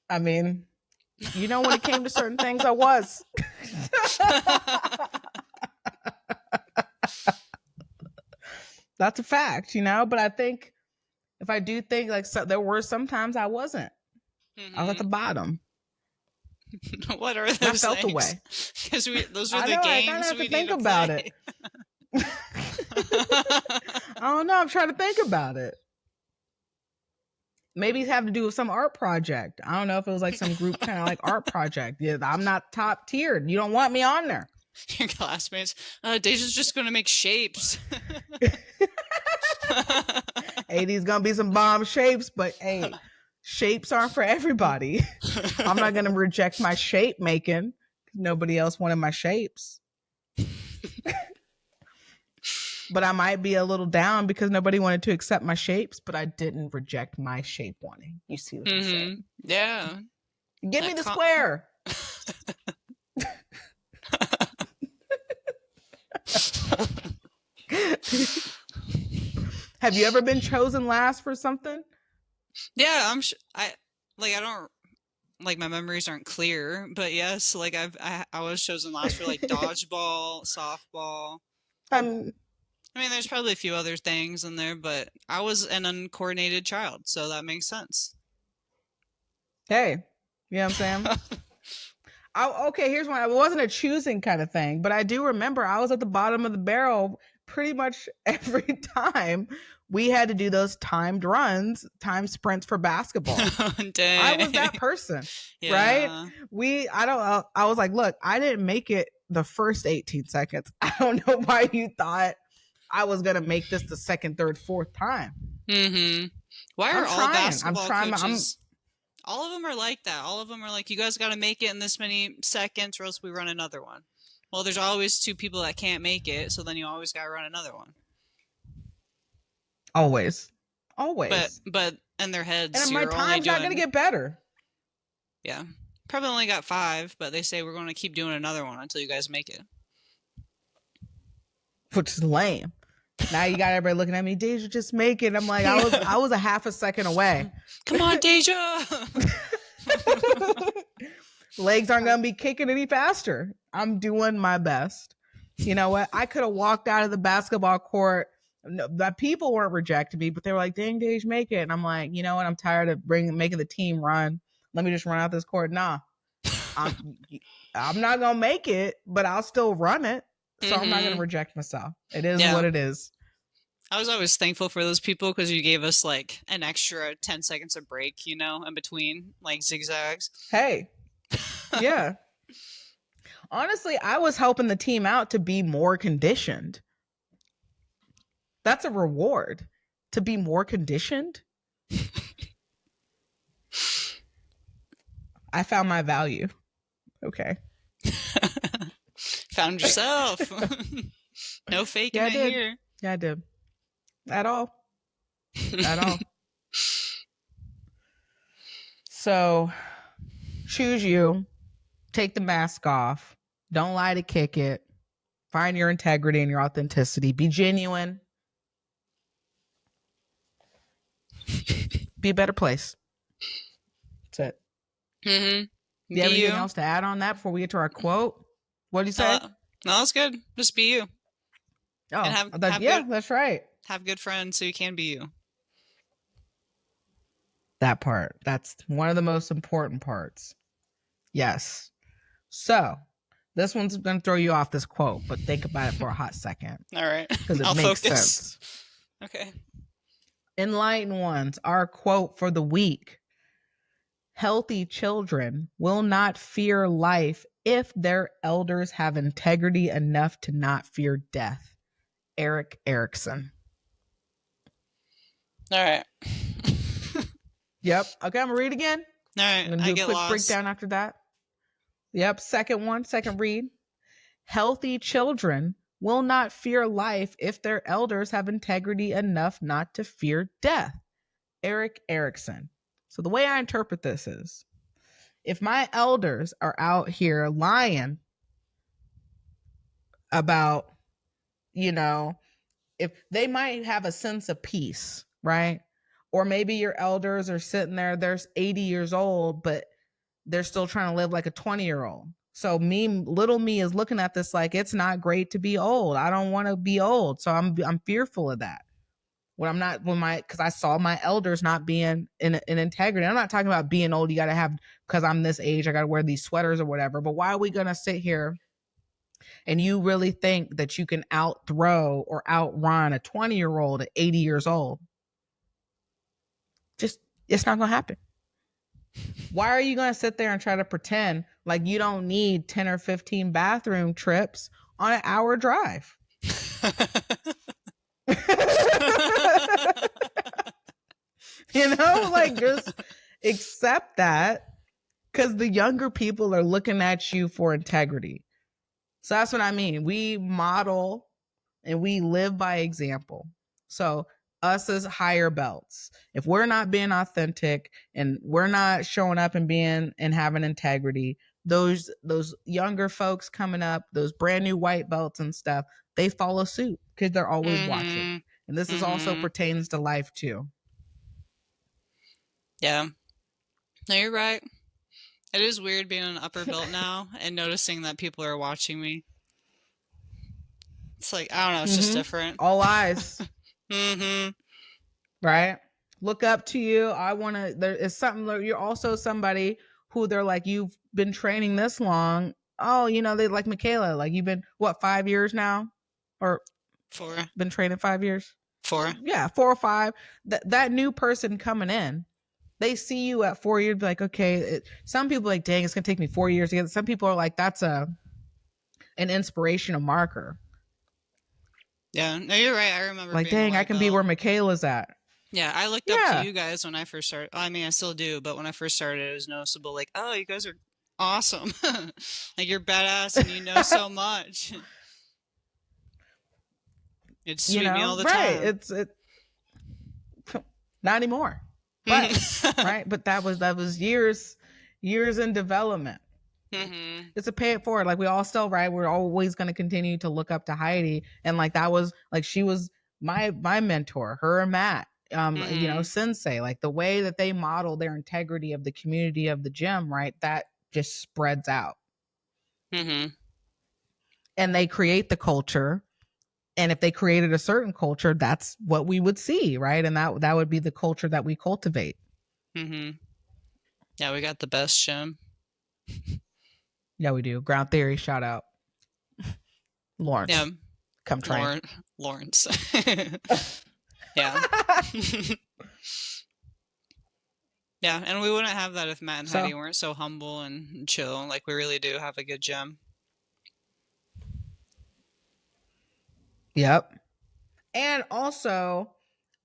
I mean, when it came to certain things, I was. That's a fact, but I think if I do think there were sometimes I wasn't. I was at the bottom. What are those? I felt things? Away because those are the games we need to about play. It. I don't know. I'm trying to think about it. Maybe it have to do with some art project. I don't know if it was like some group kind of like art project. Yeah, I'm not top tiered. You don't want me on there. Your classmates. Deja's just going to make shapes. Hey, these gonna be some bomb shapes, but hey, shapes aren't for everybody. I'm not gonna reject my shape making. Nobody else wanted my shapes. But I might be a little down because nobody wanted to accept my shapes, but I didn't reject my shape wanting. You see what I'm saying? Yeah. Give me the square. Have you ever been chosen last for something? Yeah, I'm sure. I don't, like, my memories aren't clear, but yes, like I was chosen last for like dodgeball, softball. I mean, there's probably a few other things in there, but I was an uncoordinated child, so that makes sense. Hey, you know what I'm saying? Okay, here's one. It wasn't a choosing kind of thing, but I do remember I was at the bottom of the barrel pretty much every time we had to do those timed runs, timed sprints for basketball. I was that person, right? I was like, look, I didn't make it the first 18 seconds. I don't know why you thought I was going to make this the second, third, fourth time. Why are all basketball coaches... all of them are like that. All of them are like, you guys got to make it in this many seconds or else we run another one. Well, there's always 2 people that can't make it, so then you always gotta run another one. Always. But in their heads, And my you're only time's not going to doing get better. yeah. Probably only got 5, but they say we're going to keep doing another one until you guys make it. Which is lame. Now you got everybody looking at me. Deja, just make it. I'm like, I was a half a second away. Come on, Deja. Legs aren't gonna be kicking any faster. I'm doing my best. You know what? I could have walked out of the basketball court. No, the people weren't rejecting me, but they were like, "Dang, Deja, make it." And I'm like, you know what? I'm tired of making the team run. Let me just run out this court. Nah, I'm not gonna make it, but I'll still run it. So I'm not gonna reject myself. It is what it is. I was always thankful for those people because you gave us like an extra 10 seconds of break, you know, in between like zigzags. Hey, yeah. Honestly, I was helping the team out to be more conditioned. That's a reward, to be more conditioned. I found my value. Okay. Found yourself. No faking it here. Yeah, I did. At all. At all. So, choose you. Take the mask off. Don't lie to kick it. Find your integrity and your authenticity. Be genuine. Be a better place. That's it. Mm-hmm. Do you have anything else to add on that before we get to our quote? What do you say? No, that's good. Just be you. Oh, that's right. Have good friends so you can be you. That part. That's one of the most important parts. Yes. So, this one's going to throw you off this quote, but think about it for a hot second. All right. Because it makes sense. Okay. Enlightened ones, our quote for the week. Healthy children will not fear life if their elders have integrity enough to not fear death. Erik Erikson. All right. Yep. Okay, I'm going to read again. All right. I'm going to do a quick breakdown after that. Yep. Second read. Healthy children will not fear life if their elders have integrity enough not to fear death. Erik Erikson. So the way I interpret this is, if my elders are out here lying about, if they might have a sense of peace, right? Or maybe your elders are sitting there, they're 80 years old, but they're still trying to live like a 20-year-old. So little me is looking at this like, it's not great to be old. I don't want to be old. So I'm fearful of that. Because I saw my elders not being in integrity. I'm not talking about being old. You got to have, because I'm this age, I got to wear these sweaters or whatever. But why are we going to sit here and you really think that you can outthrow or outrun a 20-year-old at 80 years old? It's not going to happen. Why are you going to sit there and try to pretend like you don't need 10 or 15 bathroom trips on an hour drive? Just accept that, because the younger people are looking at you for integrity. So that's what I mean. We model and we live by example. So us as higher belts, if we're not being authentic and we're not showing up and being and having integrity, those younger folks coming up, those brand new white belts and stuff, they follow suit because they're always watching. And this is also pertains to life too. Yeah. No, you're right. It is weird being an upper belt now and noticing that people are watching me. It's like, I don't know, it's just different. All eyes. Mm-hmm. Right? Look up to you. There is something, you're also somebody who they're like, you've been training this long. Oh, they like Michaela. Like, you've been, 5 years now? Or 4. Been training 5 years? 4. Yeah, 4 or 5. That new person coming in, they see you at 4 years, be like, okay. Some people are like, dang, it's going to take me 4 years to get. Some people are like, that's an inspirational marker. Yeah, no, you're right. I remember like, dang, I can be where Michaela's at. Yeah, I looked up to you guys when I first started. I mean, I still do, but when I first started, it was noticeable. Like, oh, you guys are awesome. Like you're badass and you know so much. You'd sweep me all the right? time. Not anymore, but right. But that was years in development. It's a pay it forward. Like we all still, right? We're always going to continue to look up to Heidi, and like that was like she was my mentor. Her and Matt, sensei. Like the way that they model their integrity of the community of the gym, right? That just spreads out, and they create the culture. And if they created a certain culture, that's what we would see, right? And that would be the culture that we cultivate. Yeah, we got the best gym. Yeah, we do. Ground Theory, shout out. Lawrence. Yeah. Come train. Lawrence. Yeah. Yeah, and we wouldn't have that if Matt and Heidi weren't so humble and chill. Like, we really do have a good gym. Yep. And also,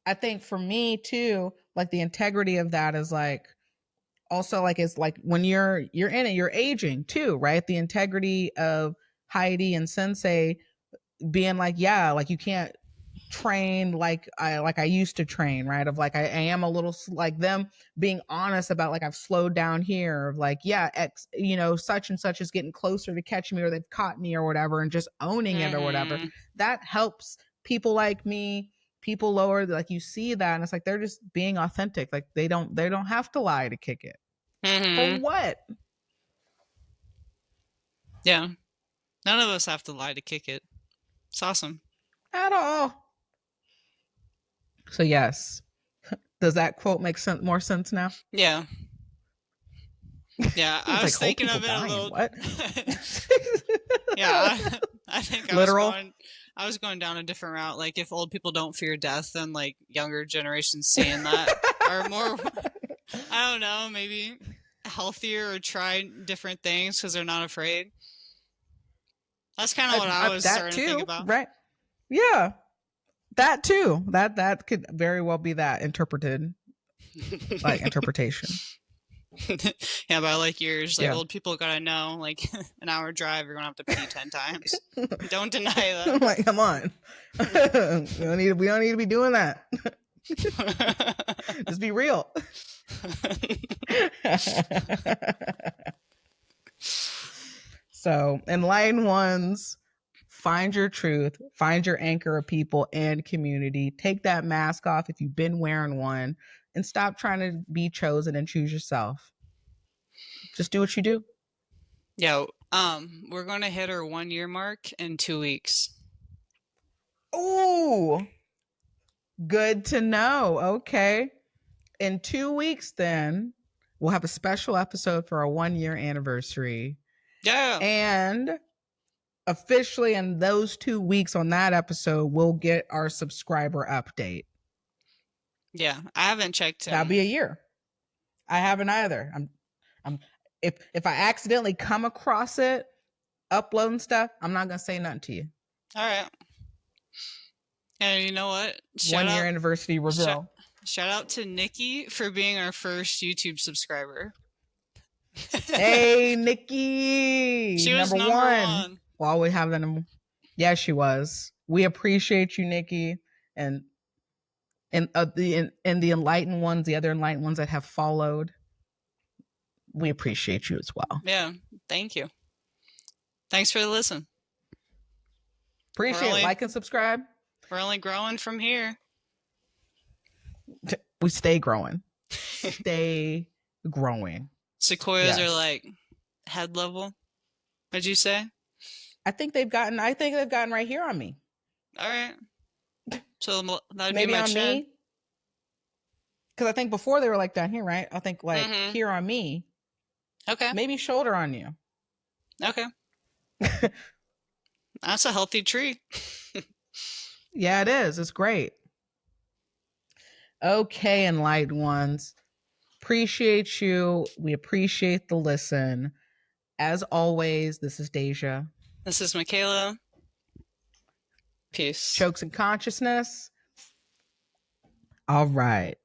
I think for me too, like the integrity of that is like, also like it's like when you're in it, you're aging too, right? The integrity of Heidi and Sensei being like, yeah, like you can't train like I used to train, right? Of like I am a little like them being honest about like I've slowed down here, of like, yeah, X, such and such is getting closer to catch me, or they've caught me or whatever, and just owning it or whatever. That helps people like me, people lower, like you see that and it's like they're just being authentic. Like they don't have to lie to kick it. For what? Yeah. None of us have to lie to kick it. It's awesome. At all. So yes. Does that quote make more sense now? Yeah. Yeah, I was like, thinking of it a little. What? Yeah, I think literal. I was going down a different route. Like, if old people don't fear death, then like younger generations seeing that are more, I don't know, maybe healthier or try different things because they're not afraid. That's kind of what I was starting to think about. Right? Yeah, that too. That could very well be that interpreted, like interpretation. Yeah, by like years, like old people gotta know, like an hour drive, you're gonna have to pee 10 times. Don't deny that. Like, come on, we don't need to be doing that. Just be real. So, enlightened ones, find your truth, find your anchor of people and community. Take that mask off if you've been wearing one, and stop trying to be chosen and choose yourself. Just do what you do. Yeah, we're going to hit our 1 year mark in 2 weeks. Ooh, good to know. Okay. In 2 weeks, then we'll have a special episode for our 1 year anniversary. Yeah. And officially in those 2 weeks on that episode, we'll get our subscriber update. Yeah, I haven't checked. That'll be a year. I haven't either. I'm if I accidentally come across it, uploading stuff, I'm not gonna say nothing to you. All right. And you know what? 1 year anniversary reveal. Shout out to Nikki for being our first YouTube subscriber. Hey, Nikki. She was number one. Well, we have that. Yeah, she was. We appreciate you, Nikki, and the enlightened ones, the other enlightened ones that have followed. We appreciate you as well. Yeah, thank you. Thanks for the listen. Appreciate it. Like and subscribe. We're only growing from here. We stay growing. Stay growing. Sequoias are like head level. What'd you say? I think they've gotten right here on me. All right. So that'd maybe be my on chin. me. Because I think before they were like down here, right? I think like here on me. Okay. Maybe shoulder on you. Okay. That's a healthy tree. Yeah, it is. It's great. Okay, enlightened ones. Appreciate you. We appreciate the listen. As always, this is Deja. This is Michaela. Peace. Chokes in consciousness. All right.